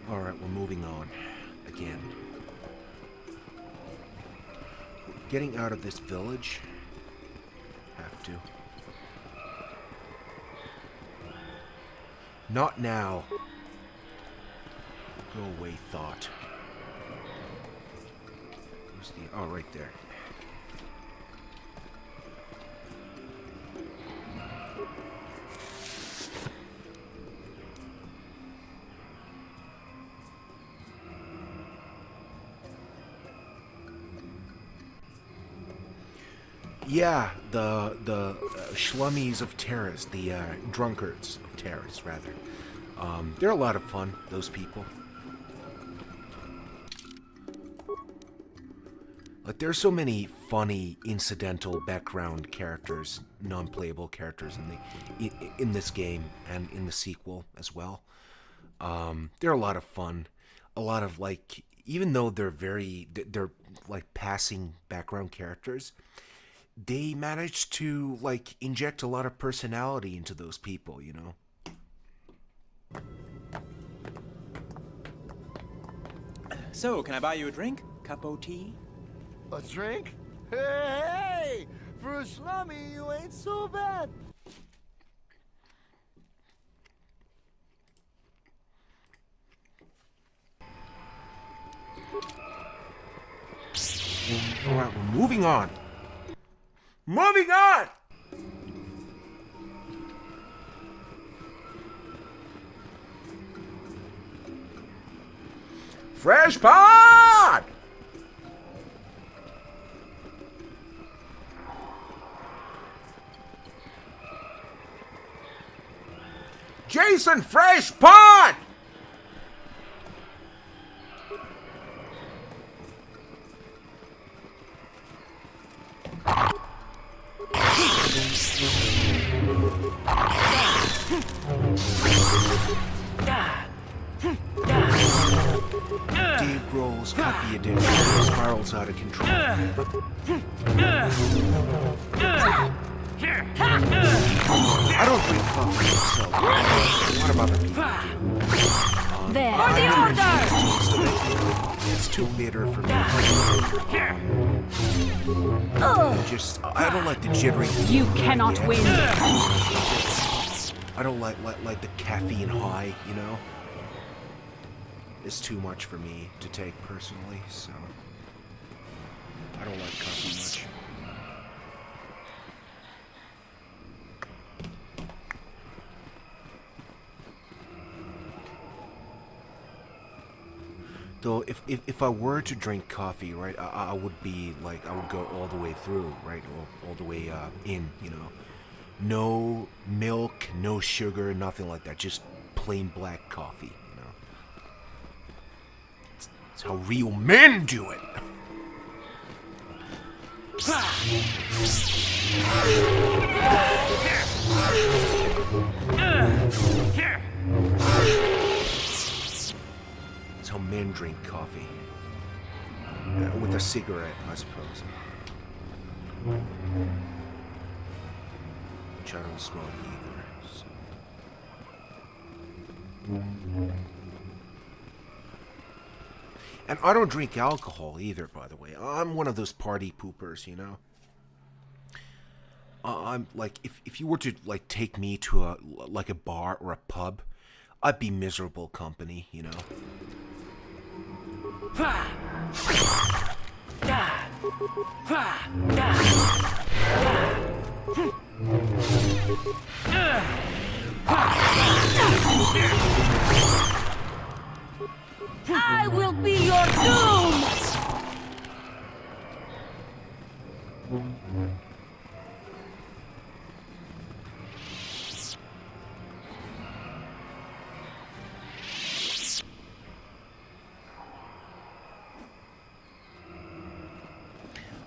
Alright, we're moving on. Again. Getting out of this village. Have to. Not now. Go away, thought. Where's the... Oh, right there. Yeah, the schlummies of Terrace, the drunkards of Terrace, rather. They're a lot of fun, those people. Like, there's so many funny, incidental background characters, non-playable characters in this game and in the sequel as well. They're a lot of fun. A lot of, like, even though they're like passing background characters, they managed to, like, inject a lot of personality into those people, you know? So, can I buy you a drink? Cup o' tea? A drink? Hey! For a slummy, you ain't so bad. Alright, we're moving on. Moving on! Fresh pot! Jason Fresh Pot! Dave Grohl's Coffee Edition spirals out of control. I don't drink coffee myself. A lot of other people do. There. For the order! It's too bitter for me. I don't like the jittery. You cannot win. I don't like the caffeine high, you know? It's too much for me to take personally, so I don't like coffee much. Though, if I were to drink coffee, right, I would be like, I would go all the way through, right, all the way in, you know. No milk, no sugar, nothing like that. Just plain black coffee, you know. It's how real men do it. It's how men drink coffee. With a cigarette, I suppose. Which I don't smoke either, so. And I don't drink alcohol either, by the way. I'm one of those party poopers, you know? I'm like, if you were to like take me to a bar or a pub, I'd be miserable company, you know? I will be your doom!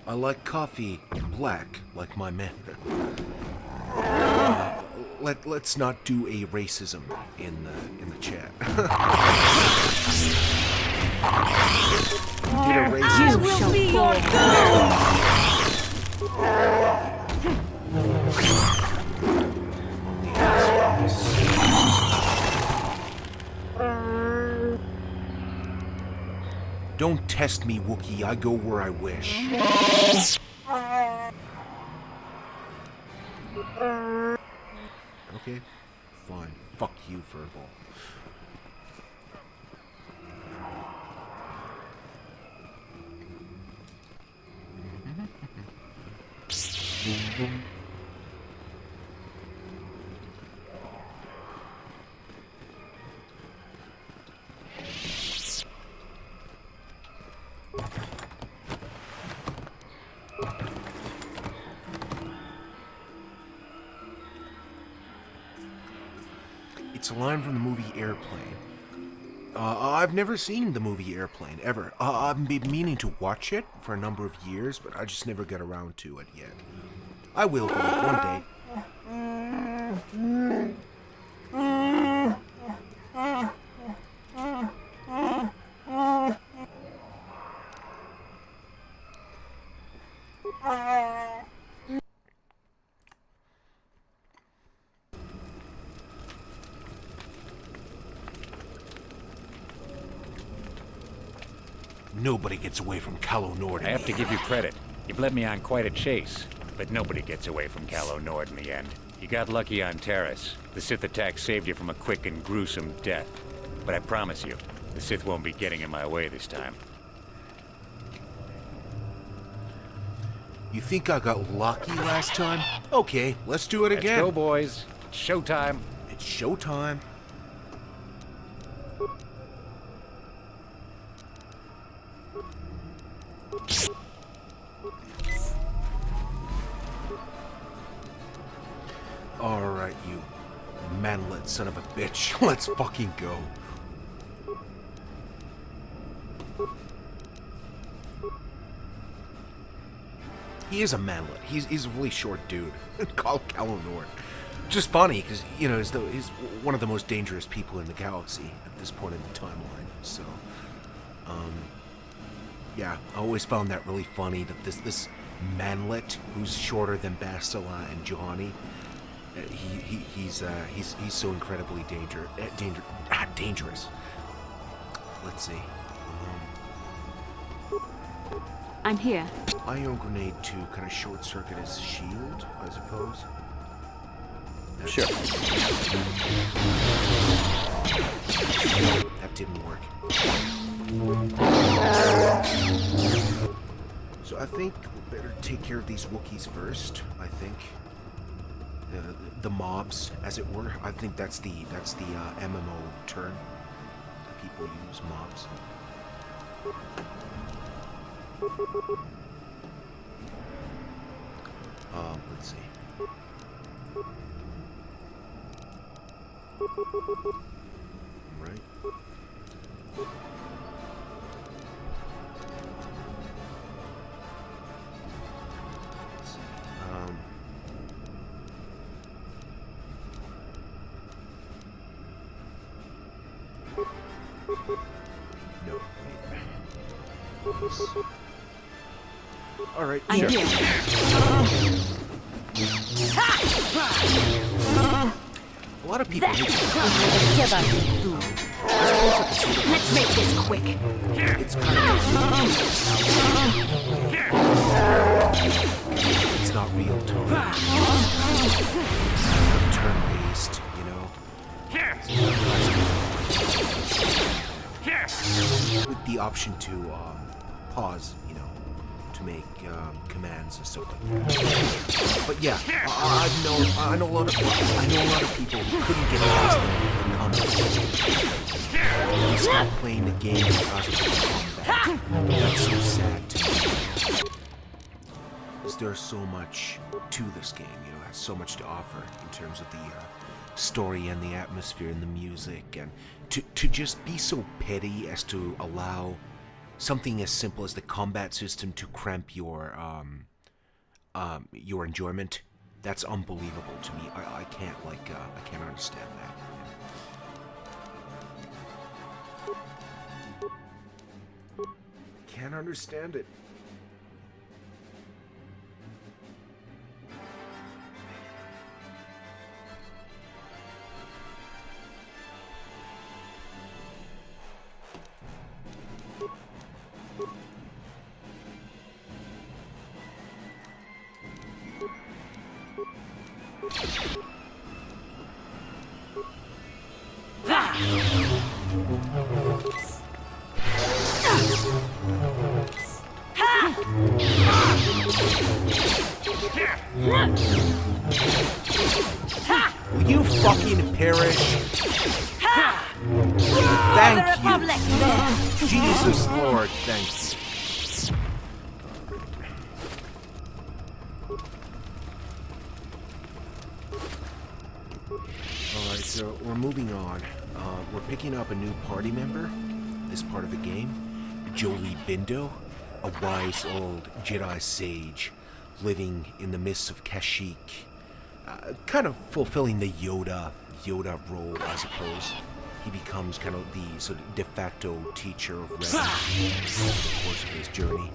I like coffee black, like my men. Let's not do a racism in the chat. Did a racism? You will be your doom! Don't test me, Wookiee. I go where I wish. Okay, fine. Fuck you, Verbal. It's a line from the movie Airplane. I've never seen the movie Airplane, ever. I've been meaning to watch it for a number of years, but I just never got around to it yet. I will be, one day. Nobody gets away from Calo Nord. I have to give you credit. You've led me on quite a chase, but nobody gets away from Calo Nord in the end. You got lucky on Terrace. The Sith attack saved you from a quick and gruesome death. But I promise you, the Sith won't be getting in my way this time. You think I got lucky last time? Okay, let's do it again. Let's go, boys. It's showtime. It's showtime. Alright, you manlet son of a bitch. Let's fucking go. He is a manlet. He's a really short dude. Called Calo Nord. Just funny, because, you know, he's one of the most dangerous people in the galaxy at this point in the timeline. So, yeah, I always found that really funny, that this manlet who's shorter than Bastila and Juhani, he's so incredibly dangerous. Let's see. I'm here. Ion grenade to kind of short circuit his shield, I suppose. Sure. That didn't work. So I think we better take care of these Wookiees first. I think the mobs, as it were. I think that's the MMO term that people use, mobs. Let's see. Right. Let's see. No, wait. All right. I'm here. A lot of people hate Let's make this quick. It's kind of it's not real time. Turn-based, you know. With the option to pause, you know, to make commands and stuff like that. But yeah, I know a lot of people who couldn't get past the combat. They stopped playing the game because of the combat. That's so sad to me. Because there's so much to this game, you know, it has so much to offer in terms of the story and the atmosphere and the music, and to just be so petty as to allow something as simple as the combat system to cramp your enjoyment. That's unbelievable to me. I can't understand that. Can't understand it. Will you fucking perish? Thank you. Jesus Lord, thank you. Alright, so we're moving on. We're picking up a new party member, this part of the game. Jolie Bindo, a wise old Jedi sage living in the midst of Kashyyyk. Kind of fulfilling the Yoda role, I suppose. He becomes kind of the sort of de facto teacher of Revan over the course of his journey.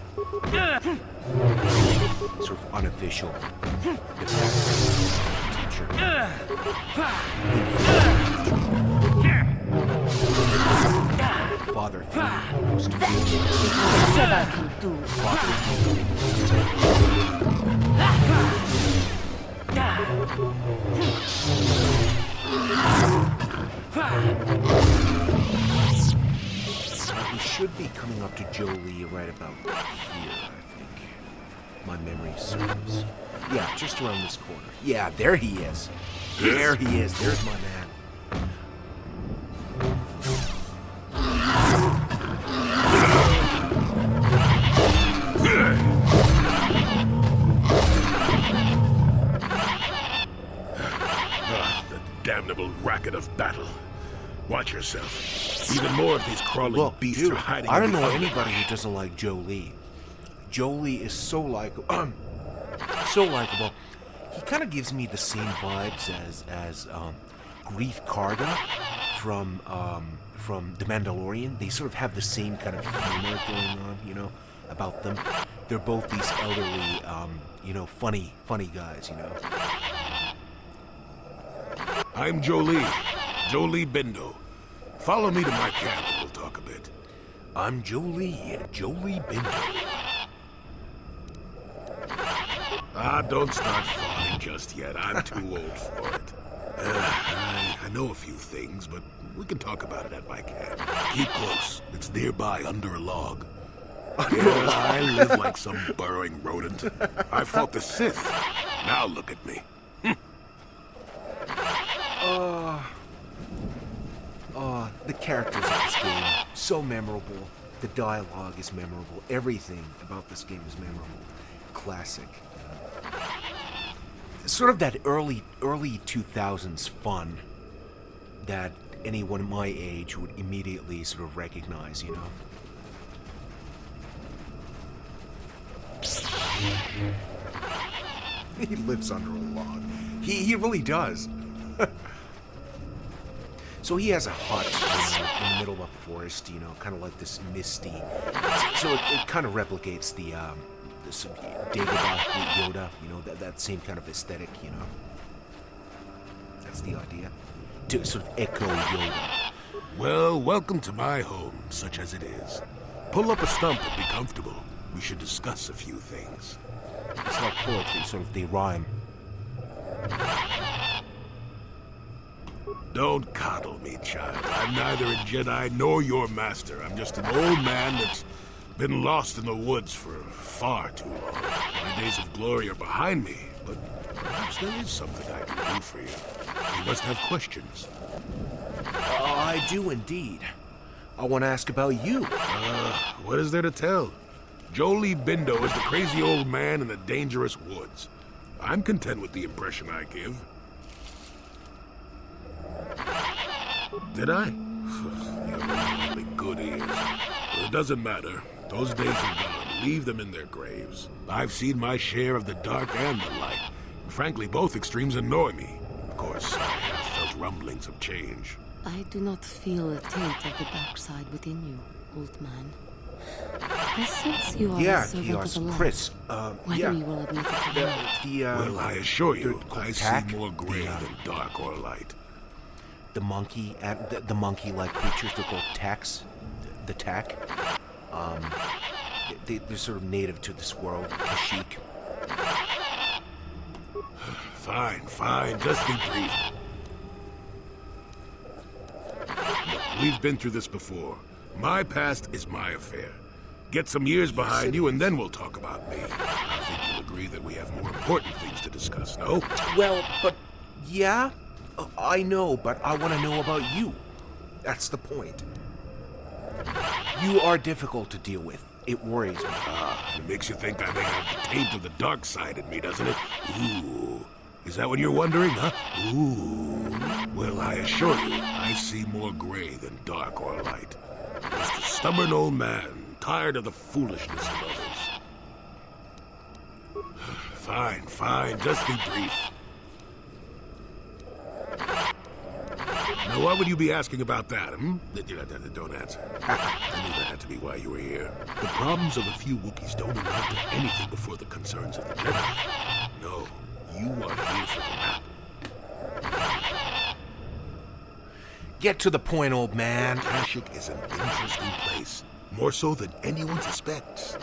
Sort of unofficial de facto teacher. Father we should be coming up to Jolie right about here, I think. My memory serves. Yeah, just around this corner. Yeah, there he is. There he is. There's my man. The damnable racket of battle. Watch yourself. Even more of these crawling beasts are hiding. I don't know anybody who doesn't like Jolie. Jolie is so likable. So likable. He kind of gives me the same vibes as Grief Karga from The Mandalorian. They sort of have the same kind of humor going on, you know, about them. They're both these elderly, you know, funny guys, you know. I'm Jolie Bindo. Follow me to my camp and we'll talk a bit. I'm Jolie Bindo. Don't start fawning just yet. I'm too old for it. I know a few things, but we can talk about it at my camp. Keep close. It's nearby under a log. Yes, I live like some burrowing rodent. I fought the Sith. Now look at me. The characters of this game, so memorable. The dialogue is memorable. Everything about this game is memorable. Classic. Sort of that early 2000s fun that anyone my age would immediately sort of recognize, you know? He lives under a log. He really does. So he has a hut, you know, in the middle of a forest, you know, kind of like this misty. So it kind of replicates the this Dagobah with Yoda, you know, that same kind of aesthetic, you know. That's the idea. to sort of echo Yoda. Well, welcome to my home, such as it is. Pull up a stump and be comfortable. We should discuss a few things. It's like poetry, sort of, they rhyme. Don't coddle me, child. I'm neither a Jedi nor your master. I'm just an old man that's been lost in the woods for far too long. My days of glory are behind me, but perhaps there is something I can do for you. You must have questions. I do indeed. I want to ask about you. What is there to tell? Jolie Bindo is the crazy old man in the dangerous woods. I'm content with the impression I give. Did I? You have really good ears. Well, it doesn't matter. Those days are gone. Leave them in their graves. I've seen my share of the dark and the light. Frankly, both extremes annoy me. Of course, I have felt rumblings of change. I do not feel a taint of the dark side within you, old man. I sense you are a servant of the light. Chris, whether you will admit it or not. Well, I assure you, I see more gray than dark or light. The monkey and the monkey-like creatures, they're called Tax. The Tack. They're sort of native to this world. Kashyyyk. Fine. Just be brief. Look, we've been through this before. My past is my affair. Get some years behind you, and then we'll talk about me. I think you'll agree that we have more important things to discuss, no? Well, but yeah, I know, but I want to know about you. That's the point. You are difficult to deal with. It worries me. It makes you think I may have the taint of the dark side in me, doesn't it? Ooh. Is that what you're wondering, huh? Ooh. Well, I assure you, I see more gray than dark or light. Just a stubborn old man, tired of the foolishness of others. Fine. Just be brief. Now, why would you be asking about that, Don't answer. I knew that had to be why you were here. The problems of a few Wookiees don't amount to anything before the concerns of the Jedi. No, you are here for the map. Get to the point, old man. Kashyyyk is an interesting place. More so than anyone suspects.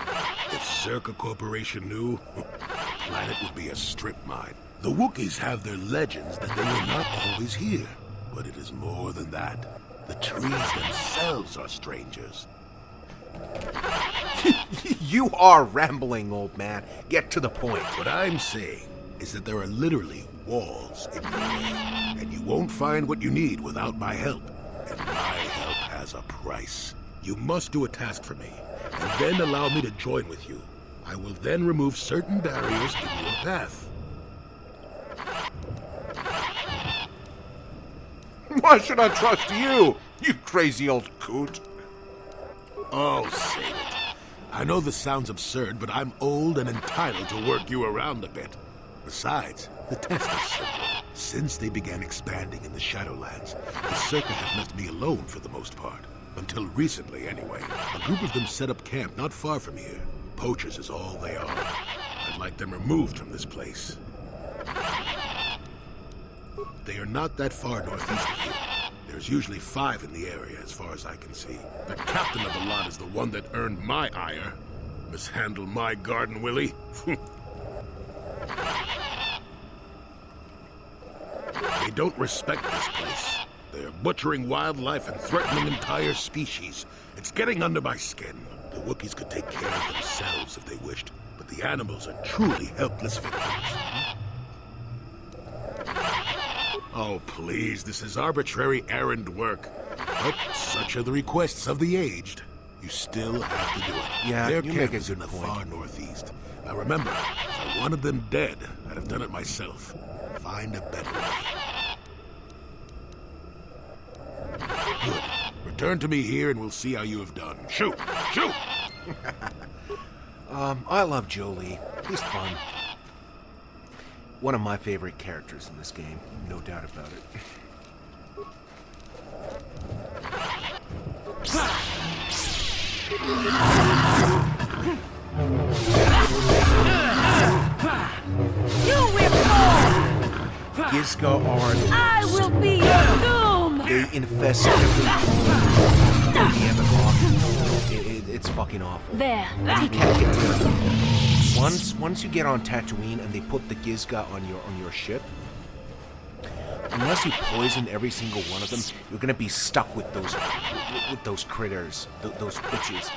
If Zerka Corporation knew, the planet would be a strip mine. The Wookiees have their legends that they were not always here. But it is more than that. The trees themselves are strangers. You are rambling, old man. Get to the point. What I'm saying is that there are literally walls in your way, and you won't find what you need without my help. And my help has a price. You must do a task for me, and then allow me to join with you. I will then remove certain barriers in your path. Why should I trust you, you crazy old coot? Oh, save it. I know this sounds absurd, but I'm old and entitled to work you around a bit. Besides, the test is simple. Since they began expanding in the Shadowlands, the Circa have left me alone for the most part. Until recently, anyway. A group of them set up camp not far from here. Poachers is all they are. I'd like them removed from this place. They are not that far northeast of here. There's usually 5 in the area, as far as I can see. The captain of the lot is the one that earned my ire. Mishandle my garden, Willie. They don't respect this place. They are butchering wildlife and threatening entire species. It's getting under my skin. The Wookiees could take care of themselves if they wished, but the animals are truly helpless victims. Oh, please, this is arbitrary errand work. But such are the requests of the aged. You still have to do it. Yeah, their you camp make a is in good the point. far northeast. Now remember, if I wanted them dead, I'd have done it myself. Find a better way. Good. Return to me here and we'll see how you have done. Shoot! Shoot! I love Jolie. He's fun. One of my favorite characters in this game, no doubt about it. You will fall! Gizka Arn. I will be your doom! They infest every it's fucking awful. There. You can't get rid of them. Once you get on Tatooine and they put the Gizga on your ship, unless you poison every single one of them, you're gonna be stuck with those critters, those bitches,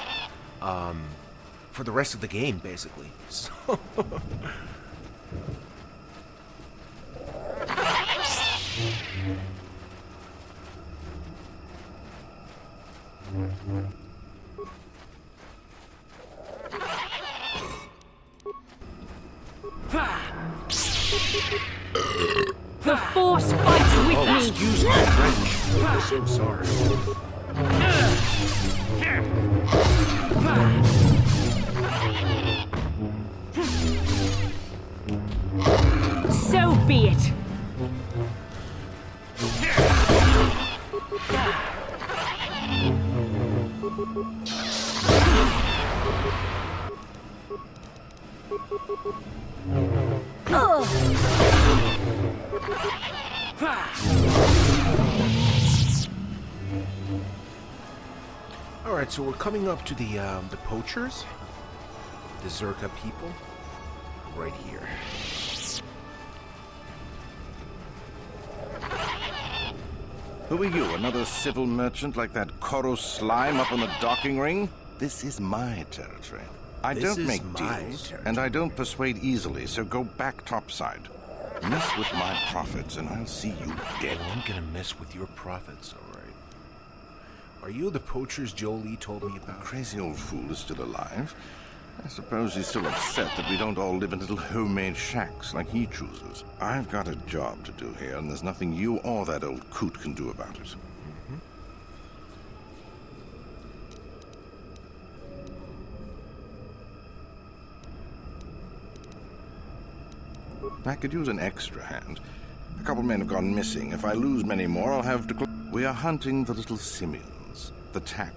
for the rest of the game, basically. So. The Force fights with me! Excuse my French. I'm so sorry. So be it! Alright, so we're coming up to the poachers, the Zerka people, right here. Who are you, another civil merchant like that Koros slime up on the docking ring? This is my territory. I don't make deals, and I don't persuade easily, so go back topside. Mess with my profits, and I'll see you dead. I'm gonna mess with your profits, alright. Are you the poachers Jolie told me about? The crazy old fool is still alive. I suppose he's still upset that we don't all live in little homemade shacks like he chooses. I've got a job to do here, and there's nothing you or that old coot can do about it. I could use an extra hand. A couple men have gone missing. If I lose many more, I'll have to... We are hunting the little simians, the tack.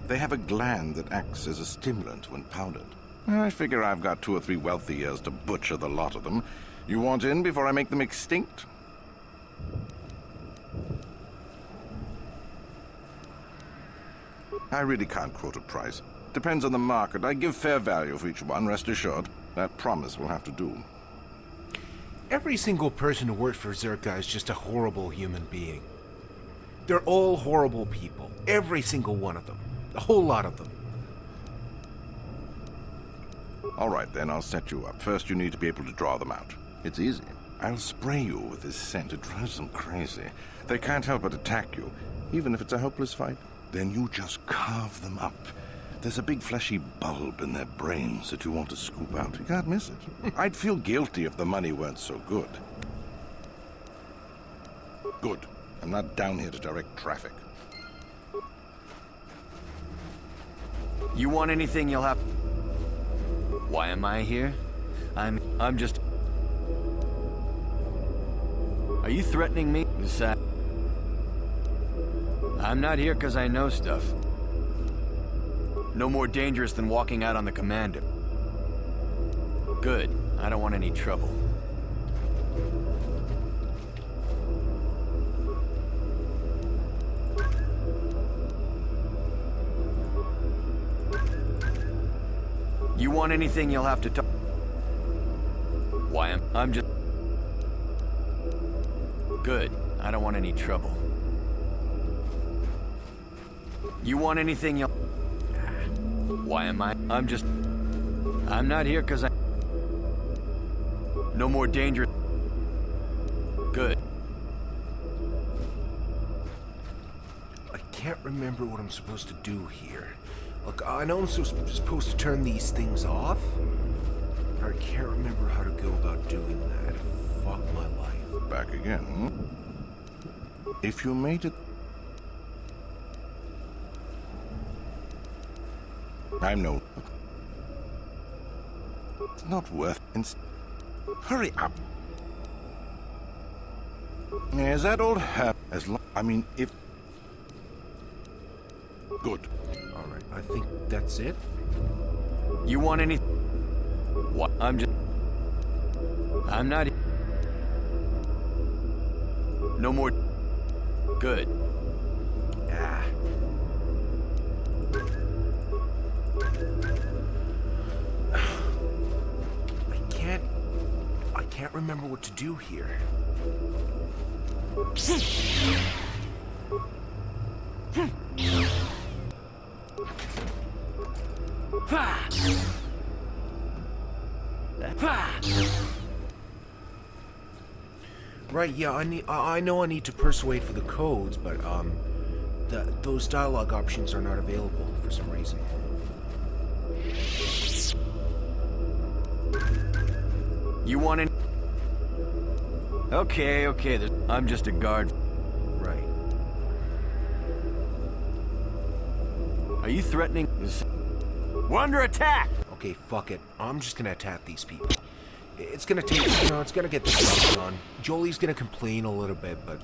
They have a gland that acts as a stimulant when powdered. I figure I've got 2 or 3 wealthy years to butcher the lot of them. You want in before I make them extinct? I really can't quote a price. Depends on the market. I give fair value for each one, rest assured. That promise will have to do. Every single person who works for Zerka is just a horrible human being. They're all horrible people. Every single one of them. A whole lot of them. All right, then, I'll set you up. First, you need to be able to draw them out. It's easy. I'll spray you with this scent. It drives them crazy. They can't help but attack you, even if it's a hopeless fight. Then you just carve them up. There's a big fleshy bulb in their brains that you want to scoop out. You can't miss it. I'd feel guilty if the money weren't so good. Good. I'm not down here to direct traffic. You want anything, you'll have... Why am I here? I'm just... Are you threatening me? I'm not here because I know stuff. No more dangerous than walking out on the commander. Good. I don't want any trouble. You want anything, you'll have to talk. Why I'm just... Good. I don't want any trouble. You want anything, you'll... Why am I'm just... I'm not here because I... No more danger. Good. I can't remember what I'm supposed to do here. Look, I know I'm supposed to turn these things off, but I can't remember how to go about doing that. Fuck my life. Back again, hmm? If you made it... I'm no... It's not worth... Hurry up. Is that old herb as long... I mean, if... Good. Alright, I think that's it. You want any... What? I'm just... I'm not... No more... Good. Ah. I can't remember what to do here. Right, yeah, I know I need to persuade for the codes, but those dialogue options are not available for some reason. You want in? Okay, I'm just a guard. Right. Are you threatening? We're under attack! Okay, fuck it. I'm just gonna attack these people. It's gonna take, it's gonna get the job done. Jolie's gonna complain a little bit, but...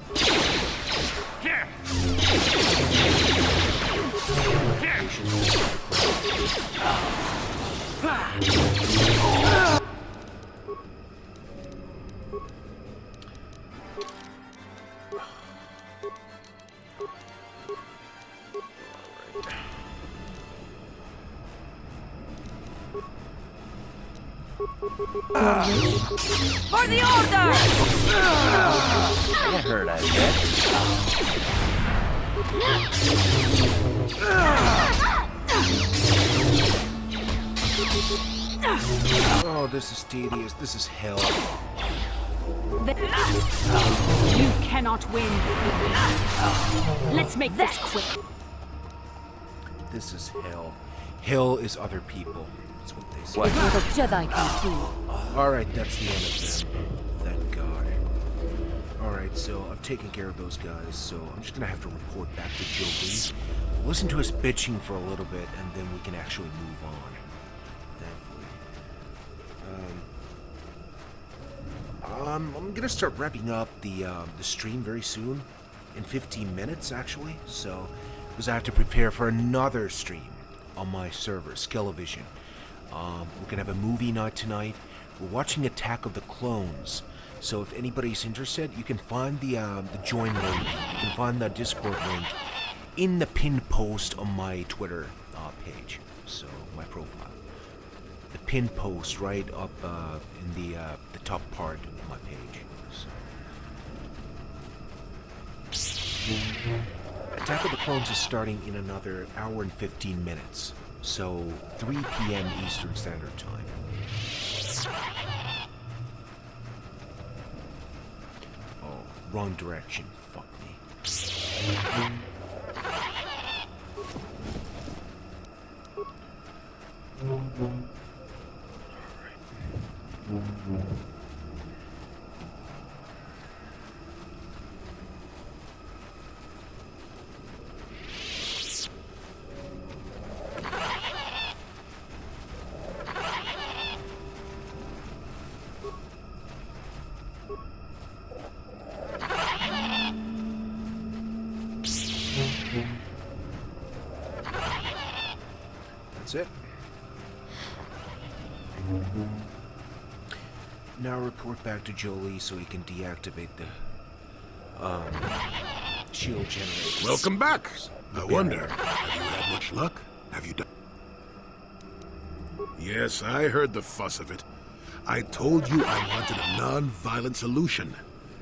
For the order! That hurt, I bet. Oh, this is tedious. This is hell. You cannot win. Let's make this quick. This is hell. Hell is other people. That's what they say. What the Jedi can do. Alright, that's the end of them. Thank God. Alright, so I've taken care of those guys, so I'm just gonna have to report back to Jolie. Listen to us bitching for a little bit, and then we can actually move on. Thankfully. I'm gonna start wrapping up the stream very soon. In 15 minutes, actually. So, because I have to prepare for another stream on my server, Skelevision. We're gonna have a movie night tonight. We're watching Attack of the Clones. So if anybody's interested, you can find the join link. You can find the Discord link in the pinned post on my Twitter page. So my profile, the pinned post right up in the top part of my page. So. Attack of the Clones is starting in another hour and 15 minutes. So 3 p.m. Eastern Standard Time. Oh, wrong direction. Fuck me. That's it. Now report back to Jolie so he can deactivate the shield generator. Welcome back. I wonder, have you had much luck? Have you done? Yes, I heard the fuss of it. I told you I wanted a non-violent solution,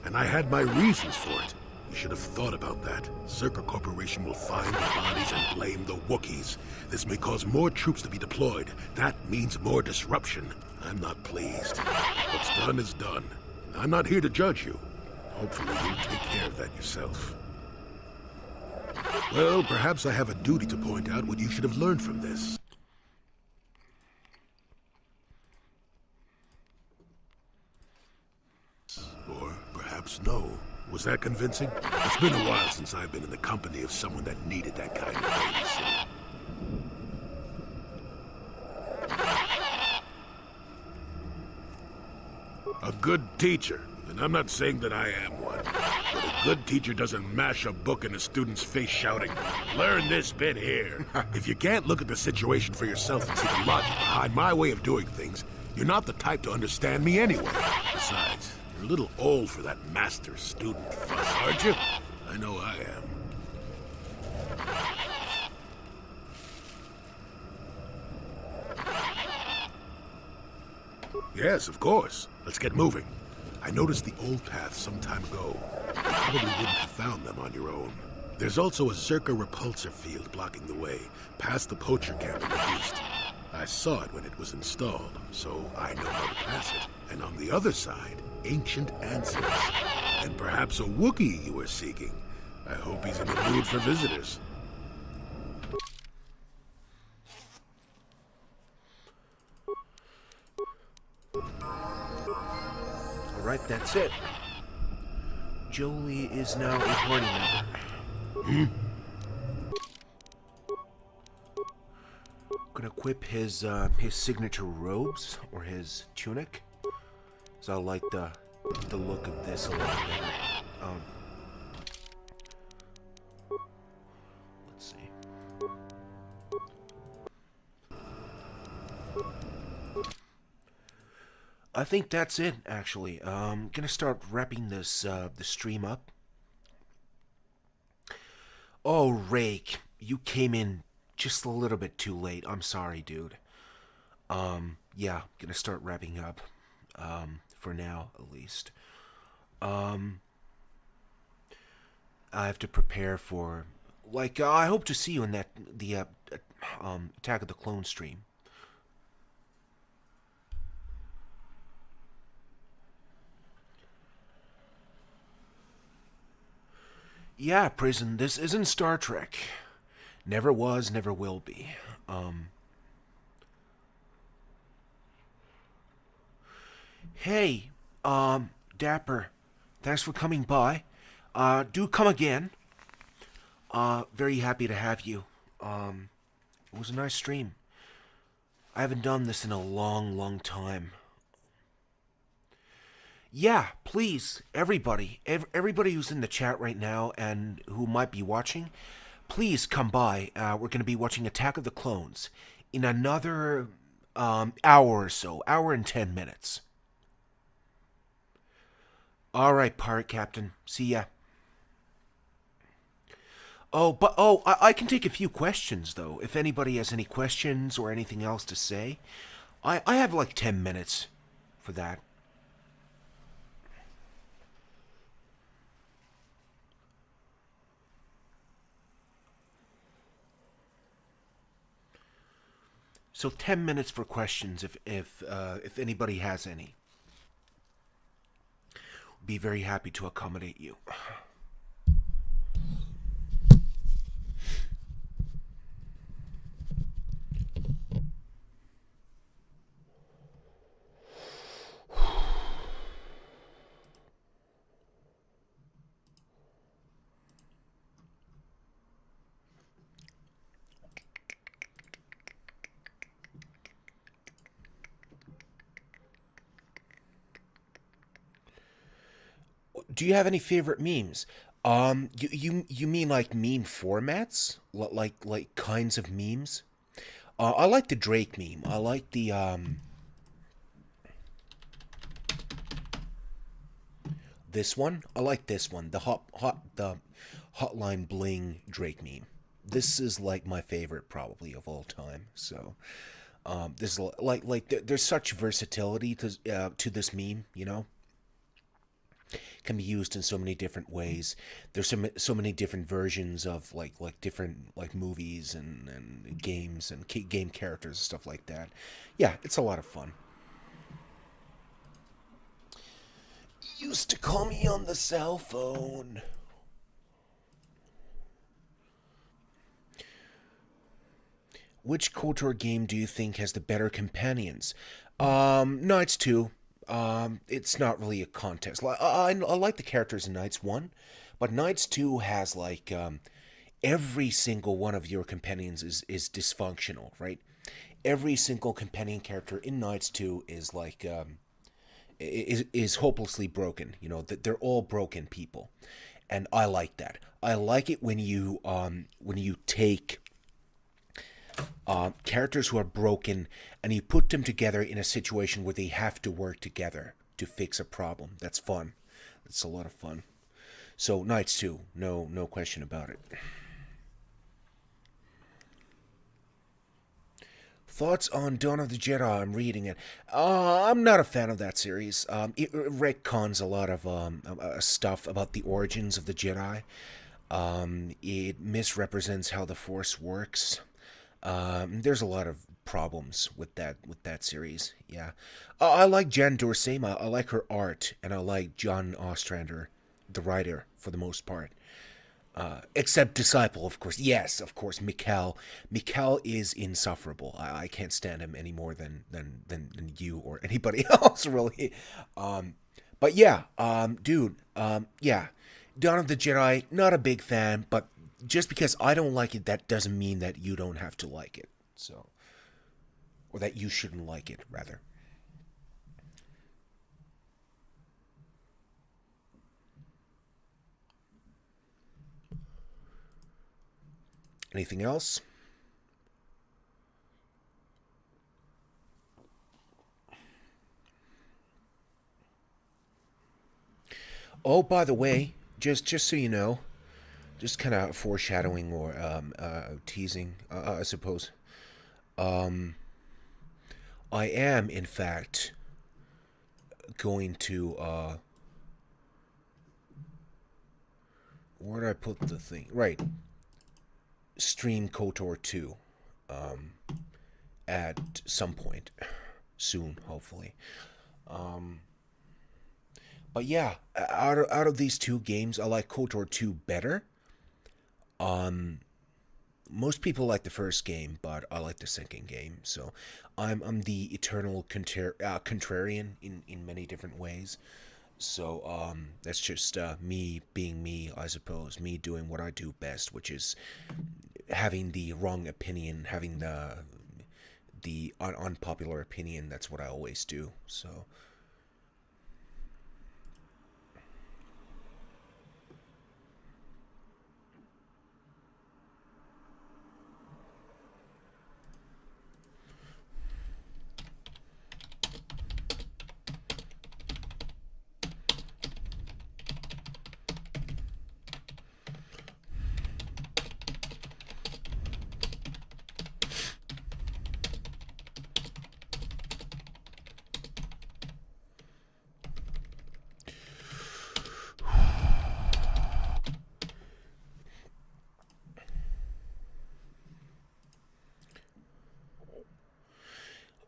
and I had my reasons for it. You should have thought about that. Zerka Corporation will find the bodies and blame the Wookiees. This may cause more troops to be deployed. That means more disruption. I'm not pleased. What's done is done. I'm not here to judge you. Hopefully you'll take care of that yourself. Well, perhaps I have a duty to point out what you should have learned from this. Or perhaps no. Was that convincing? It's been a while since I've been in the company of someone that needed that kind of babysitting. A good teacher, and I'm not saying that I am one, but a good teacher doesn't mash a book in a student's face shouting, "Learn this bit here." If you can't look at the situation for yourself and see the logic behind my way of doing things, you're not the type to understand me anyway. Besides, you're a little old for that master-student fuss, aren't you? I know I am. Yes, of course. Let's get moving. I noticed the old path some time ago. You probably wouldn't have found them on your own. There's also a Zerka repulsor field blocking the way, past the poacher camp in the east. I saw it when it was installed, so I know how to pass it. And on the other side, ancient answers. And perhaps a Wookiee you were seeking. I hope he's in the mood for visitors. Alright, that's it. Jolie is now a party member. Gonna equip his signature robes or his tunic. So I like the look of this a lot better. Let's see. I think that's it, actually. I'm gonna start wrapping this the stream up. Oh, Rake, you came in just a little bit too late. I'm sorry, dude. Yeah, gonna start wrapping up. For now, at least. I have to prepare for, like, I hope to see you in the Attack of the Clone stream. Yeah, Prison, this isn't Star Trek. Never was, never will be. Hey, Dapper, thanks for coming by. Do come again. Very happy to have you. It was a nice stream. I haven't done this in a long, long time. Yeah, please, everybody who's in the chat right now and who might be watching, please come by. We're going to be watching Attack of the Clones in another hour or so, hour and 10 minutes. All right, Pirate Captain. See ya. I can take a few questions, though. If anybody has any questions or anything else to say. I have like 10 minutes for that. So 10 minutes for questions if anybody has any. Be very happy to accommodate you. Do you have any favorite memes? You mean like meme formats? Like kinds of memes? I like the Drake meme. I like the this one. I like this one. The Hotline Bling Drake meme. This is like my favorite probably of all time. So this is like there's such versatility to this meme, you know? Can be used in so many different ways. There's so many different versions of like different like movies and games and game characters and stuff like that. Yeah, it's a lot of fun. Used to call me on the cell phone. Which KOTOR game do you think has the better companions? Knights 2. It's not really a contest. I like the characters in Knights 1, but Knights 2 has like every single one of your companions is dysfunctional, right? Every single companion character in Knights 2 is like is hopelessly broken. You know that they're all broken people, and I like that. I like it when you take characters who are broken and you put them together in a situation where they have to work together to fix a problem. That's fun. That's a lot of fun. So Knights 2, no question about it. Thoughts on Dawn of the Jedi? I'm reading it. I'm not a fan of that series. It retcons a lot of stuff about the origins of the Jedi. It misrepresents how the Force works. There's a lot of problems with that series. Yeah, I like Jan Dorsey. I like her art, and I like John Ostrander, the writer, for the most part. Except Disciple, of course. Yes, of course, Mikal. Mikal is insufferable. I can't stand him any more than you or anybody else, really. But yeah, dude, yeah. Dawn of the Jedi, not a big fan, but just because I don't like it, that doesn't mean that you don't have to like it. So, or that you shouldn't like it, rather. Anything else? Oh, by the way, just so you know, just kind of foreshadowing or teasing, I suppose. I am, in fact, going to where did I put the thing? Right. Stream KOTOR 2 at some point soon, hopefully. But yeah, out of these two games, I like KOTOR 2 better. Most people like the first game, but I like the second game. So I'm the eternal contrarian in many different ways. So that's just me being me, I suppose. Me doing what I do best, which is having the wrong opinion, having the unpopular opinion. That's what I always do. So.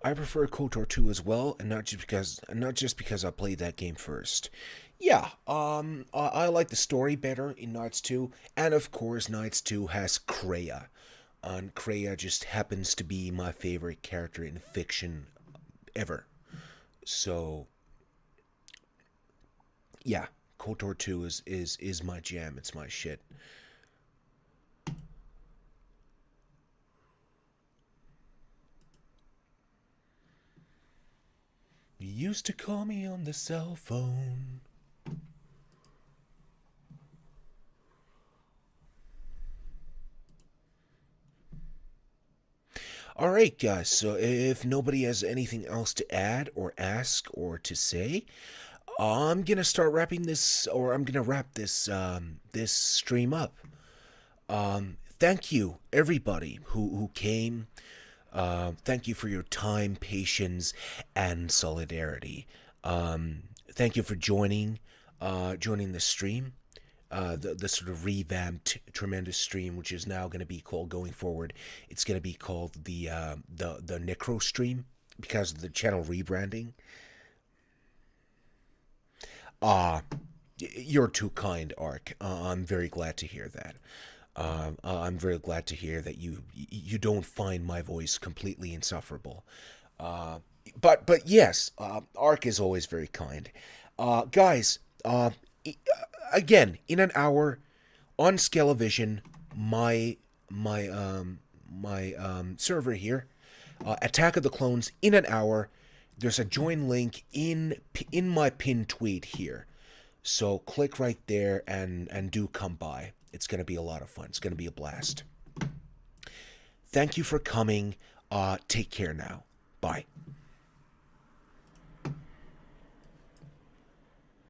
I prefer KOTOR 2 as well, and not just because I played that game first. Yeah, I like the story better in Knights 2, and of course Knights 2 has Kreia, and Kreia just happens to be my favorite character in fiction ever. So yeah, KOTOR 2 is my jam. It's my shit. You used to call me on the cell phone. Alright, guys, so if nobody has anything else to add or ask or to say, I'm gonna start wrapping this, or I'm gonna wrap this this stream up. Thank you, everybody who came. Thank you for your time, patience, and solidarity. Thank you for joining the stream, the sort of revamped, tremendous stream, which is now going to be called, going forward, it's going to be called the NecroStream because of the channel rebranding. You're too kind, Ark. I'm very glad to hear that. I'm very glad to hear that you don't find my voice completely insufferable. But yes, Ark is always very kind. Guys, again, in an hour, on Scalavision, my server here, Attack of the Clones, in an hour. There's a join link in my pinned tweet here. So click right there and do come by. It's going to be a lot of fun. It's going to be a blast. Thank you for coming. Take care now. Bye.